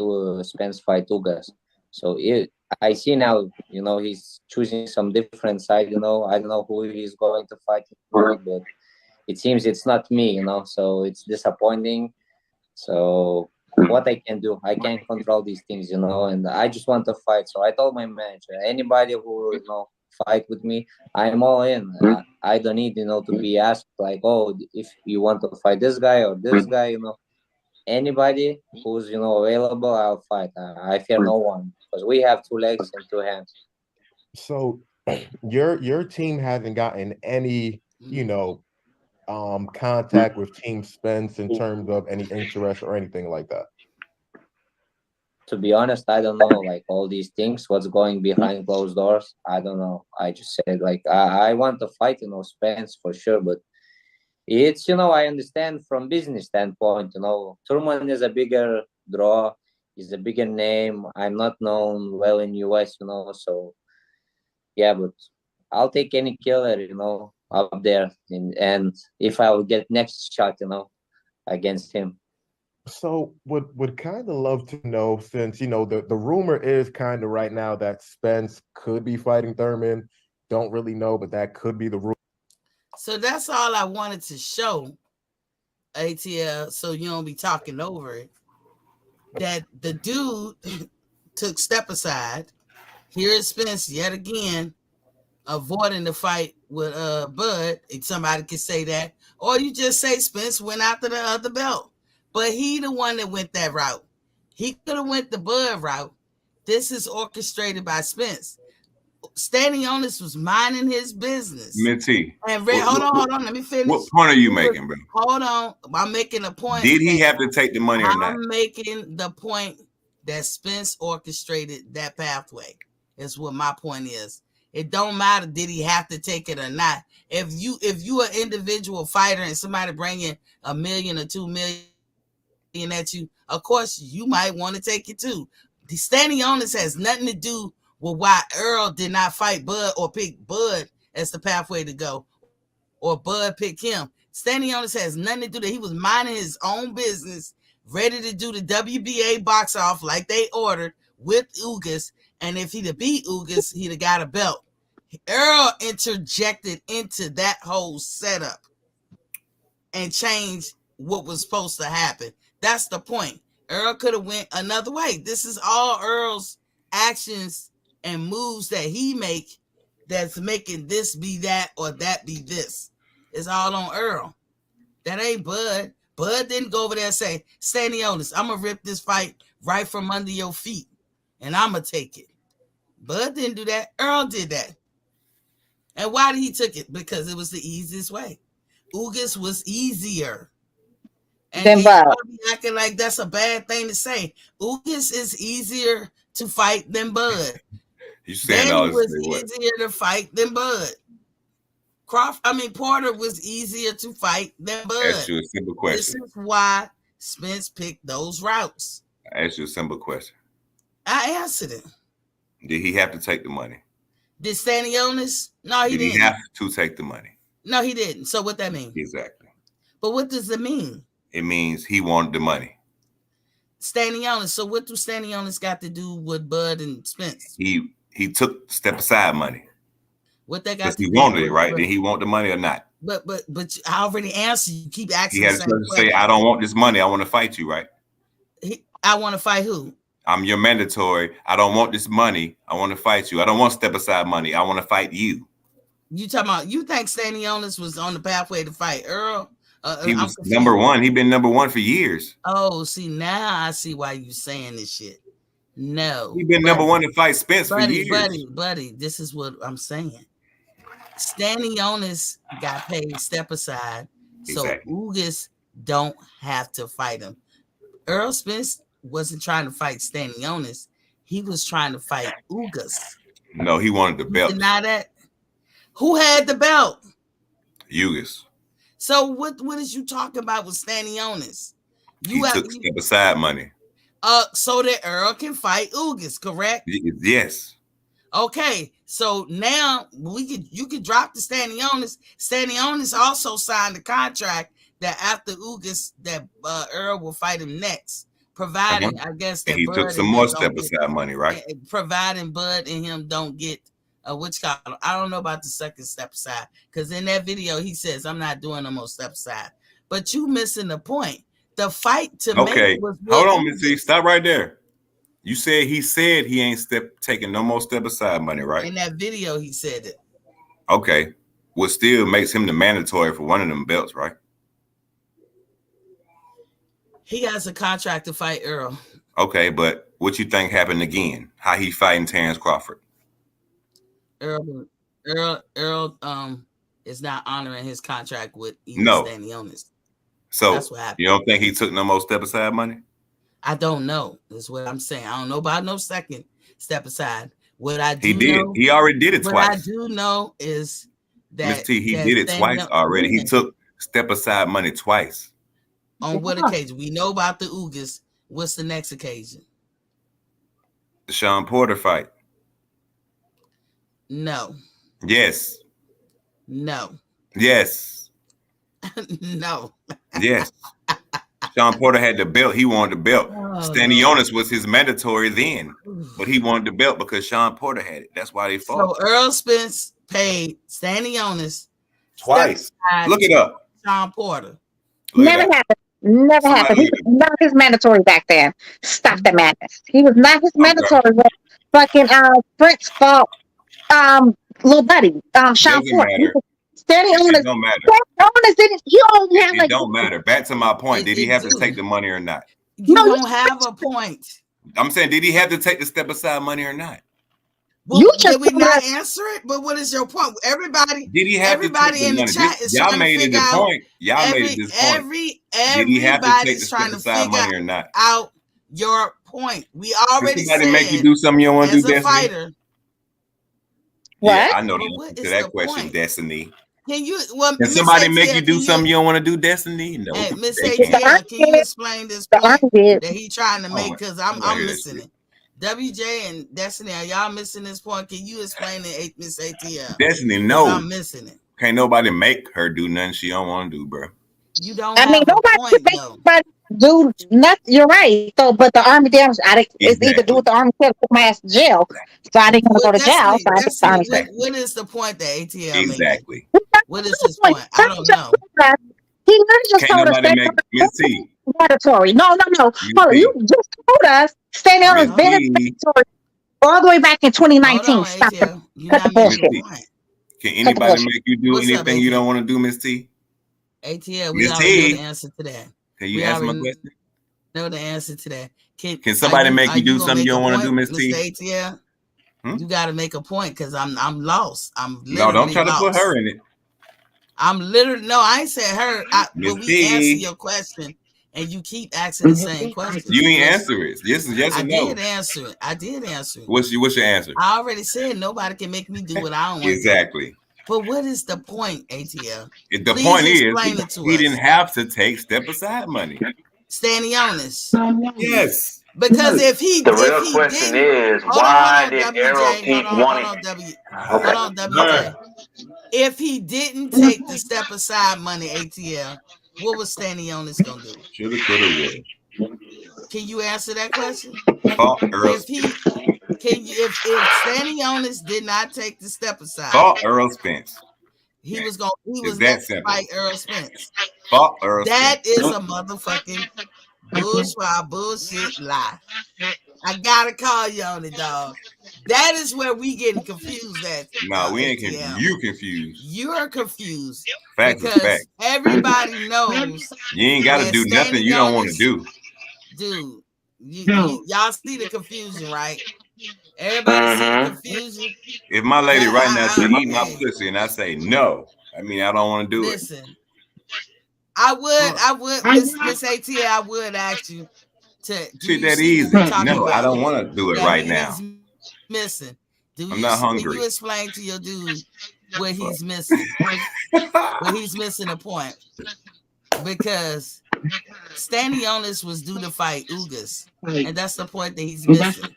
H: Spence fight Ugas. So I see now, he's choosing some different side, I don't know who he's going to fight, but it seems it's not me, so it's disappointing. So what I can do, I can't control these things, and I just want to fight. So I told my manager, anybody who, fight with me, I'm all in. I don't need, to be asked like, oh, if you want to fight this guy or this guy, anybody who's, available, I'll fight. I fear no one because we have 2 legs and 2 hands.
G: So your team hasn't gotten any, contact with Team Spence in terms of any interest or anything like that?
H: To be honest, I don't know, like all these things, what's going behind closed doors. I don't know. I just said like I want to fight, Spence for sure, but it's, I understand from business standpoint, Thurman is a bigger draw, is a bigger name. I'm not known well in US, so yeah, but I'll take any killer, up there, and if I will get next shot, against him.
G: So would kind of love to know, since the rumor is kind of right now that Spence could be fighting Thurman. Don't really know, but that could be the rumor.
A: So that's all I wanted to show, ATL, so you don't be talking over it. That the dude took step aside. Here is Spence yet again, avoiding the fight with Bud. If somebody could say that, or you just say Spence went after the other belt, but he the one that went that route. He could have went the Bud route. This is orchestrated by Spence. Standing on this was minding his business.
D: Minty.
A: And hold on, let me finish.
D: What point are you making, bro?
A: Hold on, I'm making a point.
D: Did he have to take the money or not?
A: I'm making the point that Spence orchestrated that pathway. Is what my point is. It don't matter did he have to take it or not. If you an individual fighter and somebody bringing $1 million or $2 million at you, of course you might want to take it too. The standing on this has nothing to do with why Errol did not fight Bud or pick Bud as the pathway to go, or Bud pick him. Standing on this has nothing to do that he was minding his own business, ready to do the WBA box off like they ordered with Ugas. And if he'd have beat Ugas, he'd have got a belt. Earl interjected into that whole setup and changed what was supposed to happen. That's the point. Earl could have went another way. This is all Earl's actions and moves that he make that's making this be that or that be this. It's all on Earl. That ain't Bud. Bud didn't go over there and say, Stanionis, I'm going to rip this fight right from under your feet, and I'm going to take it. Bud didn't do that. Earl did that. And why did he take it? Because it was the easiest way. Ugas was easier. And
B: Then Bud.
A: be acting like that's a bad thing to say. Ugas is easier to fight than Bud.
D: You saying
A: Danny
D: all this
A: was easier to fight than Bud. Porter was easier to fight than Bud.
D: Ask you a simple question.
A: This is why Spence picked those routes.
D: I asked you a simple question.
A: I answered it.
D: Did he have to take the money?
A: Did Stanionis? No, he didn't.
D: He have to take the money?
A: No, he didn't. So what that mean?
D: Exactly.
A: But what does it mean?
D: It means he wanted the money.
A: Stanionis. So what do Stanionis got to do with Bud and Spence?
D: He took step aside money.
A: What they got to
D: do? He
A: do
D: wanted it, right? Did he want the money or not?
A: But I already answered. You keep asking.
D: He had to say, "I don't want this money. I want to fight you." Right?
A: I want to fight who?
D: I'm your mandatory. I don't want this money. I want to fight you. I don't want step aside money. I want to fight you.
A: You talking about? You think Stanionis was on the pathway to fight Earl?
D: He was number one. He been number one for years.
A: Oh, see, now I see why you saying this shit. No,
D: he been number one to fight Spence for years.
A: Buddy, this is what I'm saying. Stanionis got paid step aside, exactly. So Ugas don't have to fight him. Errol Spence wasn't trying to fight Stanionis. He was trying to fight Ugas.
D: No, he wanted the belt.
A: Deny that? Who had the belt?
D: Ugas.
A: So what is you talking about with Stanionis?
D: He took step aside money.
A: So that Earl can fight Ugas, correct?
D: Yes.
A: Okay, so now you can drop the Stanionis. Stanionis also signed a contract that after Ugas, that Earl will fight him next, providing I guess that
D: he
A: Bud
D: took some more step aside money, right?
A: Providing Bud and him don't get I don't know about the second step aside, because in that video he says I'm not doing no more step aside. But you missing the point. The fight to make was
D: hold on, Missy. Stop right there. You said he ain't taking no more step aside money, right?
A: In that video, he said it.
D: Okay. What still makes him the mandatory for one of them belts, right?
A: He has a contract to fight Earl.
D: Okay, but what you think happened again? How he fighting Terrence Crawford?
A: Earl is not honoring his contract with Stanionis.
D: So
A: that's what happened.
D: You don't think he took no more step aside money?
A: I don't know. That's what I'm saying. I don't know about no second step aside. What I do
D: he already did it twice.
A: What I do know is that
D: he did it twice already. He took step aside money twice.
A: On what occasion? We know about the Ugas. What's the next occasion?
D: The Sean Porter fight.
A: No.
D: Yes.
A: No.
D: Yes.
A: No.
D: Yes. Sean Porter had the belt. He wanted the belt. Stanionis was his mandatory then, but he wanted the belt because Sean Porter had it. That's why they fought.
A: So Errol Spence paid Stanionis
D: twice. Look it up.
A: Sean Porter.
B: Never happened. Never happened. He was not his mandatory back then. Stop the madness. He was not his mandatory when fucking Prince fought little buddy Sean Porter. Stanionis
D: don't matter.
B: He only had
D: it don't matter. Back to my point. Did he have to take the money or not?
A: You don't have a point.
D: I'm saying, did he have to take the step aside money or not?
A: Well, did we not answer it? But what is your point? Everybody,
D: did he have
A: everybody
D: to
A: in the chat is
D: y'all
A: trying
D: made
A: to
D: it the
A: figure
D: point. Y'all
A: out.
D: made it this point. Did he have to take the step aside money or not?
A: Out your point. We already said.
D: Make you do something you don't want to do, Destiny?
A: Fighter.
B: What?
D: Yeah, I know the answer to that question,
A: point?
D: Destiny.
A: Can you?
D: Can somebody make you do something you don't want to do, Destiny? No.
A: Hey, Miss ATL, can you explain this point that he's trying to make? Because I'm missing it. WJ and Destiny, are y'all missing this point? Can you explain it, Miss ATL?
D: Destiny, no.
A: I'm missing it.
D: Can't nobody make her do nothing she don't want to do, bro.
A: You don't. I mean, nobody
B: can make anybody Dude, not you're right. So, but the army damage, it's either do
D: Exactly.
B: with the army took my ass to jail, so I didn't want to go to jail. So I did the army took.
A: What is the point that ATL making?
D: Exactly.
A: What is his point? I don't know.
B: He literally just
D: Can't
B: told us
D: nobody
B: that
D: make Miss T.
B: mandatory. No. Hold on,
D: T.
B: you just told us standing on
D: Miss
B: his bed
D: T.
B: all the way back in
A: Hold
B: 2019.
A: on,
B: Stop it.
A: ATL. You're
B: Cut the
A: not making
D: Miss
A: the
B: bullshit.
D: T.
A: point.
D: Can
B: Cut the
D: anybody
B: bullshit.
D: make you do
A: What's up,
D: anything you
A: ATL?
D: don't want to do, Miss T?
A: ATL, we
D: Miss
A: already know the
D: T.
A: answer to that.
D: Can you
A: We
D: answer my
A: already
D: question?
A: know the answer to that.
D: Can somebody make
A: Are
D: you do
A: gonna
D: something
A: make
D: you
A: a
D: don't want to do,
A: point,
D: Miss
A: Mr.
D: T?
A: ATL?
D: Hmm?
A: You got to make a point because I'm lost. I'm
D: No, don't
A: literally
D: try to put her
A: lost.
D: in it.
A: I'm literally no. I ain't said her.
D: Miss
A: When we answer
D: T.
A: your question, and you keep asking the same question.
D: You ain't answer it. Yes
A: I
D: or no.
A: did answer it. I did answer it.
D: What's your answer?
A: I already said nobody can make me do what I don't want to do.
D: Exactly.
A: But what is the point, ATL?
D: The
A: Please
D: point is,
A: explain it to
D: he
A: us.
D: didn't have to take step aside money.
A: Standing honest.
D: Yes.
A: Because if he
F: The real question is, why did Errol keep wanting?
A: Hold on, WJ. If he didn't take the step aside money, ATL, what was Standing honest gonna do?
D: Shoulda, coulda, woulda.
A: Can you answer that question? If Standing honest did not take the step aside,
D: Call Errol Spence.
A: he was going
D: It's
A: to
D: that simple.
A: fight Errol Spence.
D: Call Errol
A: That
D: Spence.
A: is a motherfucking bullshit lie. I gotta call you on it, dog. That is where we getting confused at.
D: No, we ain't confused. You confused.
A: You're confused.
D: Facts is
A: because
D: fact.
A: everybody knows
D: you ain't got to do nothing you don't want to do.
A: Dude, y'all see the confusion, right? Everybody see the confusion.
D: If my lady right now she eat my pussy and I say no, I mean I don't want to do it.
A: Listen, I would, Miss ATL, I would ask you to do
D: shit
A: you
D: that
A: see
D: easy.
A: what we talking
D: No,
A: about?
D: I don't want to do it right now.
A: Missing.
D: I'm not hungry.
A: Can you explain to your dude what he's missing? What he's missing a point. Because Standing honest was due to fight Ugas. And that's the point that he's missing.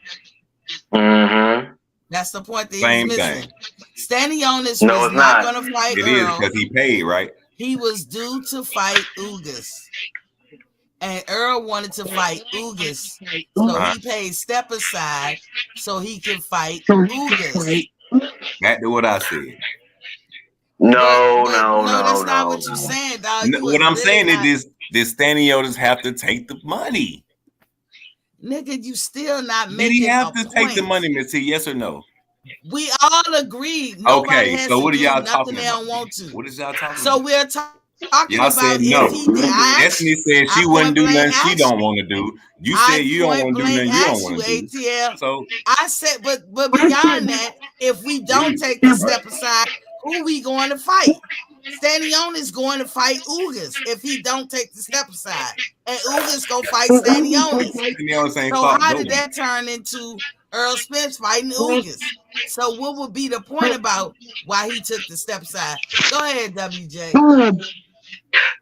A: That's the point that he's missing. Standing honest was not going to fight Earl.
D: It is because he paid, right?
A: He was due to fight Ugas. And Earl wanted to fight Ugas. So he paid step aside so he can fight Ugas.
D: That's what I said.
A: No, that's not what you're saying, dog.
D: What I'm saying is this Standing honest have to take the money.
A: Nigga, you still not making.
D: Did he have to
A: point.
D: Take the money, Miss T? Yes or no?
A: We all agree. Nobody has
D: so what
A: to
D: are y'all
A: do
D: talking
A: nothing
D: about?
A: They don't want to.
D: What is y'all talking
A: so
D: about?
A: We're talking
D: y'all
A: about
D: said no. Destiny said she wouldn't do nothing she don't want to do. You said you don't want to do nothing you don't want to do.
A: ATL.
D: So
A: I said, but beyond that, if we don't take the step aside, who we going to fight? Standing on is going to fight Ugas if he don't take the step aside, and Ugas gonna fight Standing on. So how did that turn into Errol Spence fighting Ugas? So what would be the point about why he took the step aside? Go ahead, WJ.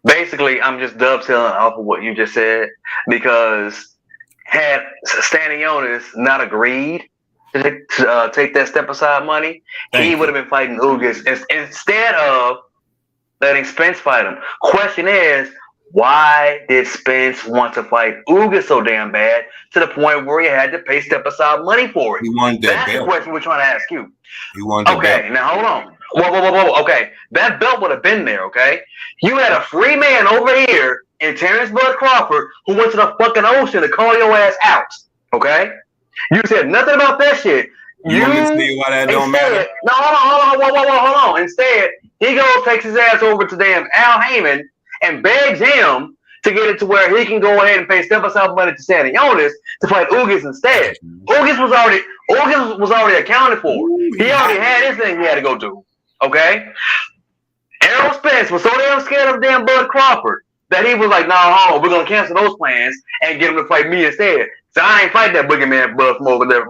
F: Basically, I'm just dovetailing off of what you just said, because had Standing honest not agreed to take that step aside money, he would have been fighting Ugas instead of letting Spence fight him. Question is, why did Spence want to fight Ugas so damn bad to the point where he had to pay step aside money for it?
D: He wanted that
F: That's
D: belt.
F: the question we're trying to ask you.
D: He wanted the belt.
F: Okay, now hold on. Whoa. Okay, that belt would have been there, okay? You had a free man over here in Terrence Bud Crawford who went to the fucking ocean to call your ass out, okay? You said nothing about that shit.
D: You want me to see why that don't matter?
F: No, hold on. Instead, he goes, takes his ass over to damn Al Heyman and begs him to get it to where he can go ahead and pay step aside money to Standing honest to fight Ugas instead. Ugas was already accounted for. He already had his thing he had to go do. Okay? Errol Spence was so damn scared of damn Bud Crawford that he was like, nah, we're gonna cancel those plans and get him to fight me instead. So I ain't fight that boogeyman Bud from over there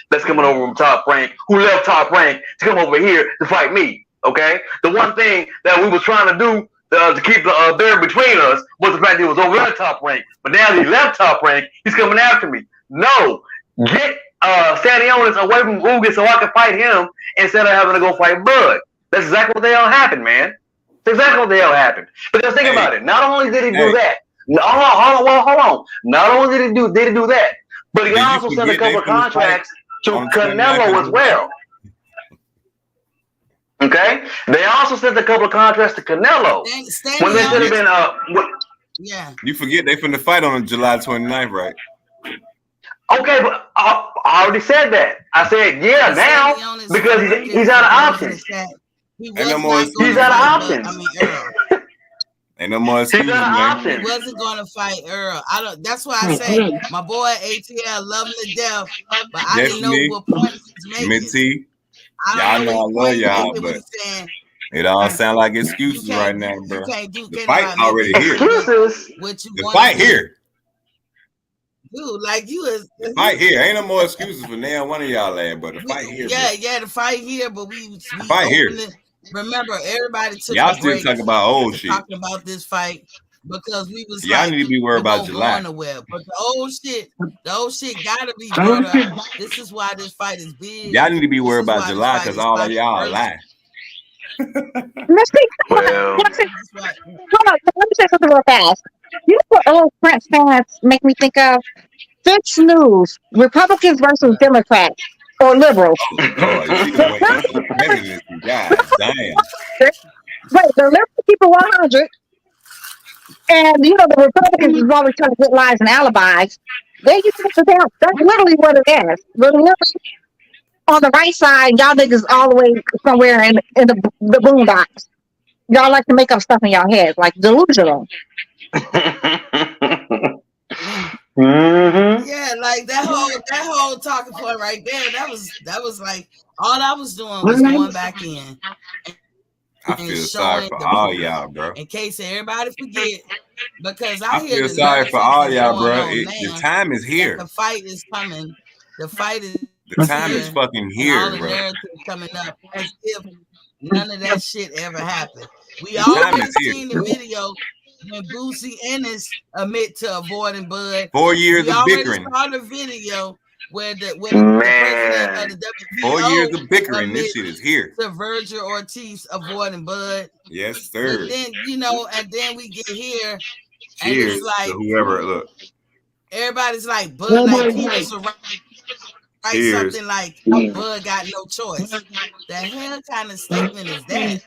F: that's coming over from Top Rank, who left Top Rank to come over here to fight me. Okay? The one thing that we was trying to do to keep the barrier between us was the fact that he was over at Top Rank. But now that he left Top Rank, he's coming after me. No, get Standing honest away from Ugas so I can fight him instead of having to go fight Bud. That's exactly what the hell happened, man. That's exactly what the hell happened. Because think about it. Not only did he do that, No, hold on. Not only did he do that, but he also sent a couple of contracts to Canelo as well. Okay, they also sent a couple of contracts to Canelo when they should have been.
A: Yeah.
D: You forget they finna fight on July 29th, right?
F: Okay, but I already said that. I said now because he's out of options.
A: He's
F: out of options.
A: Earl.
D: Ain't no more excuses, man.
A: He wasn't going to fight Earl. That's why I say my boy ATL love him to death, but I didn't know what point he's making.
D: Y'all know I love y'all, but it all sound like excuses right now, bro. The fight already here.
F: Excuses.
D: The fight here.
A: Dude, like you is
D: the fight here. Ain't no more excuses for now one of y'all lad, but the fight here.
A: Yeah, the fight here, but we
D: fight here.
A: Remember, everybody took
D: y'all still talking about old shit.
A: Talking about this fight because we was
D: y'all need to be worried about July.
A: But the old shit gotta be brought up. This is why this fight is big.
D: Y'all need to be worried about July because all of y'all lie.
B: Let's see. Hold on. Let me say something real fast. You know what Errol Spence fans make me think of? Fix News, Republicans versus Democrats or liberals.
D: God damn.
B: Right, the liberals keep it 100, and you know the Republicans is always trying to get lies and alibis. They use it down. That's literally what it is. Literally on the right side, y'all niggas all the way somewhere in the boondocks. Y'all like to make up stuff in y'all heads, like delusional.
A: Mm-hmm. Yeah, like that whole talking point right there. That was like all I was doing was going back in.
D: I feel sorry for all y'all, bro.
A: In case everybody forget, because
D: I feel sorry for all y'all, bro. The time is here.
A: The fight is coming. The fight is.
D: The time is fucking here,
A: all the
D: bro.
A: narrative coming up as if none of that shit ever happened. We already seen the video when Boosie Ennis admit to avoiding Bud.
D: 4 years of bickering.
A: We already saw the video where the president of the WBO
D: 4 years of bickering. This shit is here.
A: To Virgil Ortiz avoiding Bud.
D: Yes, sir.
A: And then and then we get here.
D: Cheers
A: and it's like
D: to whoever. Look,
A: everybody's like Bud, like people surround. Something like Bud got no choice. The hell kind of statement is that?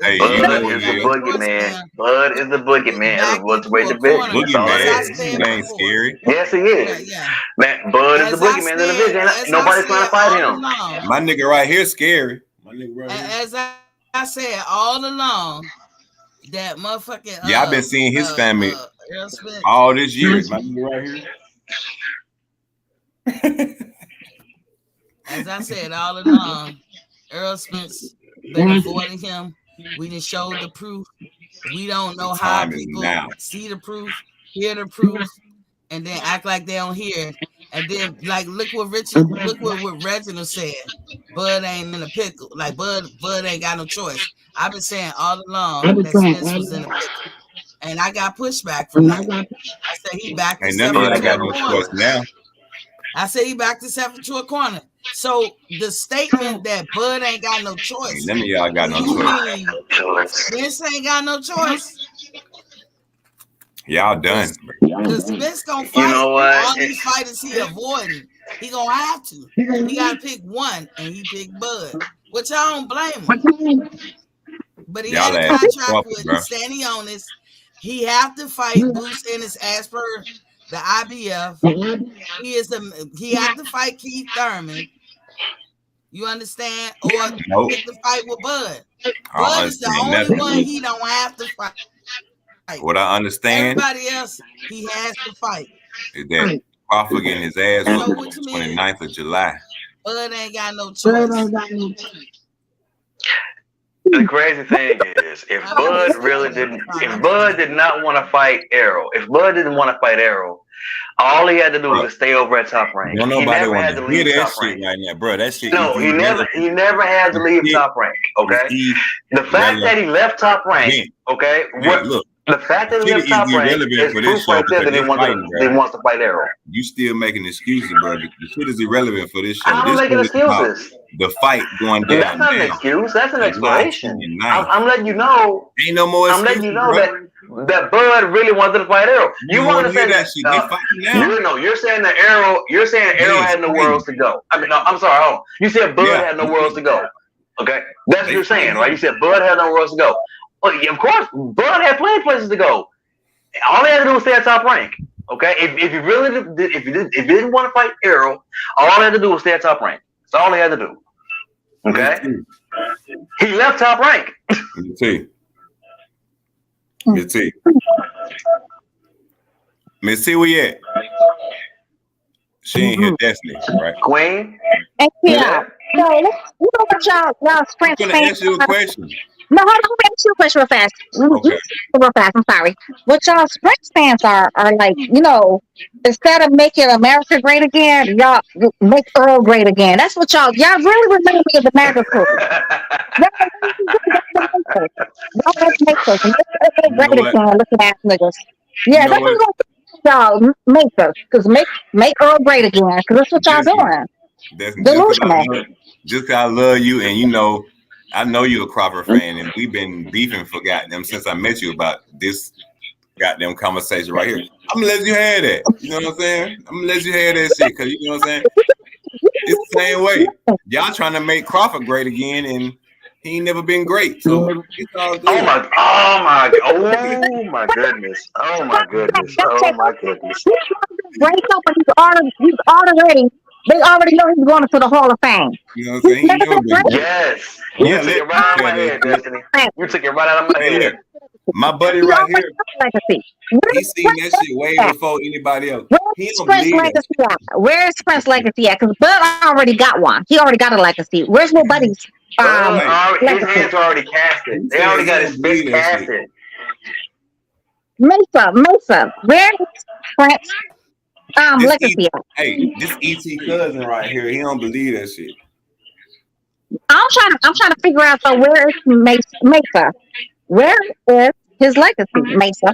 D: Hey,
F: Bud is the boogeyman. Bud is the boogeyman. What's the way to be?
D: Boogeyman. He ain't scary.
F: Yes, he is. Man, Bud is the boogeyman in the division. Nobody's trying to fight him.
D: My nigga right here scary. My nigga right here.
A: As I said all along, that motherfucking
D: yeah, I've been seeing his family all this year. My nigga right here.
A: As I said all along, Errol Spence been avoiding him. We done showed the proof. We don't know how people see the proof, hear the proof, and then act like they don't hear it. And then look what Reginald said. Bud ain't in a pickle. Like Bud ain't got no choice. I've been saying all along that Spence was in a pickle. And I got pushback from that. I said he backed himself into a corner.
D: Now.
A: I said he backed himself into a corner. So the statement that Bud ain't got no choice.
D: None of y'all got no choice.
A: Spence ain't got no choice.
D: Y'all done.
A: Because Spence gonna fight all these fighters he avoiding. He gonna have to. He gotta pick one, and he picked Bud, which I don't blame him. But he had a contract with Stanionis. He have to fight Boots Ennis as per the IBF. He had to fight Keith Thurman. You understand? Or pick the fight with Bud. Bud is the only one he don't have to fight.
D: What I understand,
A: everybody else he has to fight.
D: Is that Crawford getting his ass on the 29th of July.
A: Bud ain't got no choice.
F: The crazy thing is, if Bud did not want to fight Errol, all he had to do was stay over at Top Rank.
D: Don't nobody want to hear that shit right now, bro. That shit.
F: No, he never had to leave Top Rank. Okay, the fact that he left Top Rank. Okay, The fact that he
D: Shit
F: left
D: is
F: Top Rank
D: irrelevant
F: is
D: for this
F: proof
D: show
F: right there that
D: because
F: he
D: they fighting, bro.
F: wants to fight Errol.
D: You still making excuses, bro. The shit is irrelevant for this show.
F: I'm
D: This
F: making
D: show is about
F: excuses.
D: the fight going down
F: That's not an
D: now.
F: excuse. That's an
D: July
F: explanation.
D: 29th.
F: I'm letting you know.
D: Ain't no more
F: I'm
D: excuses,
F: letting you know
D: bro.
F: that Bud really wanted to fight Errol.
D: You
F: want to
D: hear
F: say
D: that shit? They fighting now.
F: You're saying that Errol. You're saying Errol had nowhere else to go. I mean, no, I'm sorry. Hold on. You said Bud had nowhere else to go. Okay, that's what you're saying, right? You said Bud had nowhere else to go. Well, yeah, of course, Bud had plenty of places to go. All he had to do was stay at Top Rank. Okay, if you really did, if you didn't want to fight Errol, all he had to do was stay at Top Rank. That's all he had to do. Okay, he left Top Rank.
D: Me too. Miss T, where you at? She ain't here, Destiny, right?
F: Queen.
B: Yeah. No, you know what y'all French
D: I'm gonna
B: fans.
D: ask you a question.
B: No, hold on, let me ask you a question real fast.
D: Okay.
B: Real fast, I'm sorry. What y'all Sprint fans are like, instead of making America great again, y'all make Earl great again. That's what y'all really remind me of the MAGA crew. Y'all make us great again, looking at niggas. Yeah, that's what y'all make us. Because make Earl great again. Because that's what y'all doing.
D: Just because I love you and I know you're a Crawford fan, and we've been beefing for goddamn since I met you about this goddamn conversation right here. I'm gonna let you have that. You know what I'm saying? I'm gonna let you have that shit because you know what I'm saying. It's the same way. Y'all trying to make Crawford great again, and he ain't never been great. So it's all good.
F: Oh my goodness. Oh my goodness.
B: Break up, they already know he's going to the Hall of Fame.
D: You know what I'm saying? He never been great.
F: Yes. You took it right out of my head, Destiny. You took it right out of my head.
D: My buddy right here, he seen that shit way before anybody else. He don't believe that.
B: Where's Prince's legacy at? Because Bud already got one. He already got a legacy. Where's my buddy's?
F: His hands are already casted. They already got his fist casted.
B: Mesa. Where's Prince? Legacy at?
D: Hey, this ET cousin right here, he don't believe that shit.
B: I'm trying to figure out where is Mesa? Where is his legacy, Mesa?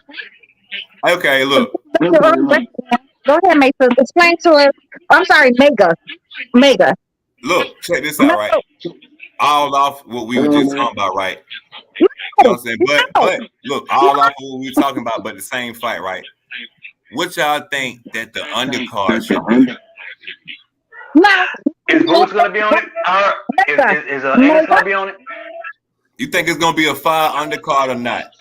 D: Okay, look.
B: Go ahead, Mesa. Explain to us. I'm sorry, Mega.
D: Look, check this out, right? All off what we were just talking about, right? You know what I'm saying? But look, all off what we were talking about, but the same fight, right? What y'all think that the undercard should be?
B: No.
F: Is Boots gonna be on it? Is Ennis gonna be on it?
D: You think it's gonna be a fire undercard or not?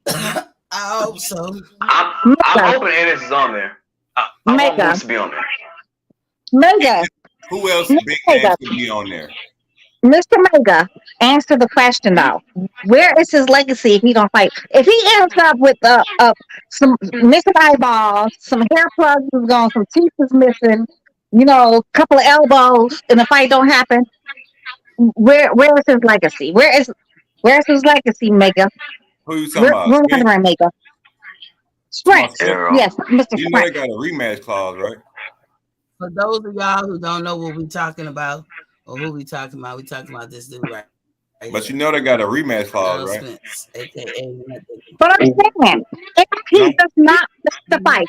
A: I hope so.
F: I'm hoping Ennis is on there. I want Boots to be on there.
B: Mega.
D: Who else big names could be on there?
B: Mr. Mega, answer the question though. Where is his legacy if he don't fight? If he ends up with some missing eyeballs, some hair plugs is gone, some teeth is missing, a couple of elbows, and the fight don't happen, where is his legacy? Where's his legacy, Mega?
D: Who you talking about?
B: Where Mega? Sprint. Yes, Mr.
D: You know they got a rematch clause, right?
A: For those of y'all who don't know what we're talking about or who we talking about this dude right
D: but you know they got a rematch clause, right?
A: Spence, AKA.
B: But I'm saying, if he does not miss the fight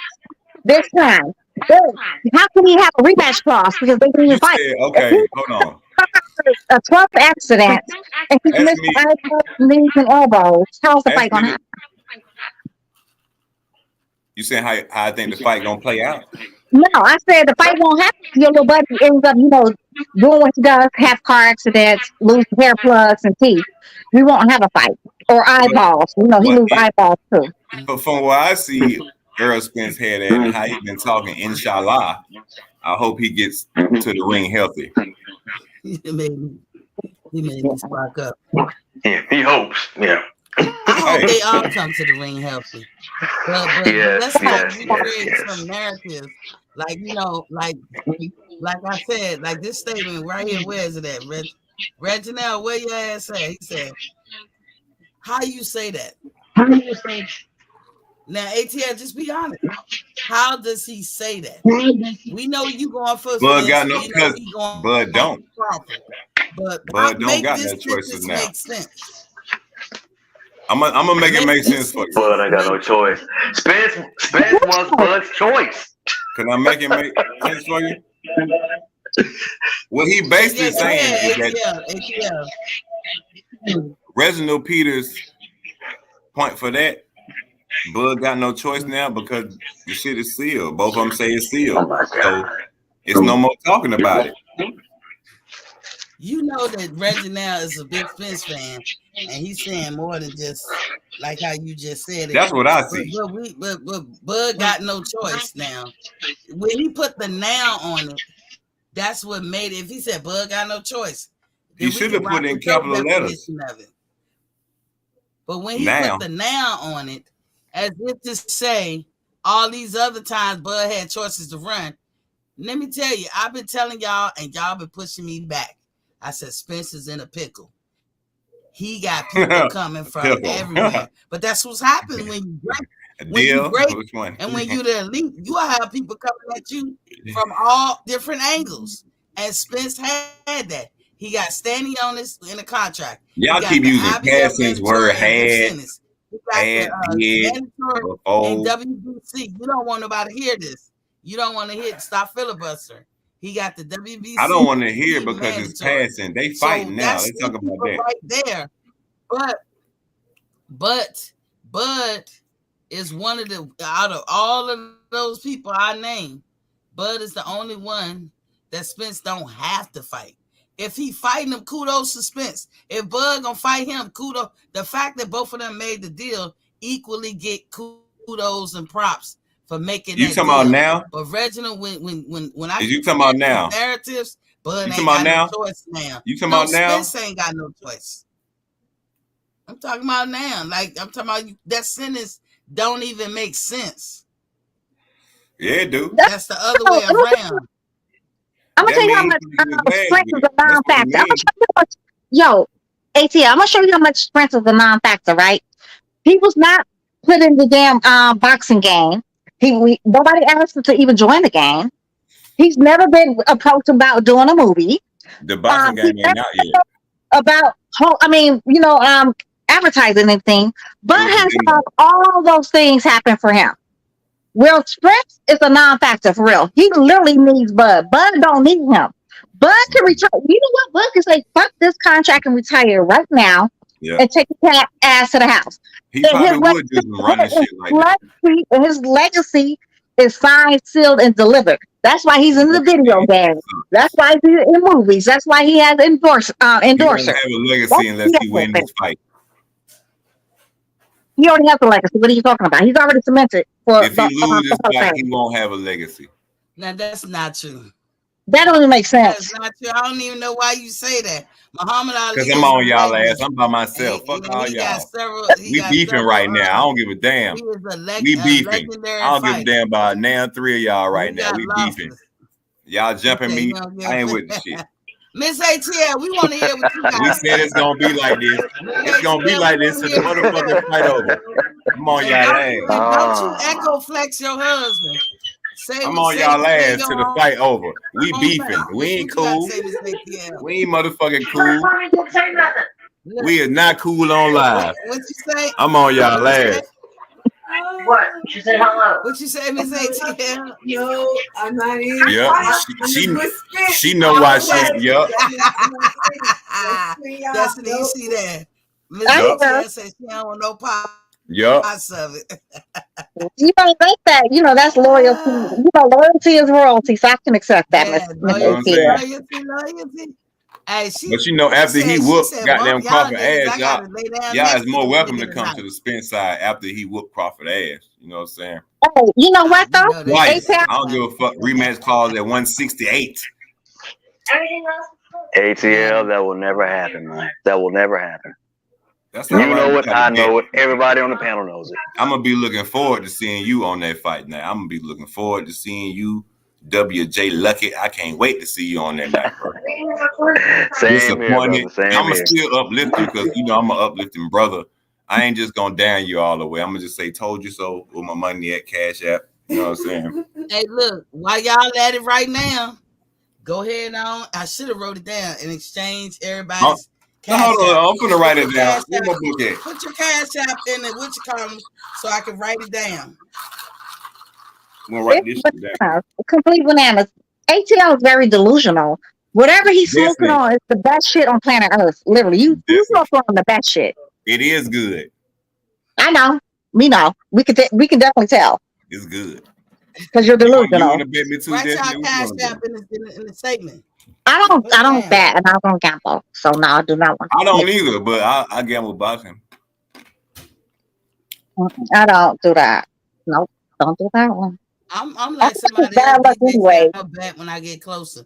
B: this time, how can he have a rematch clause? Because they didn't even fight.
D: Okay, hold on.
B: A 12th accident, and he missed knees and elbows. How's the fight gonna happen?
D: You saying how I think the fight gonna play out?
B: No, I said the fight won't happen. Your little buddy ends up, doing what he does, have car accidents, lose hair plugs and teeth. We won't have a fight. Or eyeballs. He loses eyeballs too.
D: But from what I see, Errol Spence had that and how he been talking, inshallah, I hope he gets to the ring healthy.
A: He made me spark up.
F: Yeah, he hopes. Yeah.
A: I hope they all come to the ring healthy. But let's not recreate some narratives. Like, like I said, like this statement right here, where is it at? Reginald, where your ass at? He said, how you say that? Now, ATL, just be honest. How does he say that? We know you going for
D: Bud got no because Bud don't.
A: But
D: Bud don't got no
A: choices
D: now.
A: Make sense.
D: I'm gonna make it make sense for you.
F: Bud ain't got no choice. Spence was Bud's choice.
D: Can I make it make sense for you? What he basically saying is that Reginald Peters' point for that, Bud got no choice now because the shit is sealed. Both of them say it's sealed. So it's no more talking about it.
A: You know that Reginald is a big Spence fan, and he's saying more than just like how you just said it.
D: That's what I see.
A: But Bud got no choice now. When he put the now on it, that's what made it. If he said Bud got no choice,
D: he should have put in capital letters.
A: But when he put the now on it, as if to say all these other times Bud had choices to run, let me tell you, I've been telling y'all, and y'all been pushing me back. I said Spence is in a pickle. He got people coming from everywhere. But that's what's happening when you break. When you break, and when you're the elite, you will have people coming at you from all different angles. And Spence had that. He got standing on this in a contract.
D: Y'all keep using past tense word had
A: and WBC. You don't want nobody to hear this. You don't want to hear stop filibuster. He got the WBC.
D: I don't want to hear because it's passing. They fighting now. Let's talk about that.
A: Right there. But Bud is one of the out of all of those people I named, Bud is the only one that Spence don't have to fight. If he fighting him, kudos to Spence. If Bud gonna fight him, kudos. The fact that both of them made the deal equally get kudos and props for making
D: you
A: that
D: talking
A: deal.
D: About now?
A: But Reginald, when I
D: is you talking about now
A: narratives, Bud
D: you
A: ain't got
D: now?
A: no choice now.
D: You talking about now?
A: Spence ain't got no choice. I'm talking about now. Like I'm talking about that sentence don't even make sense.
D: Yeah, it do.
A: That's the other way around.
B: I'm gonna tell you how much strength is a non-factor. I'm gonna show you how much, ATL. I'm gonna show you how much strength is a non-factor, right? He was not put in the damn boxing game. Nobody asked him to even join the game. He's never been approached about doing a movie.
D: The boxing game ain't out yet.
B: About advertising anything. Bud has had all those things happen for him. Will Spence is a non-factor for real. He literally needs Bud. Bud don't need him. Bud can retire. You know what? Bud can say, fuck this contract and retire right now and take his ass to the house.
D: He probably would just run the shit like that.
B: And his legacy is signed, sealed, and delivered. That's why he's in the video game. That's why he's in movies. That's why he has endorsers.
D: He won't have a legacy unless he wins this fight.
B: He already has a legacy. What are you talking about? He's already cemented.
D: If he loses this fight, he won't have a legacy.
A: Now that's not true.
B: That doesn't make sense.
A: That's not true. I don't even know why you say that. Muhammad Ali.
D: Because I'm on y'all ass. I'm by myself. Fuck all y'all. We beefing right now. I don't give a damn. We beefing. I don't give a damn about now 3 of y'all right now. We beefing. Y'all jumping me. I ain't with the shit.
A: Miss ATL, we want to hear what you got.
D: We said it's gonna be like this. It's gonna be like this until the motherfucking fight over. I'm on y'all ass.
A: Don't you echo flex your husband.
D: I'm on y'all ass till the fight over. We beefing. We ain't cool. We ain't motherfucking cool. We is not cool on live.
A: What you say?
D: I'm on y'all ass.
I: What? She said hello.
A: What you say, Miss ATL?
I: Yo, I'm not in.
D: Yep. She know why she. Yup.
A: Destiny, you see that? Miss ATL says she don't want no parts of it.
B: You know, that's loyalty. Loyalty is royalty, so I can accept that, Miss
A: Loyalty. Hey,
D: but after he whooped goddamn Crawford ass, y'all is more welcome to come to the Spence side after he whooped Crawford ass. You know what I'm saying?
B: Hey, you know what though?
D: Twice. I don't give a fuck. Rematch clause at 168.
F: ATL, that will never happen, man. That will never happen.
D: That's
F: you know it. I know it. Everybody on the panel knows it.
D: I'm gonna be looking forward to seeing you on that fight now. I'm gonna be looking forward to seeing you. WJ Lucky, I can't wait to see you on that night, bro. Disappointed. I'm gonna still uplift you because I'm an uplifting brother. I ain't just gonna down you all the way. I'm gonna just say "told you so" with my money at Cash App. You know what I'm saying?
A: Hey, look, while y'all at it right now, go ahead on. I should have wrote it down and exchange everybody's
D: No, hold on, I'm gonna write it down.
A: Cash
D: Where my
A: App.
D: book at?
A: Put your cash app in the which column so I can write it down.
D: I'm gonna write this shit down.
B: Complete bananas. ATL is very delusional. Whatever he's smoking
D: Definitely.
B: on is the best shit on planet Earth. Literally, you smoke on the best shit.
D: It is good.
B: I know. We know. We can definitely tell.
D: It's good.
B: Because you're delusional.
D: You want to bet me too,
A: Write your
D: Destiny?
A: cash app in the segment.
B: I don't bet and I don't gamble. So no, I do not want.
D: I don't either, but I gamble boxing.
B: I don't do that. Nope, don't do that one.
A: I'm like somebody else.
B: Anyway.
A: I'll bet when I get closer.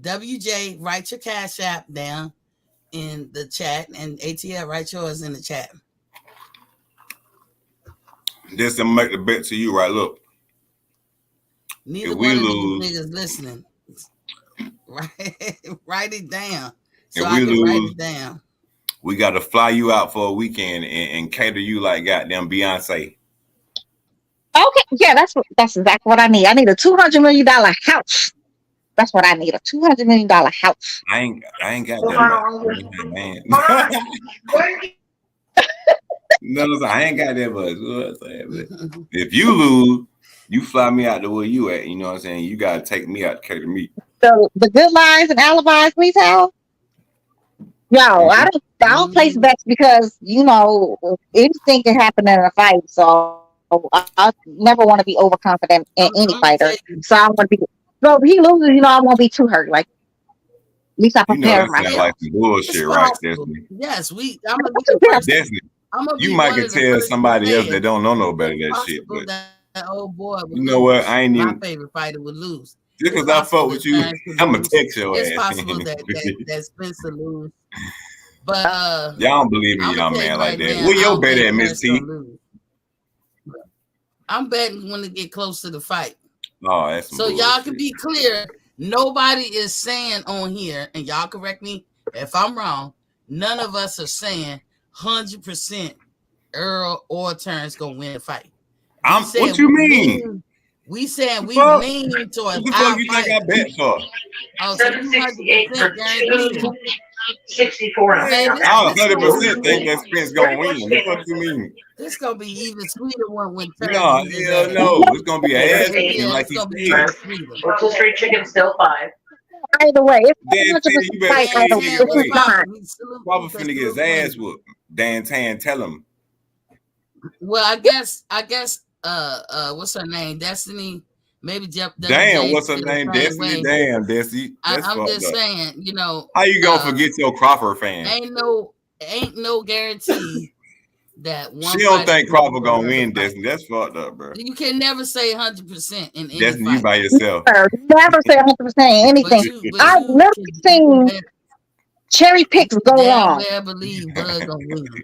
A: WJ, write your cash app down in the chat, and ATL, write yours in the chat.
D: Just to make the bet to you, right? Look,
A: neither one of these niggas listening. Write it down. So I can write it down.
D: We got to fly you out for a weekend and cater you like goddamn Beyonce.
B: Okay, yeah, that's exactly what I need. I need a $200 million house. That's what I need, a $200 million house.
D: I ain't got that much, man. No, I ain't got that much. If you lose, you fly me out to where you at. You know what I'm saying? You gotta take me out to cater me.
B: So the good lies and alibis we tell. Yo, I don't place bets because anything can happen in a fight. So I never want to be overconfident in any fighter. So I want to be. So if he loses, I won't be too hurt. Like at least I prepare myself.
D: Like some bullshit, right, Destiny?
A: Yes,
D: Destiny. You might can tell somebody else that don't know no better that shit, but
A: that old boy.
D: You know what? I ain't even.
A: My favorite fighter would lose.
D: Just because I fuck with you, I'm gonna text your ass.
A: It's possible that Spencer lose, but
D: y'all don't believe in y'all man like that. Where your bet at, Miss T?
A: I'm betting when it get close to the fight.
D: Oh, that's
A: so y'all can be clear. Nobody is saying on here, and y'all correct me if I'm wrong. None of us are saying 100% Errol or Terrence gonna win the fight.
D: What you mean?
A: We saying we lean towards
D: what the fuck you think I bet for?
A: Oh, so 100% guaranteed.
J: 64.
D: I 100% think that Spence gonna win. What the fuck you mean?
A: This gonna be even sweeter when
D: no, hell no. It's gonna be an ass beating like he said.
J: Bristol Street chicken still 5.
B: Either way,
D: Dan Tan, you better say
B: it's
D: fine. Probably finna get his ass whooped. Dan Tan, tell him.
A: Well, I guess what's her name? Destiny. Maybe Jeff.
D: Damn, what's her name? Destiny. Damn, Destiny.
A: I'm just saying,
D: how you gonna forget your Crawford fan?
A: Ain't no guarantee that one.
D: She don't think Crawford gonna win, Destiny. That's fucked up, bro.
A: You can never say 100% in any
D: Destiny,
A: fight.
D: you by yourself.
B: Never say 100% in anything. I've never seen cherry picks go wrong.
A: I believe Bud gonna win.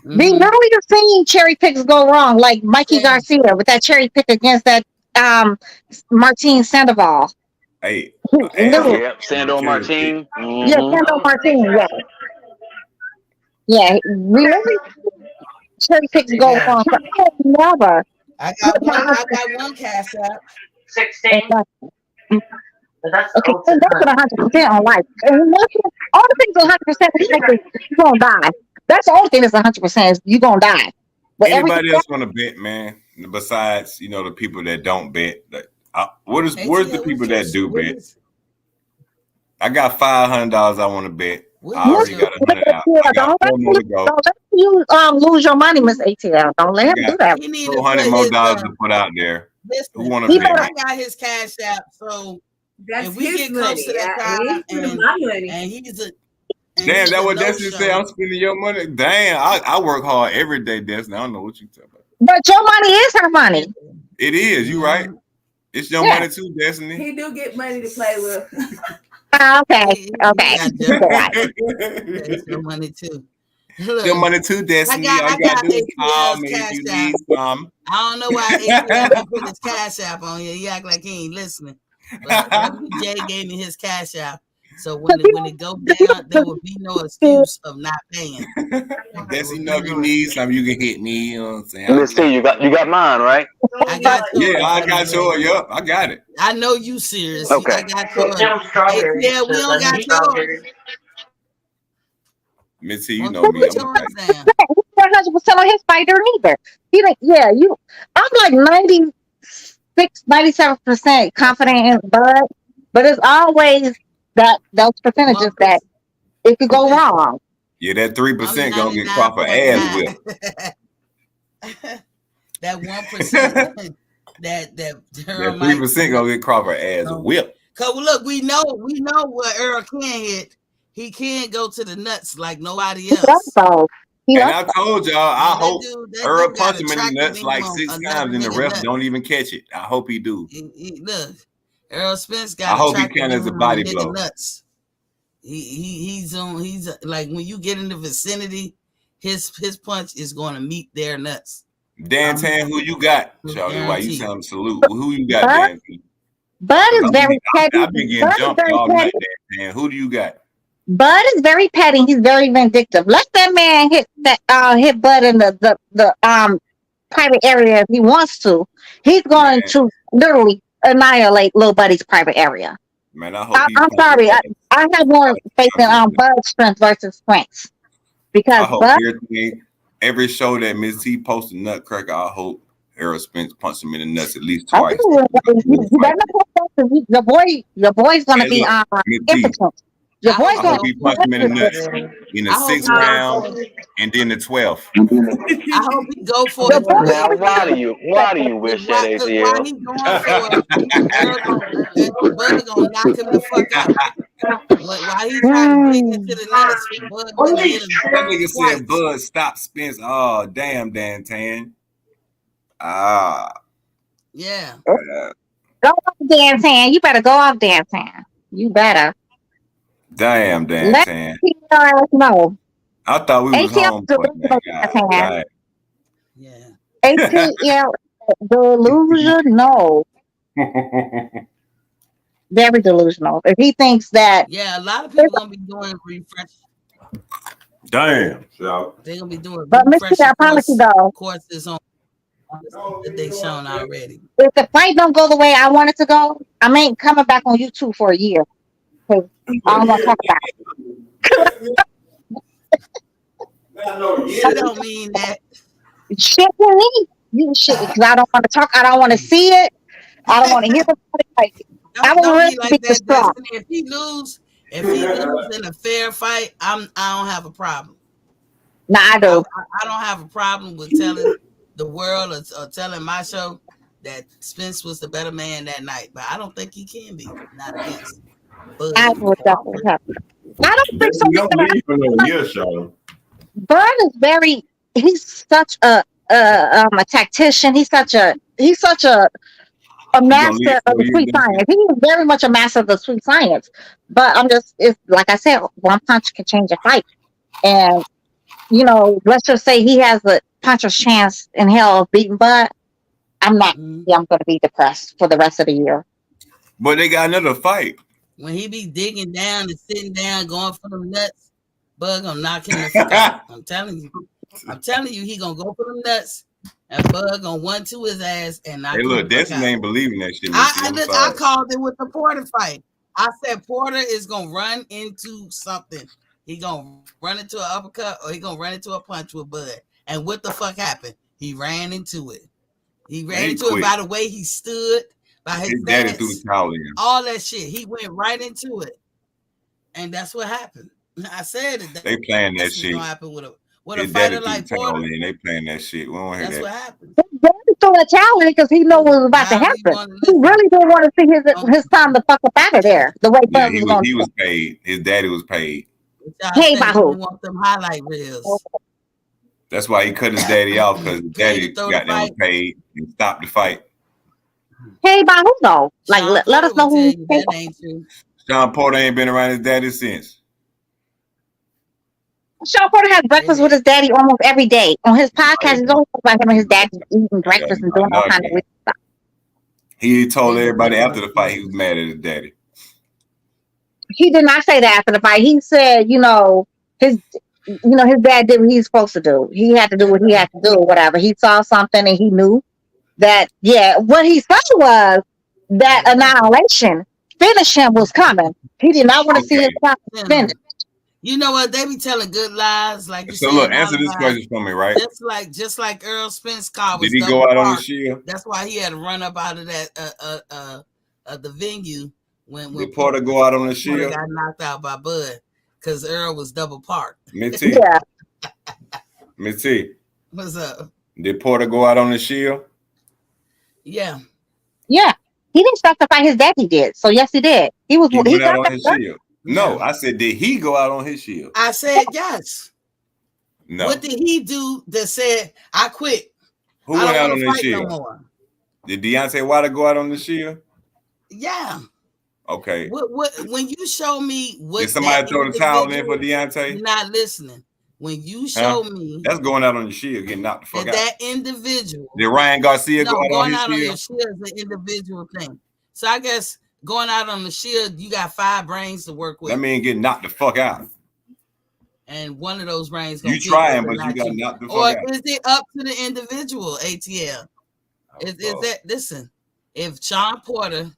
B: We literally have seen cherry picks go wrong, like Mikey Garcia with that cherry pick against that Martin Sandoval.
D: Hey,
F: Sando Martin.
B: Yeah, Sando Martin. Yeah, we literally cherry picks go wrong. But I never.
A: I got one cash app.
J: 16. That's
B: okay, and that's 100% on life. And all the things 100% is you're gonna die. That's the only thing that's 100% is you're gonna die. But
D: anybody else want to bet, man? Besides, the people that don't bet. Where's the people that do bet? I got $500 I want to bet. I already got $100 out. I got 4 more to go.
B: Don't let you lose your money, Miss ATL. Don't let him do that.
D: $400 more to put out there. Who want to bet?
A: I got his cash app, so if we get close to that guy, and he's a
D: damn, that what Destiny say? I'm spending your money. Damn, I work hard every day, Destiny. I don't know what you talking about.
B: But your money is her money.
D: It is. You right. It's your money too, Destiny.
I: He do get money to play with.
B: Okay.
A: It's your money too.
D: Look, your money too, Destiny.
A: I got
D: do is call me if you need some.
A: I don't know why ATL put his cash app on here. You act like he ain't listening. Jay gave me his cash app. So when it goes down, there will be no excuse of not paying.
D: That's if you need something, you can hit me. You know what I'm saying?
F: Let's see, you got mine, right?
A: I got yours.
D: Yeah, I got yours. Yup, I got it.
A: I know you serious.
F: Okay.
A: I got yours. Yeah, we don't got yours.
D: Miss T, you
A: Well,
D: know
A: put
D: me. I'm
A: your
D: like,
A: hands down.
B: He's 100% on his fighter neither. He like, yeah, I'm like 97% confident in Bud, but it's always those percentages that
A: 1%.
B: it could go wrong.
D: yeah, that
A: I'm
D: 3% gonna get Crawford ass whipped.
A: 99.9. That 1%. that
D: That
A: Earl might.
D: 3% gonna get Crawford ass whipped.
A: Cause look, we know what Earl can hit. He can't go to the nuts like nobody else.
D: And I told y'all, I
A: Man,
D: hope
A: that
D: Earl
A: dude got
D: punch
A: a
D: him in the
A: track
D: nuts like
A: minimum
D: 6
A: another
D: times and the
A: nigga
D: ref
A: nut.
D: don't even catch it. I hope he do.
A: Look, Errol Spence
D: I
A: got a
D: hope he
A: track
D: count as a
A: minimum
D: body
A: nigga
D: blow.
A: nuts. He's like when you get in the vicinity, his punch is going to meet their nuts.
D: Dan Tan, who you got? Charlie, why you sound salute? Who you got, Dan Tan?
B: Bud is very petty.
D: I've been getting jumped all night, Dan Tan. Who do you got?
B: Bud is very petty. He's very vindictive. Let that man hit Bud in the private area if he wants to. He's going to literally annihilate Lil Buddy's private area.
D: Man, I hope
B: I'm sorry. I have more faith in Bud's strength versus Spence because
D: I hope
B: Bud.
D: Every show that Miss T posts a nutcracker, I hope Errol Spence punch him in the nuts at least twice.
B: Your boy's gonna be impotent. Your boy's
D: gonna be punch him in the nuts in the 6th round and then the 12th.
A: I hope he go for it.
F: Now, why do you wish that, ATL?
A: Why he going for it? Bud gonna knock him the fuck out. Why he trying to dig into the nuts? Bud gonna hit him.
D: That nigga said Bud stop Spence. Oh damn, Dan Tan.
A: Yeah.
B: Go off Dan Tan. You better go off Dan Tan. You better.
D: Damn, Dan Tan.
B: No.
D: I thought we was home.
A: Yeah.
B: ATL delusion. No. Very delusional. If he thinks that.
A: Yeah, a lot of people gonna be doing refresh.
D: Damn.
A: They're gonna be doing
B: refresh
A: courses on that they shown already.
B: If the fight don't go the way I want it to go, I ain't coming back on YouTube for a year. I don't want to talk about it.
A: She don't mean that.
B: Shit for me. Shit, because I don't want to talk. I don't want to see it. I don't want to hear about it. I will really
A: like that, Destiny. If he lose in a fair fight, I don't have a problem.
B: Nah, I do.
A: I don't have a problem with telling the world or telling my show that Spence was the better man that night, but I don't think he can be. Not against Bud.
B: I would definitely have. I don't think so. Bud is very. He's such a tactician. He's such a master of the sweet science. He is very much a master of the sweet science. But it's like I said, one punch can change a fight. And, let's just say he has a puncher's chance in hell of beating Bud. I'm not. I'm going to be depressed for the rest of the year.
D: But they got another fight.
A: When he be digging down and sitting down, going for them nuts, Bud gonna knock him the fuck out. I'm telling you, he gonna go for them nuts. And Bud gonna 1-2 his ass and knock him the fuck
D: Destiny
A: out.
D: ain't believing that shit.
A: I called it with the Porter fight. I said Porter is gonna run into something. He gonna run into an uppercut or he gonna run into a punch with Bud. And what the fuck happened? He ran into it. He ran into it by the way he stood, by his
D: daddy threw the towel in.
A: All that shit. He went right into it. And that's what happened. I said it.
D: They playing that shit.
A: Gonna happen with a fighter like Porter.
D: They playing that shit. We don't hear
A: that's
D: that.
A: what happened.
B: He threw a towel in because he knew what was about to happen. He really didn't want to see his time to fuck up out of there. The way
D: he was paid. His daddy was paid.
B: Paid by who?
A: Want them highlight reels.
D: That's why he cut his daddy off because his daddy got them paid and stopped the fight.
B: Paid by who though? Like let us know who.
A: That ain't true.
D: Sean Porter ain't been around his daddy since.
B: Sean Porter has breakfast with his daddy almost every day. On his podcast, he's always talking about him and his dad eating breakfast and doing all kinds of weird stuff.
D: He told everybody after the fight he was mad at his daddy.
B: He did not say that after the fight. He said, his dad did what he's supposed to do. He had to do what he had to do or whatever. He saw something and he knew that, what he said was that annihilation, finish him was coming. He did not want to see his son finish.
A: You know what? They be telling good lies, like you
D: So
A: said.
D: look, answer this question for me, right?
A: Just like Errol Spence car was
D: Did he
A: double
D: go out on the
A: parked.
D: Shield?
A: That's why he had to run up out of that the venue when
D: Did Porter go out on the Shield?
A: Got knocked out by Bud because Earl was double parked.
D: Miss
B: Yeah.
D: Miss T.
A: What's up?
D: Did Porter go out on the Shield?
A: Yeah.
B: Yeah. He didn't stop to fight. His daddy did. So yes, he did. He
D: went out
B: got
D: on his Shield. No, I said, did he go out on his Shield?
A: I said yes.
D: No.
A: What did he do that said I quit?
D: Who went out on his Shield? No more. Did Deontay Wilder go out on the Shield?
A: Yeah.
D: Okay.
A: What when you show me what
D: did somebody throw the towel in for Deontay?
A: You're not listening. When you show me
D: that's going out on the Shield, getting knocked the fuck out.
A: That individual.
D: Did Ryan Garcia go out on his
A: Shield?
D: Shield?
A: On Shield is an individual thing. So I guess going out on the Shield, you got 5 brains to work with.
D: That means getting knocked the fuck out.
A: And one of those brains
D: you trying, but you got knocked the fuck out.
A: Or is it up to the individual, ATL? Is that, listen, if Sean Porter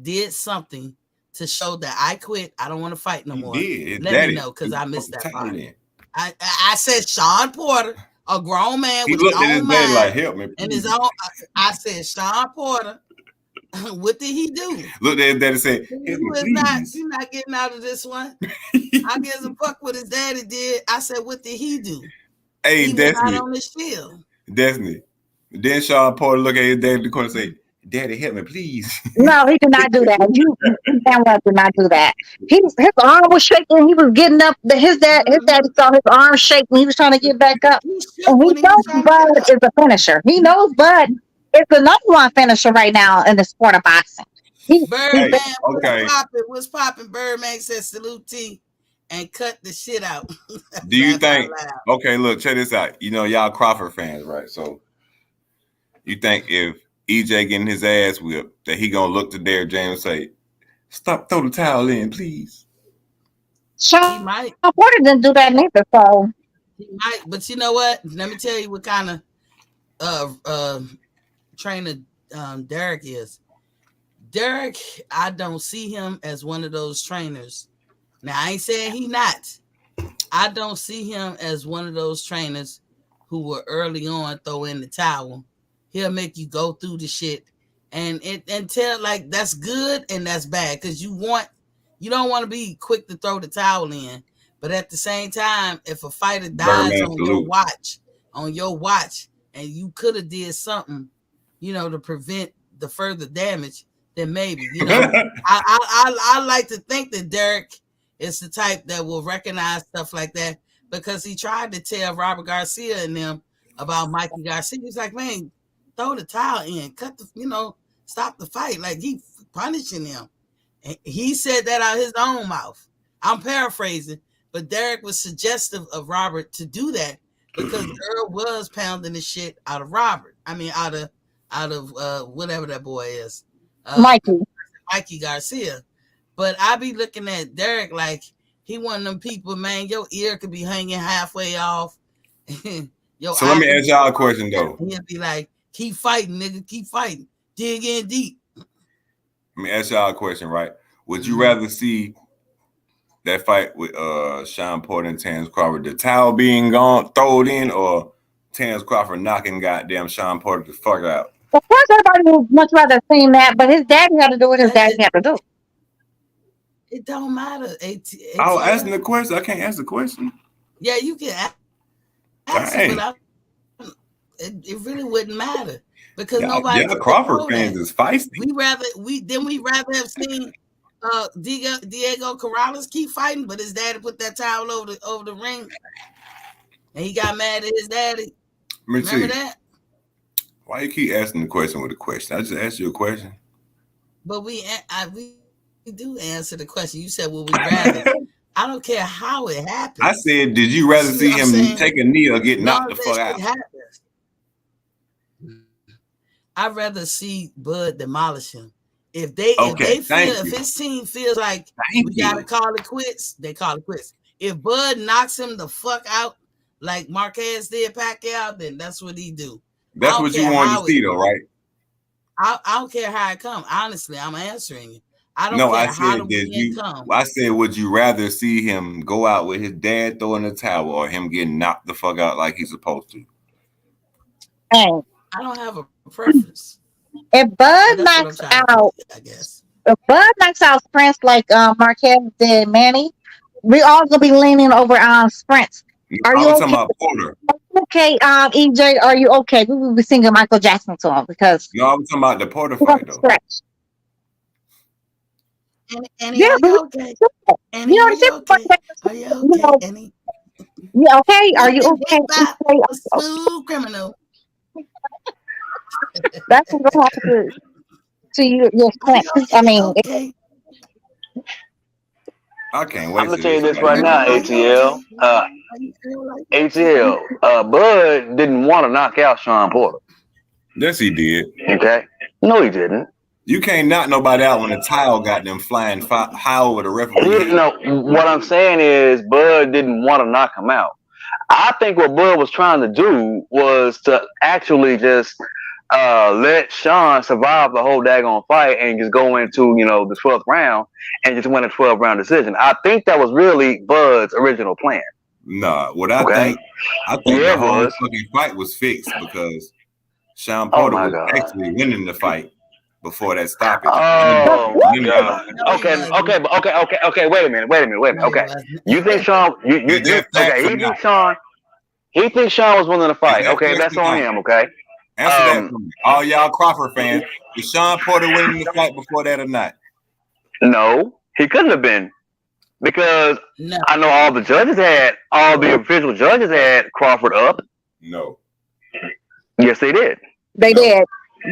A: did something to show that I quit, I don't want to fight no more. Let me know, because I missed that part. I said Sean Porter, a grown man with his own mind,
D: like, help me,
A: and his own. I said Sean Porter. What did he do?
D: Look at his daddy say,
A: you're not getting out of this one. I guess a fuck what his daddy did. I said, what did he do?
D: Hey,
A: he
D: Destiny.
A: went out on the Shield.
D: Destiny. Then Sean Porter look at his daddy in the corner and say, Daddy, help me, please.
B: No, he did not do that. You damn well did not do that. His arm was shaking. He was getting up. His daddy saw his arm shaking. He was trying to get back up. And he knows Bud is a finisher. He knows Bud is the number one finisher right now in the sport of boxing.
A: Birdman, what's popping? Birdman said salute T and cut the shit out.
D: Do you think? Okay, look, check this out. You know, y'all Crawford fans, right? So you think if EJ getting his ass whipped, that he gonna look to Derrick James and say, "Stop, throw the towel in, please."
B: Sean Porter didn't do that neither, so
A: he might. But you know what? Let me tell you what kind of trainer Derrick is. Derrick, I don't see him as one of those trainers. Now, I ain't saying he not. I don't see him as one of those trainers who will early on throw in the towel. He'll make you go through the shit and tell like that's good and that's bad because you don't want to be quick to throw the towel in. But at the same time, if a fighter dies on your watch, and you could have did something, to prevent the further damage, then maybe, I like to think that Derrick is the type that will recognize stuff like that because he tried to tell Robert Garcia and them about Mikey Garcia. He's like, man, throw the towel in, cut the, stop the fight. Like he punishing him. And he said that out of his own mouth. I'm paraphrasing, but Derrick was suggestive of Robert to do that because Earl was pounding the shit out of Robert. I mean, out of whatever that boy is. Mikey Garcia. But I be looking at Derrick like he one of them people, man, your ear could be hanging halfway off.
D: So let me ask y'all a question, though.
A: He'll be like, keep fighting, nigga, keep fighting. Dig in deep.
D: Let me ask y'all a question, right? Would you rather see that fight with Sean Porter and Terrence Crawford, the towel being thrown in, or Terrence Crawford knocking goddamn Sean Porter the fuck out?
B: Of course, everybody would much rather seen that, but his daddy had to do what his daddy had to do.
A: It don't matter.
D: I was asking the question. I can't ask the question.
A: Yeah, you can ask it, but it really wouldn't matter because nobody.
D: Yeah, Crawford fans is feisty.
A: We'd rather have seen Diego Corrales keep fighting, but his daddy put that towel over the ring, and he got mad at his daddy. Remember that?
D: Why you keep asking the question with a question? I just asked you a question.
A: But we do answer the question. You said, "Well, we rather." I don't care how it happened.
D: I said, "Did you rather see him take a knee or get knocked the fuck out?"
A: I'd rather see Bud demolish him. If his team feels like we gotta call it quits, they call it quits. If Bud knocks him the fuck out like Marquez did Pacquiao, then that's what he do.
D: That's what you wanted to see, though, right?
A: I don't care how it comes. Honestly, I'm answering you. I don't
D: No,
A: care
D: I
A: how
D: said,
A: the
D: did
A: wind
D: you?
A: come.
D: I said, would you rather see him go out with his dad throwing the towel or him getting knocked the fuck out like he's supposed to?
B: Hey,
A: I don't have a preference.
B: if Bud
A: That's what I'm
B: knocks
A: trying to
B: out,
A: say, I guess.
B: if Bud knocks out Spence like Marquez did Manny, we all gonna be leaning over on Spence. Are
D: I
B: you
D: was talking
B: okay?
D: about Porter.
B: Okay, EJ, are you okay? We will be singing Michael Jackson to him because
D: No, I was talking about the Porter
B: we're gonna
D: fight though.
B: stretch.
A: Annie,
B: Yeah,
A: are
B: but
A: you okay? Annie,
B: you
A: are
B: already said
A: you okay? Are you
B: you
A: okay,
B: know,
A: Annie?
B: yeah, okay. Are
A: We've
B: you
A: been
B: okay?
A: hit by
B: Okay,
A: a smooth criminal.
B: that's what's gonna happen to you. Your
A: Are you
B: Spence. I mean,
A: okay?
D: I can't
F: I'm
D: wait
F: gonna
D: to
F: tell you
D: this
F: this
D: fight.
F: right now,
A: Are you
F: ATL.
A: okay? Are you feel like
F: ATL. Bud didn't want to knock out Sean Porter.
D: Yes, he did.
F: Okay. No, he didn't.
D: You can't knock nobody out when the towel got them flying high over the referee.
F: No, what I'm saying is Bud didn't want to knock him out. I think what Bud was trying to do was to actually just let Sean survive the whole daggone fight and just go into, the 12th round and just win a 12-round decision. I think that was really Bud's original plan.
D: Nah, what I
F: Okay.
D: think
F: Yeah,
D: the whole
F: it was.
D: fucking fight was fixed because Sean Porter
F: my
D: was
F: God.
D: actually winning the fight before that stoppage.
F: Oh
B: But
F: my God. Okay. Wait a minute.
A: No, he
F: Okay.
A: wasn't.
F: You think Sean?
D: Is that fact or not?
F: He thinks Sean was winning the fight.
D: that
F: Okay,
D: fact
F: that's
D: or
F: on
D: not?
F: him. Okay.
D: Answer that for me. All y'all Crawford fans, is Sean Porter winning the fight before that or not?
F: No, he couldn't have been because
A: No.
F: I know all the official judges had Crawford up.
D: No.
F: Yes, they did.
B: they
D: No.
B: did.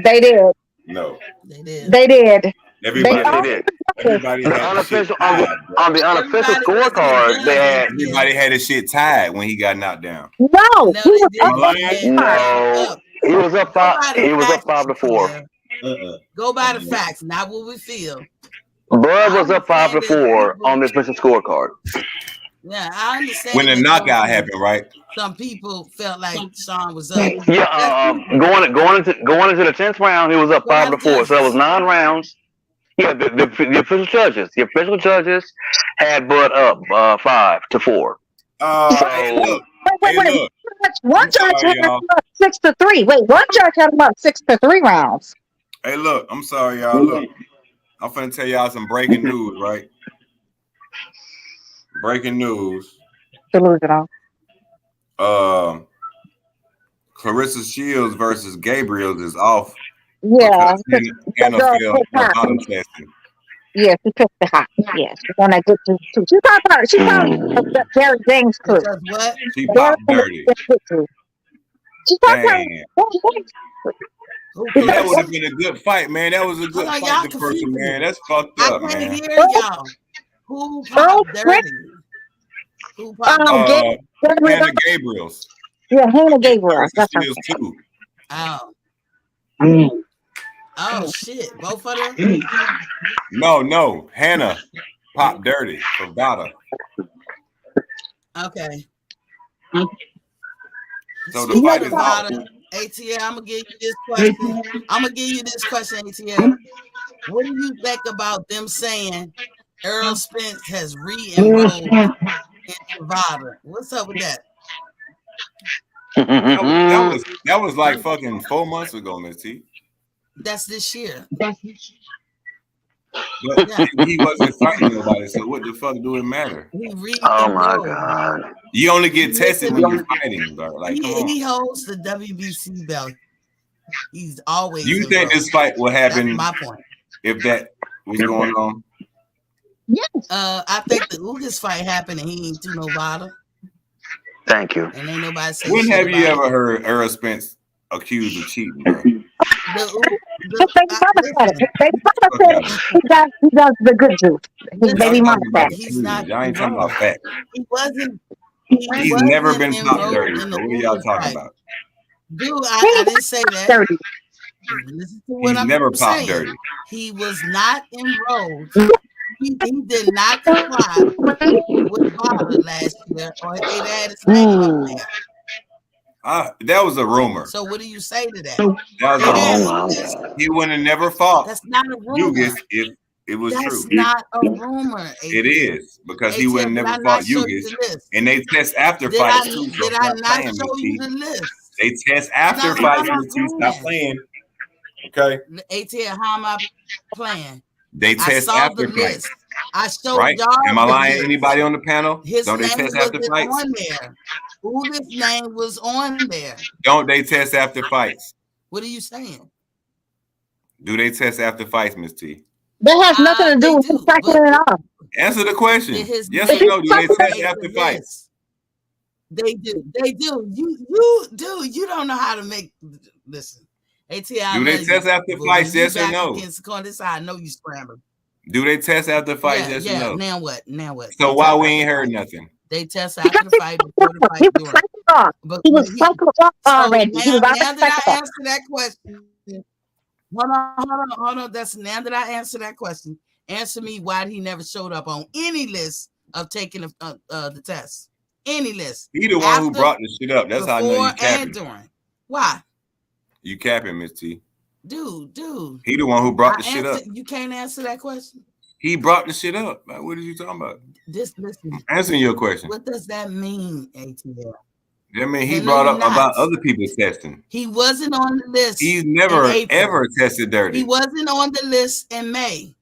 B: They did.
D: No.
A: They did.
B: They did.
D: Everybody,
F: Yes, they did.
D: everybody
F: The
D: had the shit
F: unofficial
D: tied.
F: on the unofficial
A: Everybody wasn't
F: scorecard, they
A: judging.
F: had
D: Everybody had his shit tied when he got knocked down.
B: No,
A: No,
B: he was
A: they
B: up
A: didn't.
B: on
A: They
B: the
A: had
B: score.
F: no. He was up
A: Go
F: five.
A: by the
F: He was up
A: facts,
F: 5-4.
A: ATL. Go by the facts, not what we feel.
F: Bud was
A: I
F: up
A: understand that
F: 5-4
A: people-
F: on the official scorecard.
A: Yeah, I understand.
D: When the
A: that
D: knockout happened, right?
A: Some people felt like Sean was up.
F: Yeah, going into the 10th round, he was up
A: What about
F: 5-4. So that was
A: judges?
F: 9 rounds. Yeah, the official judges had Bud up 5-4.
D: Hey, look.
B: Wait.
D: Look.
B: One
D: I'm
B: judge
D: sorry,
B: had him
D: y'all.
B: up 6-3. Wait, one judge had him up 6-3 rounds.
D: Hey, look. I'm sorry, y'all. Look. I'm finna tell y'all some breaking news, right? Breaking news.
B: Delusional.
D: Clarissa Shields versus Gabriel is off.
B: Yeah.
D: Because Hannah failed bottom testing.
B: Yeah, she picked the hot. Yeah, she's on that good too. She probably Jerry James crew.
A: Because what?
D: She popped dirty.
B: She probably
D: That would have been a good fight, man. That was a good
A: Hold on,
D: fight.
A: y'all
D: The person,
A: confusing me.
D: man. That's fucked
A: I
D: up,
A: can't
D: man.
A: hear y'all. Who popped dirty? Who popped dirty?
D: Hannah Gabriel's.
B: Yeah, Hannah Gabriel.
D: That's Shields too.
A: Oh. Oh shit! Both of them.
D: No. Hannah popped dirty for Bada.
A: Okay.
D: So the fight is out.
A: ATL, I'm gonna give you this question. ATL. What do you think about them saying Errol Spence has re-enrolled in Nevada? What's up with that?
D: That was like fucking 4 months ago, Miss T.
A: That's this year.
D: But he wasn't fighting nobody, so what the fuck do it matter?
F: Oh my God!
D: You only get tested when you're fighting, bro. Like, come on.
A: He holds the WBC belt. He's always.
D: You think this fight will happen?
A: That's my point.
D: If that was going on?
B: Yes.
A: I think the Ugas fight happened and he ain't do Nevada.
F: Thank you.
A: And ain't nobody say
D: When
A: shit
D: have you
A: about
D: ever heard Errol Spence accused of cheating, bro?
B: They does the good juice. His baby mama said
A: he's not.
D: Y'all ain't talking about facts.
A: He wasn't.
D: He's never been popped dirty. So what are y'all talking about?
A: Dude, I didn't say that.
B: Dirty.
A: Listen to what
D: He's
A: I'm
D: never
A: saying.
D: popped dirty.
A: He was not enrolled. He did not comply with Bada last year, or it had his name up there.
D: That was a rumor.
A: So what do you say to that?
D: That was a rumor. He would have never fought.
A: That's not a rumor.
D: Ugas if It was
A: That's
D: true.
A: not a rumor.
D: It is because he
A: ATL,
D: would
A: did
D: never
A: I
D: fought
A: not show you
D: Ugas,
A: the list?
D: and they test after
A: Did
D: fights
A: I
D: too. So
A: did I
D: stop
A: not
D: playing,
A: show
D: Miss
A: you
D: T.
A: the list?
D: They test after
A: Now,
D: fights,
A: how am I
D: Miss T. Stop
A: playing?
D: Okay.
A: ATL, how am I playing?
D: They
A: I
D: test
A: saw the
D: after fights,
A: list. I showed
D: right?
A: y'all
D: Am I
A: the
D: lying?
A: list.
D: Anybody on the panel?
A: His
D: Don't they
A: name
D: test after
A: wasn't
D: fights?
A: on there. Uga's name was on there.
D: Don't they test after fights?
A: What are you saying?
D: Do they test after fights, Miss T?
B: That has nothing to do with his cycling at all.
D: Answer the question.
A: His
D: Yes or
A: name
D: no? Do they test
A: made
D: after
A: the
D: fights?
A: list. They do. They do. You don't know how to make. Listen, ATL.
D: Do they test after fights? Yes or no?
A: Against the corner, this I know you scrambled.
D: Do they test after fights? Yes or no?
A: Now what? Now what?
D: So why we ain't heard nothing?
A: They test after the fight, before the fight, during. But
B: He was cycled off already.
A: So
B: He was
A: now
B: already
A: that I
B: cycled off.
A: answer that question, hold on. That's now that I answer that question. Answer me why he never showed up on any list of taking the test. Any list.
D: He the one who brought the shit up. That's how I know you capping.
A: And during. Why?
D: You capping, Miss T.
A: Dude.
D: He the one who brought the shit up.
A: You can't answer that question.
D: He brought the shit up. Like, what are you talking about?
A: Listen.
D: I'm answering your question.
A: What does that mean, ATL?
D: That mean he brought up about other people's testing.
A: He wasn't on the list.
D: He's never ever tested dirty.
A: He wasn't on the list in May.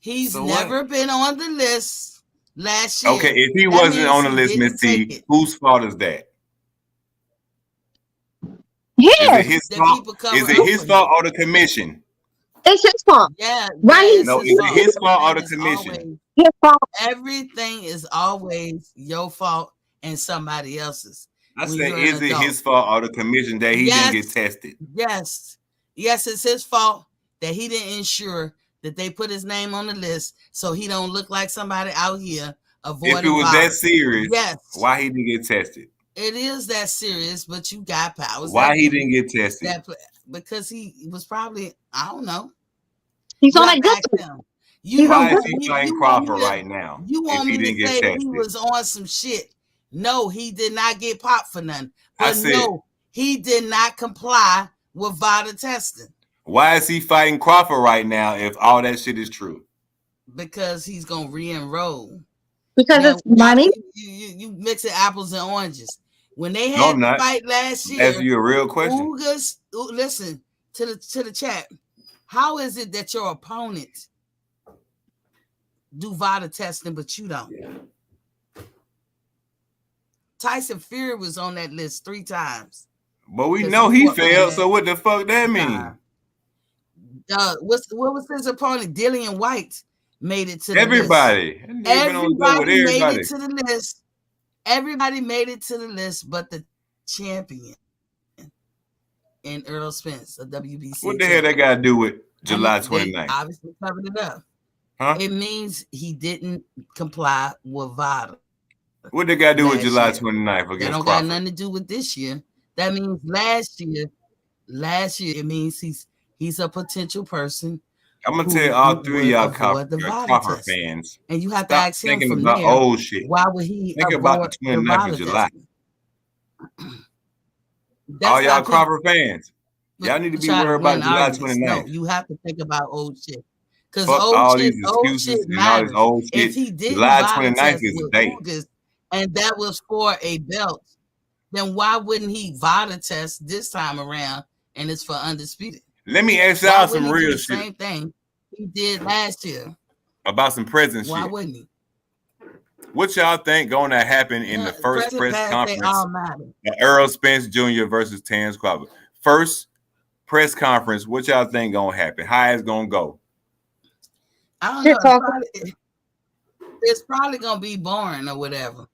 A: He's never been on the list last year.
D: Okay, if he wasn't on the list, Miss T, whose fault is that?
B: Yes.
D: Is it his fault? Is it his fault or the commission?
B: It's his fault.
A: Yeah.
B: Right?
D: No, is it his fault or the commission?
B: His fault.
A: Everything is always your fault and somebody else's.
D: I said, is it his fault or the commission that he didn't get tested?
A: Yes, it's his fault that he didn't ensure that they put his name on the list so he don't look like somebody out here avoiding.
D: If it was that serious,
A: yes,
D: why he didn't get tested?
A: It is that serious, but you got powers.
D: Why he didn't get tested?
A: Because he was probably, I don't know.
B: He's on that good.
D: Why is he fighting Crawford right now?
A: You want me to say he was on some shit? No, he did not get popped for nothing. But no, he did not comply with VADA testing.
D: Why is he fighting Crawford right now if all that shit is true?
A: Because he's gonna re-enroll.
B: Because it's money.
A: You mixing apples and oranges. When they had the fight last year,
D: ask you a real question.
A: Listen to the chat. How is it that your opponent do VADA testing but you don't? Tyson Fury was on that list 3 times.
D: But we know he failed, so what the fuck that mean?
A: What was his opponent? Dillian White made it to the
D: everybody.
A: list. Everybody made it to the list. Everybody made it to the list, but the champion and Errol Spence, a WBC.
D: What the hell that got to do with July 29th?
A: Obviously covered it up.
D: Huh?
A: It means he didn't comply with VADA.
D: What they got to do with July 29th against
A: That don't
D: Crawford?
A: got nothing to do with this year. That means last year, it means he's a potential person.
D: I'm gonna tell all 3 of y'all Crawford fans.
A: And you have to ask him from
D: about
A: there,
D: old shit.
A: Why would he
D: think about the 29th of July?
A: All
D: all y'all Crawford fans, y'all need to be worried about July 29th.
A: No, you have to think about old shit. Because
D: all these excuses and all this old shit.
A: If he did
D: July 29th is a day.
A: And that was for a belt, then why wouldn't he VADA test this time around and it's for undisputed?
D: Let me ask y'all some real shit.
A: Same thing he did last year.
D: About some present shit.
A: Why wouldn't he?
D: What y'all think going to happen in the first press conference of Errol Spence Jr. versus Terrence Crawford? First press conference, what y'all think going to happen? How it's going to go?
A: I don't know. It's probably going to be boring or whatever.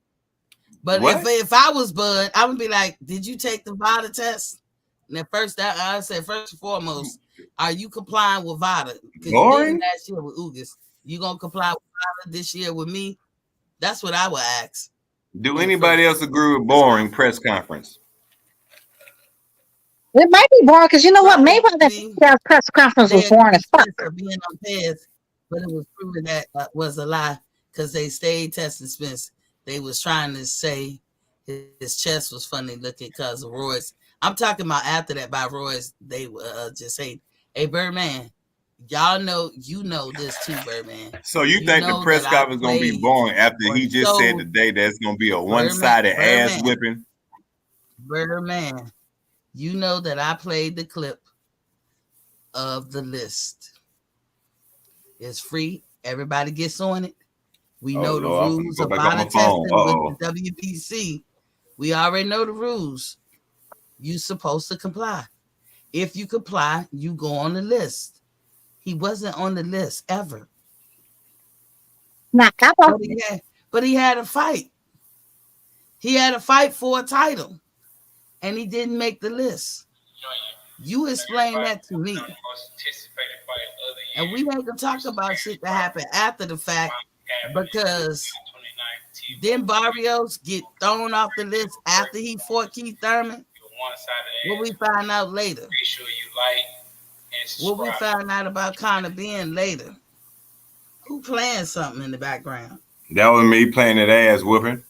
A: But if I was Bud, I would be like, did you take the VADA test? And at first, I said, first and foremost, are you complying with VADA?
D: Boring?
A: Last year with Ugas. You going to comply with VADA this year with me? That's what I would ask.
D: Do anybody else agree with boring press conference?
B: It might be boring because you know what? Maybe that press conference was boring as fuck.
A: Being on Pez, but it was proven that was a lie because they stayed testing Spence. They was trying to say his chest was funny looking because of Royce. I'm talking about after that by Royce. They just say, "Hey Birdman, y'all know, you know this too, Birdman.
D: So you
A: You
D: think the
A: know
D: press
A: that I
D: conference gonna be
A: played
D: boring after
A: or
D: he just said
A: showed
D: today that's gonna be a
A: Birdman,
D: one-sided ass whipping?
A: Birdman, you know that I played the clip of the list. It's free. Everybody gets on it. We
D: Oh
A: know the
D: Lord, I'm gonna
A: rules
D: go
A: of
D: back on
A: bottle
D: my phone.
A: testing with the WBC. We already know the rules. You supposed to comply. If you comply, you go on the list. He wasn't on the list ever. But he had a fight. He had a fight for a title, and he didn't make the list. You explain that to me. And we ain't gonna talk about shit that happened after the fact, because then Barrios get thrown off the list after he fought Keith Thurman. What we find out later. What we find out about Conor being later. Who playing something in the background?
D: That was me playing that ass whooping.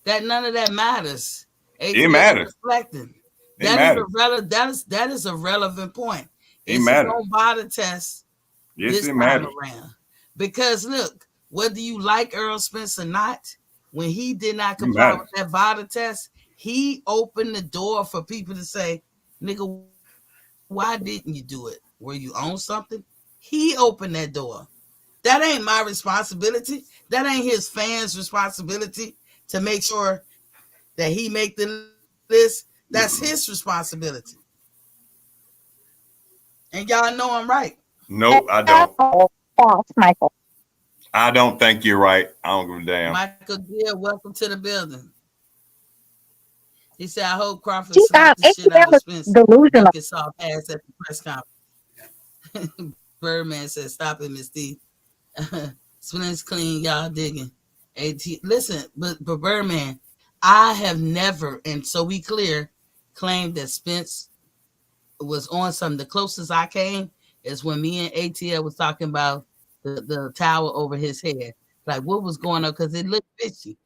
A: That none of that matters.
D: It matters.
A: Reflecting.
D: It matters.
A: That is a relevant point.
D: It matters.
A: On body test
D: yes, it matters.
A: Around. Because look, whether you like Errol Spence or not, when he did not comply with that body test, he opened the door for people to say, nigga, why didn't you do it? Were you on something? He opened that door. That ain't my responsibility. That ain't his fans' responsibility to make sure that he make the list. That's his responsibility. And y'all know I'm right.
D: Nope, I don't.
B: Michael.
D: I don't think you're right. I don't give a damn.
A: Michael Deere, welcome to the building. He said, I hope Crawford slapped the shit out of Spence.
B: Delusional.
A: Saw pass at the press conference. Birdman said, stop it, Miss D. Spence clean, y'all digging. Listen, but Birdman, I have never, and so we clear, claimed that Spence was on something. The closest I came is when me and ATL was talking about the towel over his head. Like, what was going on? Because it looked fishy.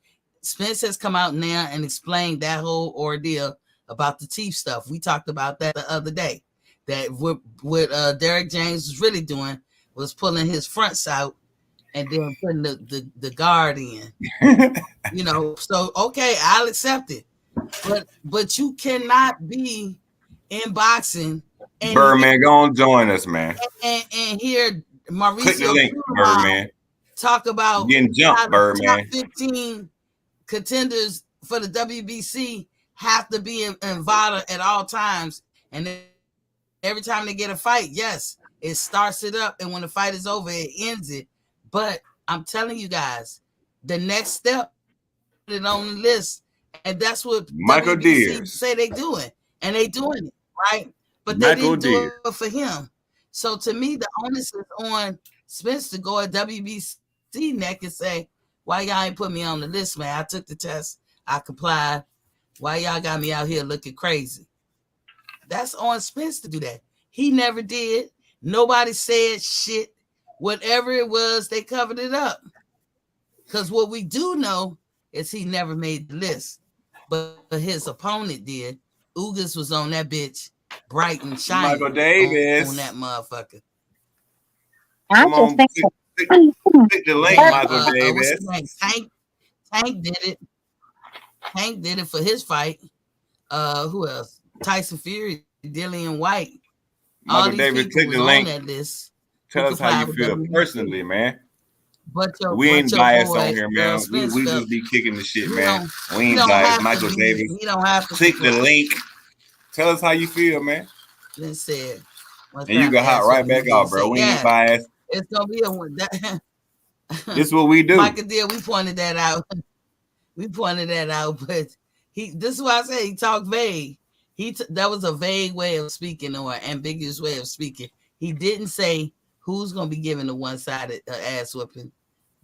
A: Spence has come out now and explained that whole ordeal about the teeth stuff. We talked about that the other day. That what Derek James was really doing was pulling his fronts out and then putting the guard in. You know, so okay, I'll accept it. But you cannot be in boxing and
D: Birdman, go on join us, man.
A: And hear Mauricio
D: click the link, Birdman.
A: Talk about
D: getting jumped, Birdman.
A: Top 15 contenders for the WBC have to be in VADA at all times, and every time they get a fight, yes, it starts it up, and when the fight is over, it ends it. But I'm telling you guys, the next step is on the list, and that's what
D: Michael
A: WBC say they doing, and they doing it right. But they didn't do it for him. So to me, the onus is on Spence to go at WBC neck and say, why y'all ain't put me on the list, man? I took the test. I complied. Why y'all got me out here looking crazy? That's on Spence to do that. He never did. Nobody said shit. Whatever it was, they covered it up. Because what we do know is he never made the list. But his opponent did. Ugas was on that bitch, bright and shiny.
D: Michael Davis.
A: On that motherfucker.
D: Come on, click the link, Michael Davis.
A: Tank did it. Tank did it for his fight. Who else? Tyson Fury, Dillian White.
D: Michael Davis, click the link.
A: On that list.
D: Tell us how you feel personally, man. We ain't biased on here, man. We just be kicking the shit, man. We ain't biased. Michael Davis.
A: He don't have to
D: click the link. Tell us how you feel, man.
A: Then said.
D: And you can hop right back off, bro. We ain't biased.
A: It's gonna be a one.
D: This is what we do.
A: Michael Deal, we pointed that out. But this is why I say he talked vague. That was a vague way of speaking or ambiguous way of speaking. He didn't say who's gonna be given the one-sided ass whooping.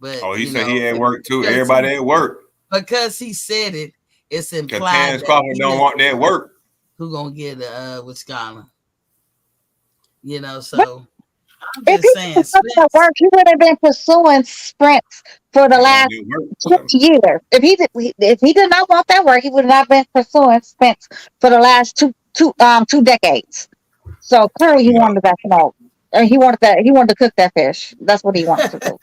A: But
D: he said he at work too. Everybody at work.
A: Because he said it, it's implied
D: that Crawford don't want that work.
A: Who gonna get Wisconsin? You know, so
B: if he was that work, he would have been pursuing Spence for the last 20 years. If he did not want that work, he would not have been pursuing Spence for the last two decades. So clearly he wanted that smoke. And he wanted that. He wanted to cook that fish. That's what he wanted to do.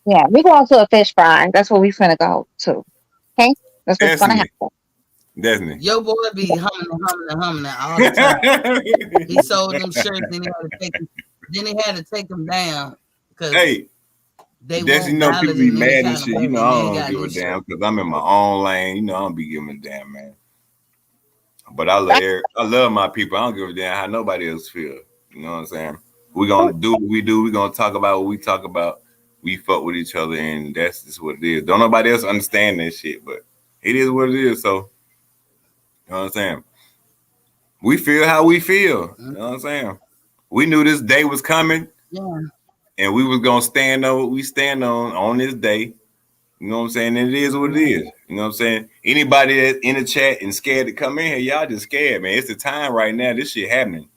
B: Yeah, we going to a fish fry. That's what we finna go to. Okay, that's what's gonna
D: Destiny.
B: happen.
D: Destiny.
A: Your boy be humming all the time. He sold them shirts, then he had to take them down because
D: hey,
A: they
D: that's
A: won't
D: people
A: valid
D: be
A: in any
D: mad and
A: kind of
D: shit.
A: way.
D: You know,
A: And
D: I
A: then he
D: don't
A: got
D: give
A: new
D: a damn
A: shirts.
D: because I'm in my own lane. You know, I don't be giving a damn, man. But I love my people. I don't give a damn how nobody else feel. You know what I'm saying? We gonna do what we do. We gonna talk about what we talk about. We fuck with each other, and that's just what it is. Don't nobody else understand that shit, but it is what it is. So, you know what I'm saying? We feel how we feel. You know what I'm saying? We knew this day was coming,
A: Yeah.
D: and we was gonna stand on what we stand on this day. You know what I'm saying? And it is what it is. You know what I'm saying? Anybody that's in the chat and scared to come in here, y'all just scared, man. It's the time right now. This shit happening.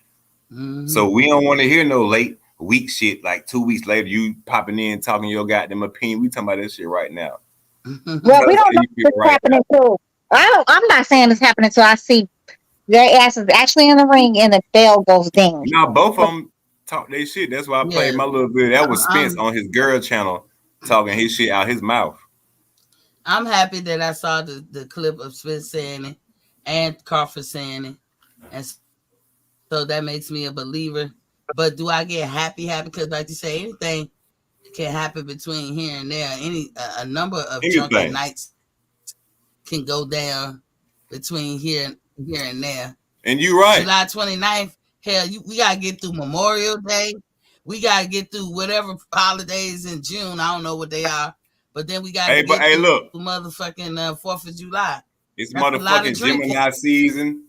D: So we don't want to hear no late week shit. Like 2 weeks later, you popping in talking your goddamn opinion. We talking about this shit right now.
B: Well, we don't know what's happening till. I'm not saying it's happening until I see their asses actually in the ring and the bell goes ding.
D: Now both of them talk their shit. That's why I played my little bit. That was Spence on his girl channel talking his shit out his mouth.
A: I'm happy that I saw the clip of Spence saying it and Crawford saying it, and so that makes me a believer. But do I get happy? Because like you say, anything can happen between here and there. A number of drunken nights can go down between here and there.
D: And you right.
A: July 29th, hell, we gotta get through Memorial Day. We gotta get through whatever holidays in June. I don't know what they are, but then we gotta get through
D: look,
A: motherfucking 4th of July.
D: It's motherfucking Gemini season.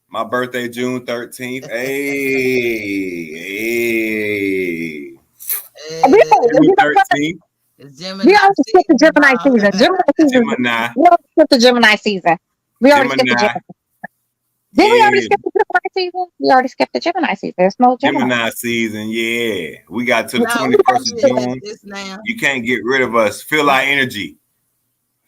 D: My birthday, June 13th. Hey.
B: June 13th. We already skipped the Gemini season.
D: Gemini.
B: We already skipped the Gemini season. We already skipped the Gemini. Did we already skip the Gemini season? We already skipped the Gemini season. There's no
D: Gemini season. Yeah. We got to the 21st of June. You can't get rid of us. Feel our energy.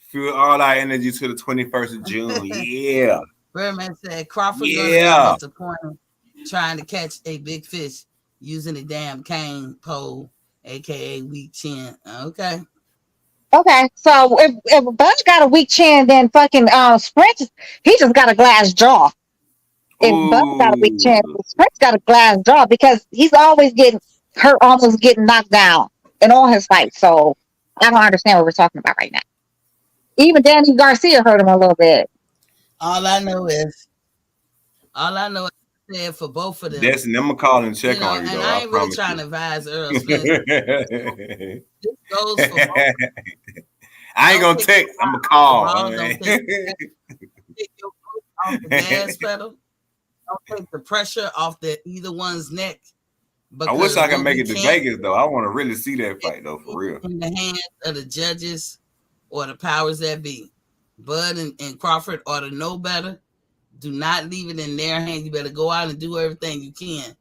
D: Feel all our energy to the 21st of June. Yeah.
A: Birdman said Crawford gonna be disappointed trying to catch a big fish using a damn cane pole, aka weak chin. Okay.
B: Okay, so if Bud got a weak chin, then fucking Sprint, he just got a glass jaw. If Bud got a weak chin, Sprint's got a glass jaw because he's always getting hurt, almost getting knocked down in all his fights. So I don't understand what we're talking about right now. Even Danny Garcia hurt him a little bit.
A: All I know is for both of them.
D: Destiny, I'm gonna call and check on you,
A: and
D: though.
A: I ain't really trying to advise Errol Spence. This goes for both.
D: I ain't gonna text. I'm gonna call.
A: Don't take your foot off the gas pedal. Don't take the pressure off either one's neck.
D: I wish I could make it to Vegas, though. I want to really see that fight, though, for real.
A: In the hands of the judges or the powers that be. Bud and Crawford ought to know better. Do not leave it in their hands. You better go out and do everything you can.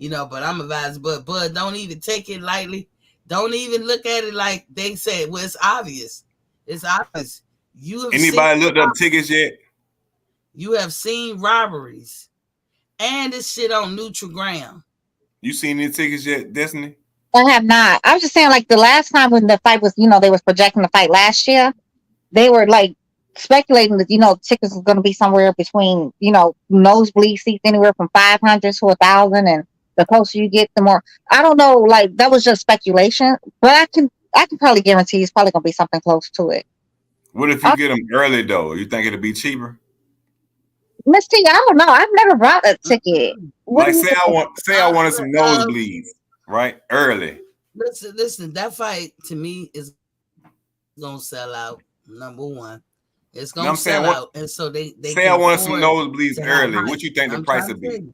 A: But I'm advised, Bud, don't even take it lightly. Don't even look at it like they said. Well, it's obvious. It's obvious.
D: Anybody looked up tickets yet?
A: You have seen robberies. And this shit on neutral ground.
D: You seen any tickets yet, Destiny?
B: I have not. I was just saying, like, the last time when the fight was, they was projecting the fight last year, they were like speculating that, tickets was going to be somewhere between, nosebleed seats anywhere from 500 to 1,000. And the closer you get, the more. I don't know, like, that was just speculation, but I can probably guarantee it's probably going to be something close to it.
D: What if you get them early, though? You think it'll be cheaper?
B: Miss T, I don't know. I've never bought a ticket.
D: Like, say I wanted some nosebleeds, right? Early.
A: Listen, that fight to me is gonna sell out. Number one, it's gonna sell out, and so they
D: say I wanted some nosebleeds early. What you think the price would be?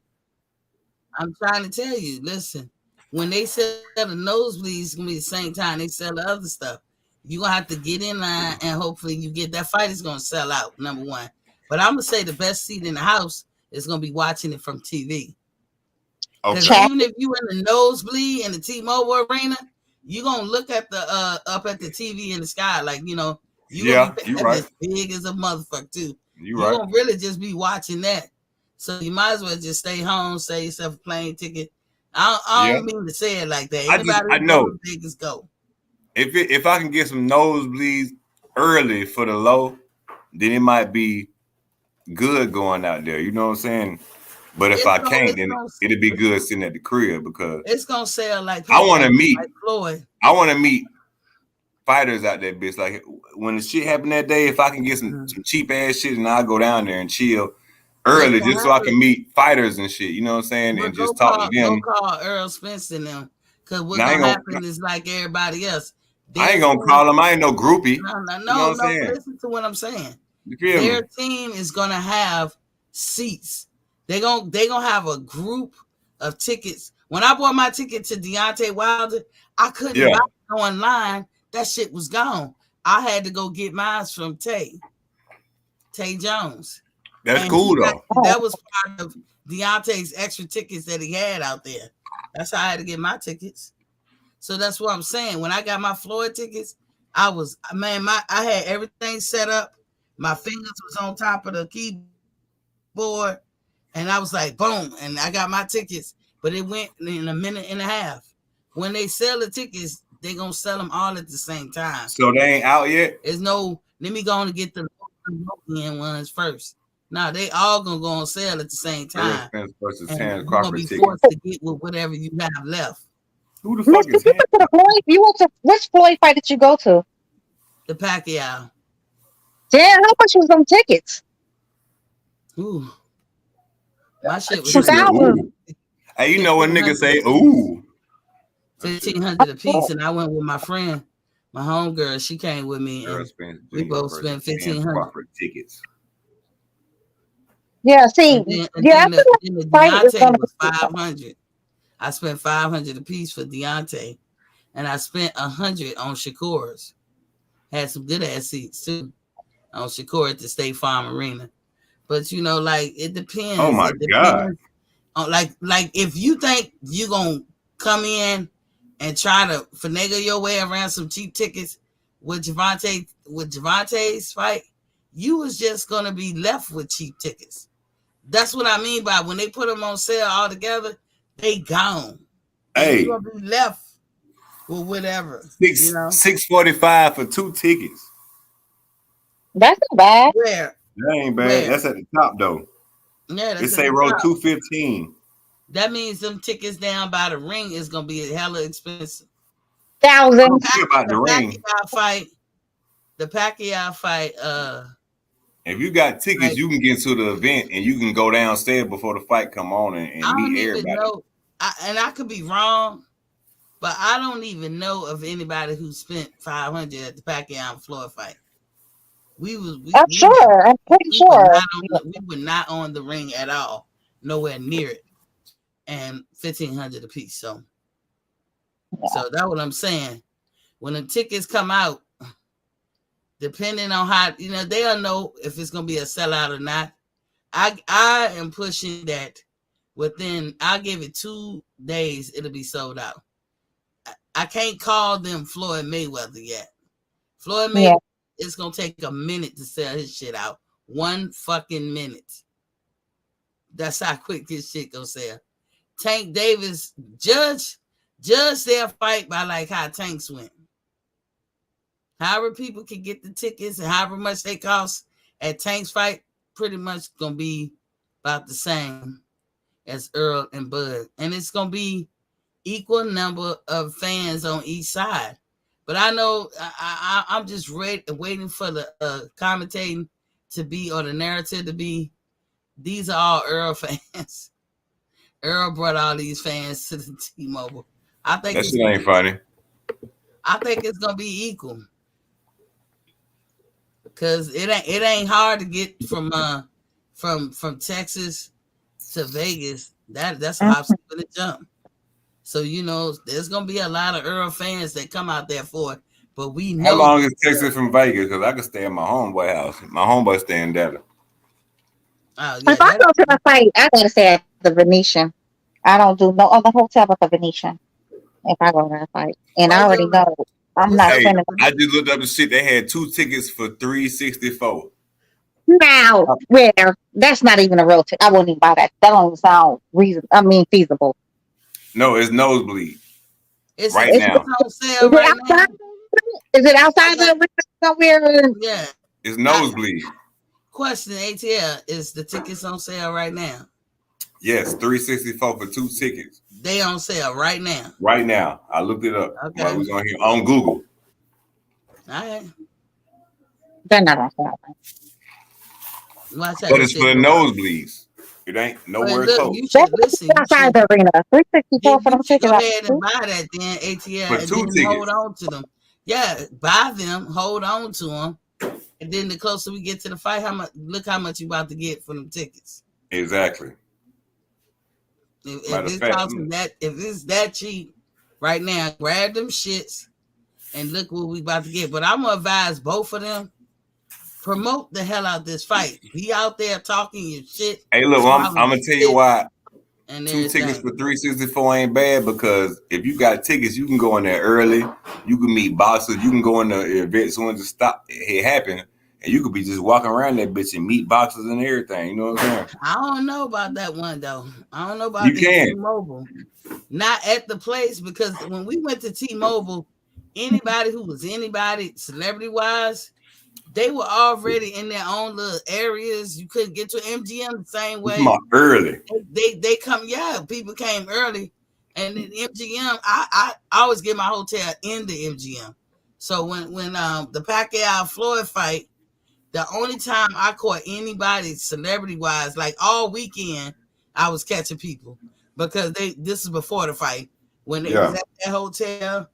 A: I'm trying to tell you. Listen, when they sell the nosebleeds, it's gonna be the same time they sell the other stuff. You're gonna have to get in line, and hopefully you get that fight is gonna sell out. Number one. But I'm gonna say the best seat in the house is gonna be watching it from TV. Because even if you in the nosebleed in the T-Mobile Arena, you're gonna look at the up at the TV in the sky, like you're right. As big as a motherfucker too. You're gonna really just be watching that. So you might as well just stay home, save yourself a plane ticket, I don't mean to say it like that. Anybody
D: I know.
A: Vegas go.
D: If I can get some nosebleeds early for the low, then it might be good going out there. You know what I'm saying? But if I can't, then it'll be good sitting at the crib because
A: it's gonna sell like
D: I want to meet
A: like Floyd.
D: I want to meet fighters out there, bitch. Like when the shit happened that day, if I can get some cheap ass shit, and I'll go down there and chill early just so I can meet fighters and shit. You know what I'm saying? And just talk to them.
A: Go call Errol Spence and them. Cause what's gonna happen is like everybody else.
D: I ain't gonna call them. I ain't no groupie.
A: No. Listen to what I'm saying. Their team is gonna have seats. They gonna have a group of tickets. When I bought my ticket to Deontay Wilder, I couldn't buy it online. That shit was gone. I had to go get mine from Tay Jones.
D: That's cool though.
A: That was part of Deontay's extra tickets that he had out there. That's how I had to get my tickets. So that's what I'm saying. When I got my Floyd tickets, I had everything set up. My fingers was on top of the keyboard, and I was like, boom, and I got my tickets. But it went in a minute and a half. When they sell the tickets, they gonna sell them all at the same time.
D: So they ain't out yet?
A: There's no, let me go and get the European ones first. No, they all gonna go on sale at the same time.
D: Versus
A: and
D: Terrence
A: you're
D: Crawford
A: gonna be
D: tickets.
A: forced to get with whatever you have left.
D: Who the fuck is
B: you went to the Floyd? You went to which Floyd fight did you go to?
A: The Pacquiao.
B: Damn, how much was them tickets?
A: Ooh. My shit was
B: $2,000.
D: Hey, you know what niggas say? Ooh.
A: $1,500 a piece, and I went with my friend, my homegirl. She came with me, and we both spent $1,500
D: tickets.
B: Yeah, see,
A: the Deontay was $500. I spent $500 a piece for Deontay, and I spent $100 on Shakur's. Had some good ass seats too on Shakur at the State Farm Arena. But you know, like it depends.
D: Oh my God!
A: On, like if you think you gonna come in and try to finagle your way around some cheap tickets with Gervonta's fight, you was just gonna be left with cheap tickets. That's what I mean by when they put them on sale all together, they gone.
D: Hey,
A: you're gonna be left with whatever.
D: $645 for 2 tickets.
B: That's not bad.
A: Where?
D: That ain't bad. Where? That's at the top though.
A: Yeah, that's
D: it say row 215.
A: That means them tickets down by the ring is gonna be hella expensive.
B: Thousands.
D: About the ring.
A: The Pacquiao fight.
D: If you got tickets, you can get to the event and you can go downstairs before the fight come on and meet everybody.
A: And I could be wrong, but I don't even know of anybody who spent $500 at the Pacquiao Floyd fight. I'm
B: pretty sure.
A: We were not on the ring at all, nowhere near it, and $1,500 a piece. So that's what I'm saying. When the tickets come out, depending on how they'll know if it's gonna be a sellout or not. I am pushing that within. I'll give it 2 days. It'll be sold out. I can't call them Floyd Mayweather yet. Floyd Mayweather. Yeah. It's gonna take a minute to sell his shit out. 1 fucking minute. That's how quick his shit gonna sell. Tank Davis, judge their fight by like how Tanks went. However people can get the tickets and however much they cost at Tank's fight, pretty much gonna be about the same as Earl and Bud. And it's gonna be equal number of fans on each side. But I know I'm just waiting for the commentating to be, or the narrative to be, these are all Earl fans. Earl brought all these fans to the T-Mobile. I think
D: that shit ain't funny.
A: I think it's gonna be equal, cause it ain't hard to get from Texas to Vegas. That's a hop, skip, and a jump. So, there's going to be a lot of Earl fans that come out there for it. But we know. How
D: long is Texas from Vegas? Because I can stay at my homeboy house. My homeboy stay in Dallas.
B: If I go to the fight, I got to stay at the Venetian. I don't do no other hotel but the Venetian if I go to that fight. And I already know I'm not spending.
D: I just looked up the shit. They had 2 tickets for $364.
B: Now, where? That's not even a real ticket. I wouldn't even buy that. That don't sound feasible.
D: No, it's nosebleed.
A: It's
D: right now.
A: on sale right now.
B: Is it outside the arena somewhere?
A: Yeah.
D: It's nosebleed.
A: Question, ATL, is the tickets on sale right now?
D: Yes, $364 for 2 tickets.
A: They on sale right now.
D: Right now. I looked it up.
A: Okay.
D: While we was on here on Google.
A: All right.
B: They're not on sale.
A: Watch out,
D: But it's for the nosebleeds. It ain't nowhere close.
A: You should listen.
B: Outside the arena. $364 for them tickets.
A: Go ahead and buy that then, ATL,
D: For
A: and
D: 2
A: then
D: tickets.
A: hold on to them. Yeah, buy them, hold on to them, and then the closer we get to the fight, look how much you about to get for them tickets.
D: Exactly.
A: If it's that cheap right now, grab them shits and look what we about to get. But I'm gonna advise both of them. Promote the hell out this fight. Be out there talking your shit.
D: Hey, look, I'm gonna tell you why.
A: And
D: 2 tickets for $364 ain't bad, because if you got tickets, you can go in there early. You can meet boxers. You can go in the event soon as it happen, and you could be just walking around that bitch and meet boxers and everything. You know what I'm saying?
A: I don't know about that one though. I don't know about T-Mobile. Not at the place, because when we went to T-Mobile, anybody who was anybody celebrity wise, they were already in their own little areas. You couldn't get to MGM the same way.
D: Early.
A: They come, yeah. People came early, and in MGM, I always get my hotel in the MGM. So when the Pacquiao Floyd fight, the only time I caught anybody celebrity wise, like all weekend, I was catching people, because this is before the fight when they was at that hotel.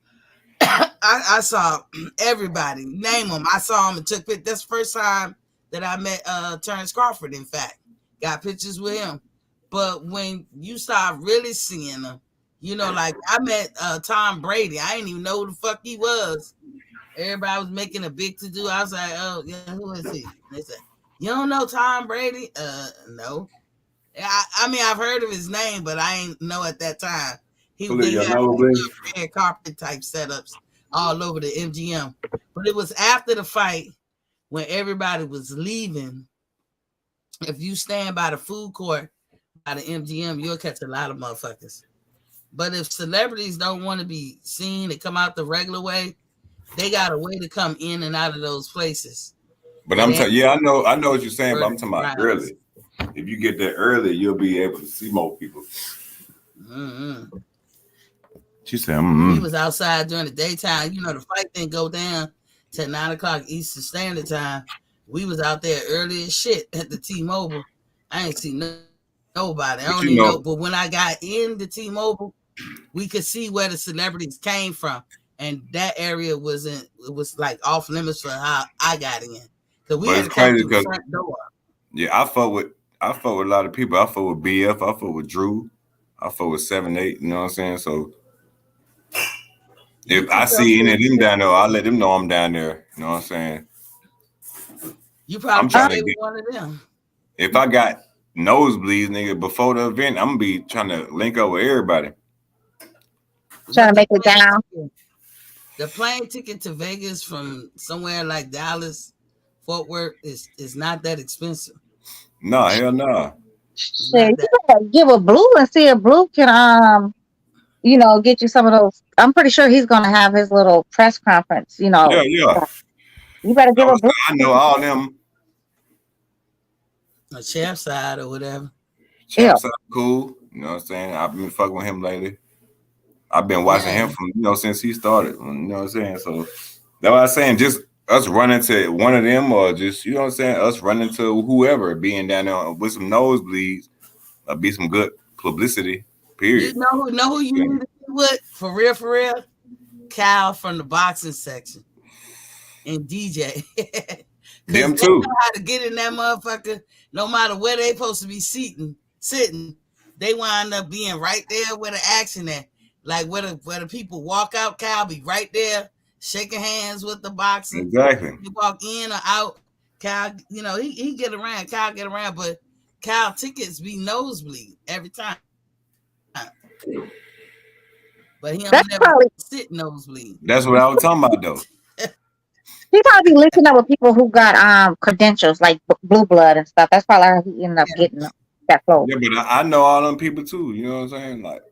A: I saw everybody, name them. I saw them and took pictures. That's the first time that I met Terrence Crawford. In fact, got pictures with him. But when you start really seeing them, you know, like I met Tom Brady. I didn't even know who the fuck he was. Everybody was making a big to do. I was like, oh yeah, who is he? They said, you don't know Tom Brady? No. I mean, I've heard of his name, but I ain't know at that time. They had red carpet type setups all over the MGM. But it was after the fight when everybody was leaving. If you stand by the food court by the MGM, you'll catch a lot of motherfuckers. But if celebrities don't want to be seen and come out the regular way, they got a way to come in and out of those places.
D: But I'm telling you, I know what you're saying, but I'm talking about early. If you get there early, you'll be able to see more people.
A: Mm-hmm.
D: She said,
A: He was outside during the daytime. You know, the fight didn't go down till 9 o'clock Eastern Standard Time. We was out there early as shit at the T-Mobile. I ain't seen nobody. I don't even know. But when I got in the T-Mobile, we could see where the celebrities came from. And that area was like off limits for how I got in. Because we had to come through the front door.
D: Yeah, I fuck with a lot of people. I fuck with BF. I fuck with Drew. I fuck with 7-8. You know what I'm saying? So if I see any of them down there, I'll let them know I'm down there. You know what I'm saying?
A: You probably trying to get one of them.
D: If I got nosebleeds, nigga, before the event, I'm gonna be trying to link up with everybody.
B: Trying to make it down.
A: The plane ticket to Vegas from somewhere like Dallas, Fort Worth is not that expensive.
D: No, hell no.
B: Shit, you gotta give a Blue and see if Blue can get you some of those. I'm pretty sure he's gonna have his little press conference.
D: Yeah.
B: You better give a Blue.
D: I know all them.
A: A Chef side or whatever.
D: Chef side cool. You know what I'm saying? I've been fucking with him lately. I've been watching him from since he started. You know what I'm saying? So that's what I'm saying. Just us running to one of them, or just you know what I'm saying, us running to whoever, being down there with some nosebleeds, be some good publicity. Period.
A: You know who you need to be with for real? Kyle from the boxing section and DJ.
D: Them
A: they
D: too.
A: know how to get in that motherfucker. No matter where they supposed to be sitting, they wind up being right there where the action at. Like where the people walk out, Kyle be right there, shaking hands with the boxer.
D: Exactly.
A: You walk in or out, Kyle, he get around. Kyle get around, but Kyle tickets be nosebleed every time. But he don't never sit nosebleed.
D: That's what I was talking about, though.
B: He probably linking up with people who got credentials like blue blood and stuff. That's probably how he ended up getting that flow.
D: Yeah, but I know all them people too. You know what I'm saying? Like,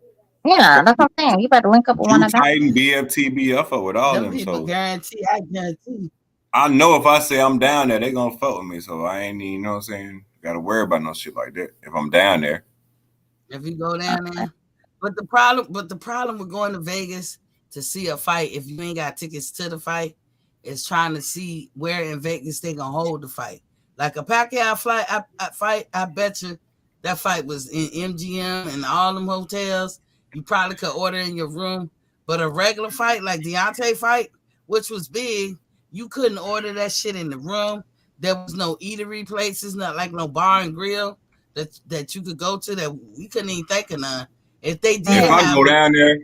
B: Yeah, that's what I'm saying. You better link up with one
D: Drew
B: of them.
D: Titan, BFTB, I fuck with all
A: Them
D: them.
A: people
D: So
A: guarantee. I guarantee.
D: I know if I say I'm down there, they gonna fuck with me. So I ain't even, you know what I'm saying, gotta worry about no shit like that if I'm down there.
A: If you go down there, but the problem with going to Vegas to see a fight, if you ain't got tickets to the fight, is trying to see where in Vegas they gonna hold the fight. Like a Pacquiao fight, I bet you that fight was in MGM and all them hotels. You probably could order in your room, but a regular fight like Deontay fight, which was big, you couldn't order that shit in the room. There was no eatery places, not like no bar and grill that you could go to that we couldn't even think of none. If they did
D: If I
A: have
D: go down there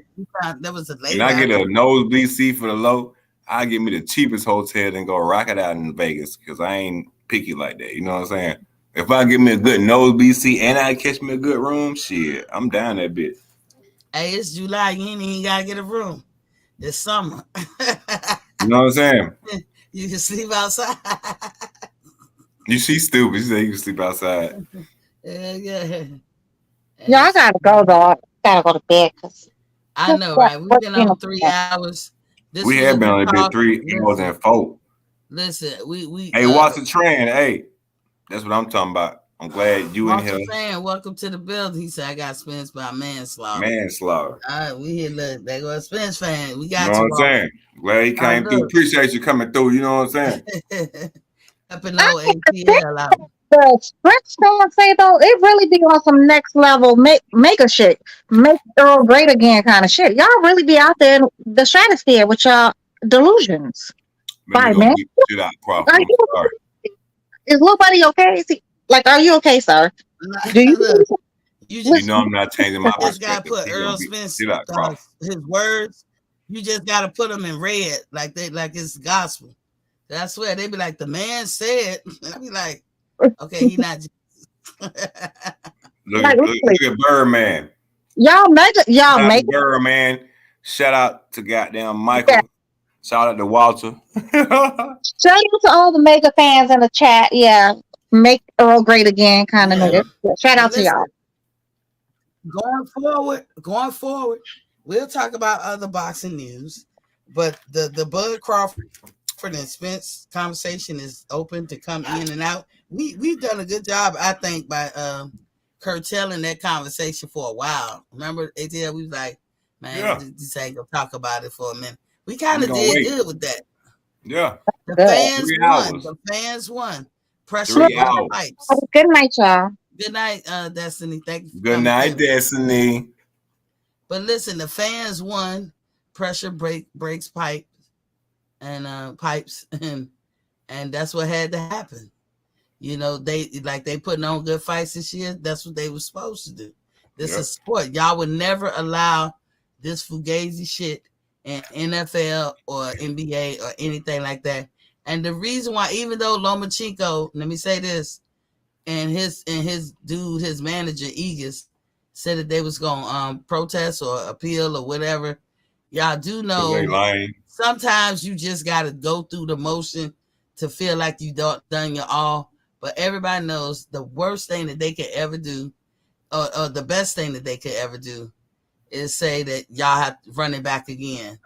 A: there was a
D: and
A: lady.
D: I get a nosebleed seat for the low, I give me the cheapest hotel and go rock it out in Vegas because I ain't picky like that. You know what I'm saying? If I give me a good nosebleed seat and I catch me a good room, shit, I'm down that bitch.
A: Hey, it's July. You ain't even gotta get a room. It's summer.
D: You know what I'm saying?
A: You can sleep outside.
D: She's stupid. She said you can sleep outside.
A: Yeah.
B: Yeah, I gotta go though. I gotta go to bed because
A: I know, right? We've been on 3 hours.
D: We have been on a bit 3 hours and 4.
A: Listen, we
D: Hey, what's the trend? Hey, that's what I'm talking about. I'm glad you in here.
A: Fan, welcome to the building. He said I got Spence by manslaughter.
D: Manslaughter.
A: All right, we here. Look, there goes Spence fan. We got
D: you know what I'm saying? Glad he came through. Appreciate you coming through. You know what I'm saying?
A: Up in low ATL out.
B: The Sprint fans say though, it really be on some next level mega shit, make Earl great again kind of shit. Y'all really be out there in the stratosphere with y'all delusions. Bye, man.
D: Shit out, Crawford.
B: Is little buddy okay? Are you okay, sir? Do you?
A: You
D: know I'm not changing my
A: just gotta put Errol Spence his words. You just gotta put them in red, like it's gospel. I swear they be like the man said. I be like, okay, he not.
D: look at Birdman.
B: Y'all make
D: Birdman. Shout out to goddamn Michael. Yeah. Shout out to Walter.
B: Shout out to all the mega fans in the chat. Yeah, make Earl great again, kind of nigga. Shout out to y'all.
A: Going forward, we'll talk about other boxing news, but the Bud Crawford and Spence conversation is open to come in and out. We've done a good job, I think, by curtailing that conversation for a while. Remember, ATL, we was like, man, just ain't gonna talk about it for a minute. We kind of did good with that.
D: Yeah.
A: The fans won. The fans won. Pressure pipes.
B: Good night, y'all.
A: Good night, Destiny. Thank you.
D: Good night, Destiny.
A: But listen, the fans won. Pressure breaks pipes and and that's what had to happen. You know, they putting on good fights this year. That's what they were supposed to do. This is sport. Y'all would never allow this fugazi shit in NFL or NBA or anything like that. And the reason why, even though Lomachenko, let me say this, and his manager Egas said that they was gonna protest or appeal or whatever, y'all do know sometimes you just gotta go through the motion to feel like you done your all. But everybody knows the worst thing that they could ever do, or the best thing that they could ever do, is say that y'all have to run it back again.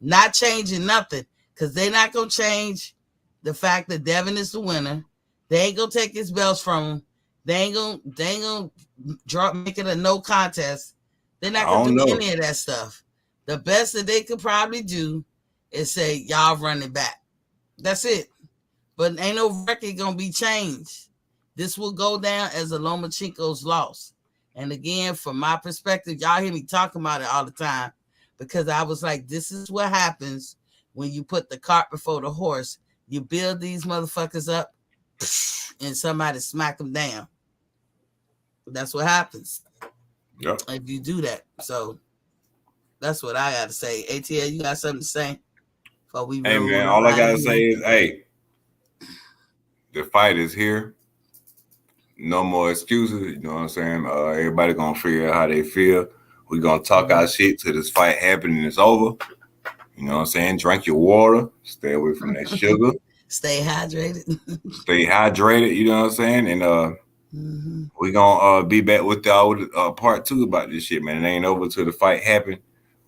A: Not changing nothing, because they're not going to change the fact that Devin is the winner. They ain't going to take his belts from him. They ain't going to make it a no contest. They're not going to do any of that stuff. The best that they could probably do is say, y'all run it back. That's it. But ain't no record going to be changed. This will go down as a Lomachenko's loss. And again, from my perspective, y'all hear me talking about it all the time, because I was like, this is what happens when you put the cart before the horse. You build these motherfuckers up and somebody smack them down. That's what happens.
D: Yep.
A: If you do that. So that's what I got to say. ATL, you got something to say?
D: Hey, man, all I got to say is, hey, the fight is here. No more excuses. You know what I'm saying? Everybody going to figure out how they feel. We're going to talk our shit till this fight happens and it's over. You know what I'm saying? Drink your water. Stay away from that sugar.
A: Stay hydrated.
D: Stay hydrated. You know what I'm saying? And
A: Mm-hmm.
D: We gonna be back with y'all with part 2 about this shit, man. It ain't over till the fight happen.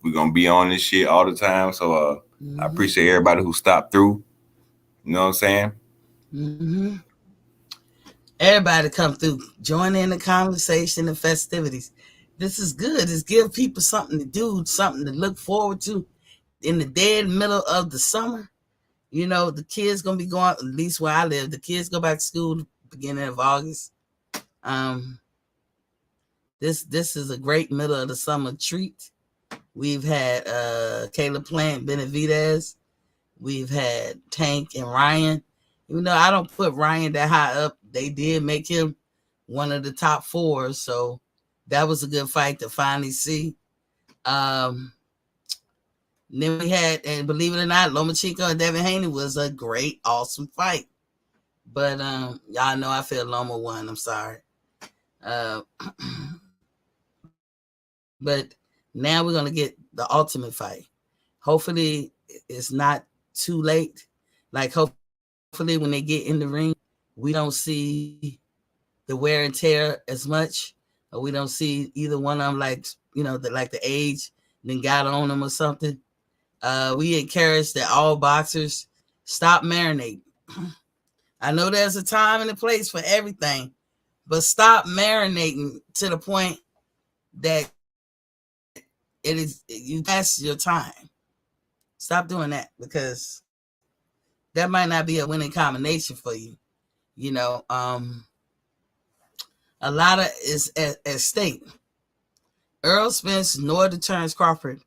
D: We gonna be on this shit all the time. So I appreciate everybody who stopped through. You know what I'm saying?
A: Mm-hmm. Everybody come through, join in the conversation and festivities. This is good. It's give people something to do, something to look forward to in the dead middle of the summer. You know, the kids gonna be going, at least where I live, the kids go back to school beginning of August. This is a great middle of the summer treat. We've had Caleb Plant, Benavidez. We've had Tank and Ryan. Even though I don't put Ryan that high up, they did make him one of the top 4. So that was a good fight to finally see. Then we had, and believe it or not, Lomachenko and Devin Haney was a great, awesome fight. But y'all know I feel Loma won. I'm sorry. But now we're going to get the ultimate fight. Hopefully it's not too late. Like hopefully when they get in the ring, we don't see the wear and tear as much, or we don't see either one of them like the age then got on them or something. We encourage that all boxers stop marinating. I know there's a time and a place for everything, but stop marinating to the point that you pass your time. Stop doing that, because that might not be a winning combination for you. You know, a lot of is at stake. Errol Spence nor the Terrence Crawford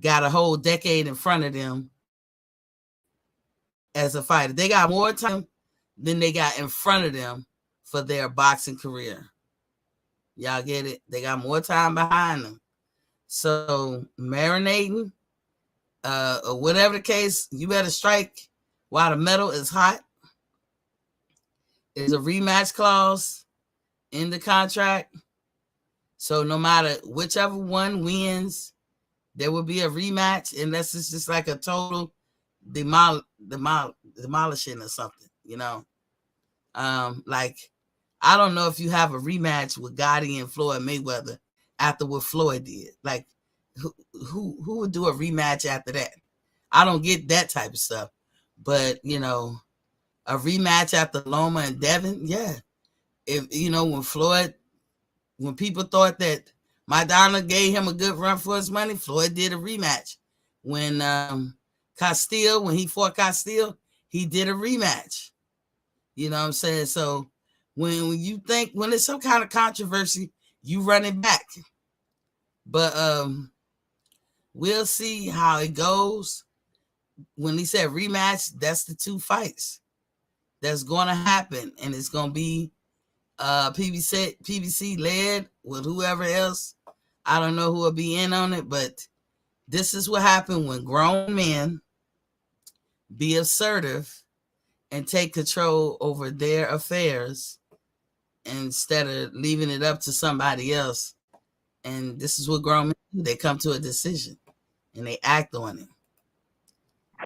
A: got a whole decade in front of them as a fighter. They got more time than they got in front of them for their boxing career. Y'all get it? They got more time behind them. So marinating, or whatever the case, you better strike while the metal is hot. There's a rematch clause in the contract. So no matter whichever one wins, there will be a rematch, unless it's just like a total demolishing or something, you know. Like, I don't know if you have a rematch with Gotti and Floyd Mayweather after what Floyd did. Like, who would do a rematch after that? I don't get that type of stuff. But, you know, a rematch after Loma and Devin, yeah. If, you know, when people thought that Maidana gave him a good run for his money, Floyd did a rematch. When when he fought Castile, he did a rematch. You know what I'm saying? So when you think, when there's some kind of controversy, you run it back. But we'll see how it goes. When he said rematch, that's the 2 fights that's going to happen. And it's going to be PBC led with whoever else. I don't know who will be in on it, but this is what happened when grown men be assertive and take control over their affairs instead of leaving it up to somebody else. And this is what grown men do. They come to a decision and they act on it.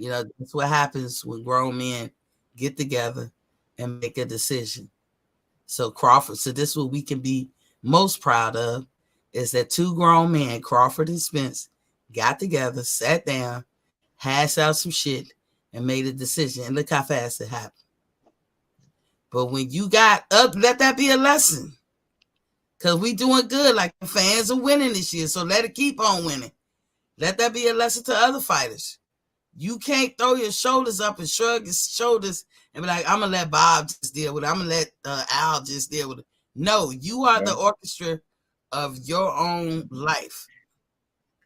A: You know, that's what happens when grown men get together and make a decision. So this is what we can be most proud of, is that 2 grown men, Crawford and Spence, got together, sat down, hashed out some shit, and made a decision. And look how fast it happened. But when you got up, let that be a lesson. Because we doing good. Like, the fans are winning this year, so let it keep on winning. Let that be a lesson to other fighters. You can't throw your shoulders up and shrug your shoulders and be like, I'm going to let Bob just deal with it. I'm going to let Al just deal with it. No, you are the orchestra of your own life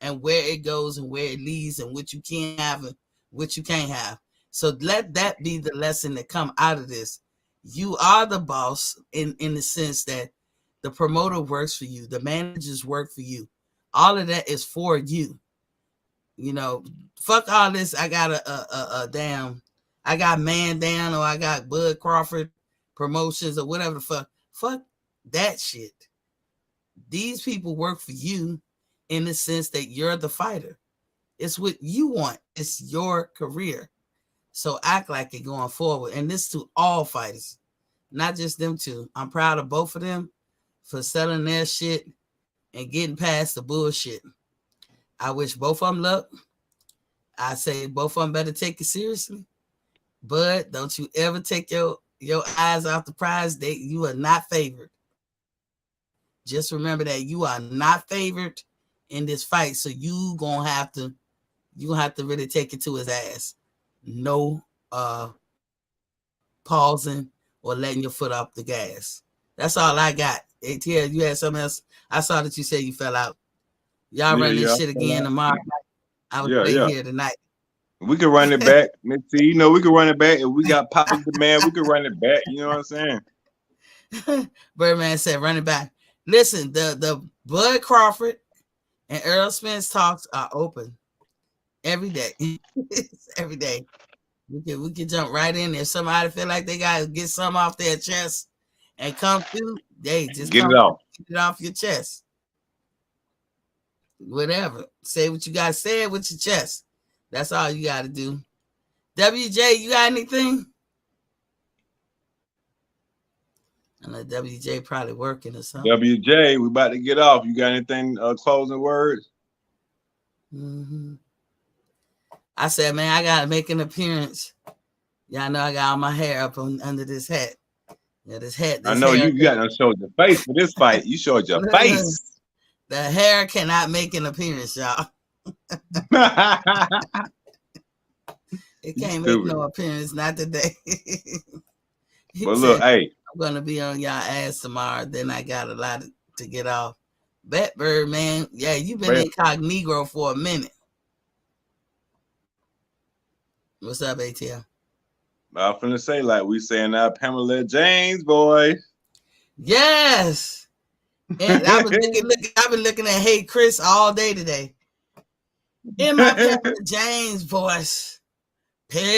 A: and where it goes and where it leads and what you can have and what you can't have. So let that be the lesson that come out of this. You are the boss in the sense that the promoter works for you. The managers work for you. All of that is for you. You know, fuck all this. I got I got Man Down, or I got Bud Crawford Promotions, or whatever the fuck. Fuck that shit. These people work for you in the sense that you're the fighter. It's what you want. It's your career. So act like it going forward. And this to all fighters. Not just them two. I'm proud of both of them for selling their shit and getting past the bullshit. I wish both of them luck. I say both of them better take it seriously. But don't you ever take your eyes off the prize. You are not favored. Just remember that you are not favored in this fight. So you gonna have to really take it to his ass. No pausing or letting your foot off the gas. That's all I got. ATL, you had something else? I saw that you said you fell out. Y'all run this shit again tomorrow. I was here tonight.
D: We can run it back. Let's see, you know, we can run it back. If we got popular demand, we can run it back. You know what I'm saying?
A: Birdman said run it back. Listen, the Bud Crawford and Errol Spence talks are open every day. Every day. We can jump right in there. Somebody feel like they gotta get something off their chest and come through, they just
D: get it off.
A: Get it off your chest. Whatever. Say what you gotta say with your chest. That's all you gotta do. WJ, you got anything? I know WJ probably working or something.
D: WJ, we about to get off. You got anything closing words?
A: Mm-hmm. I said, man, I gotta make an appearance. Y'all know I got all my hair up under this hat. Yeah, this hat.
D: I know you got to show your face for this fight. You showed your face.
A: The hair cannot make an appearance, y'all. It can't make no appearance, not today.
D: But look, hey,
A: I'm gonna be on y'all ass tomorrow. Then I got a lot to get off. Batbird, man, yeah, you've been incognito for a minute. What's up, ATL?
D: I'm finna say, like we saying now, Pamela James, boy.
A: Yes. And I've been looking at Hey Chris all day today. In my Pamela James voice. Peace.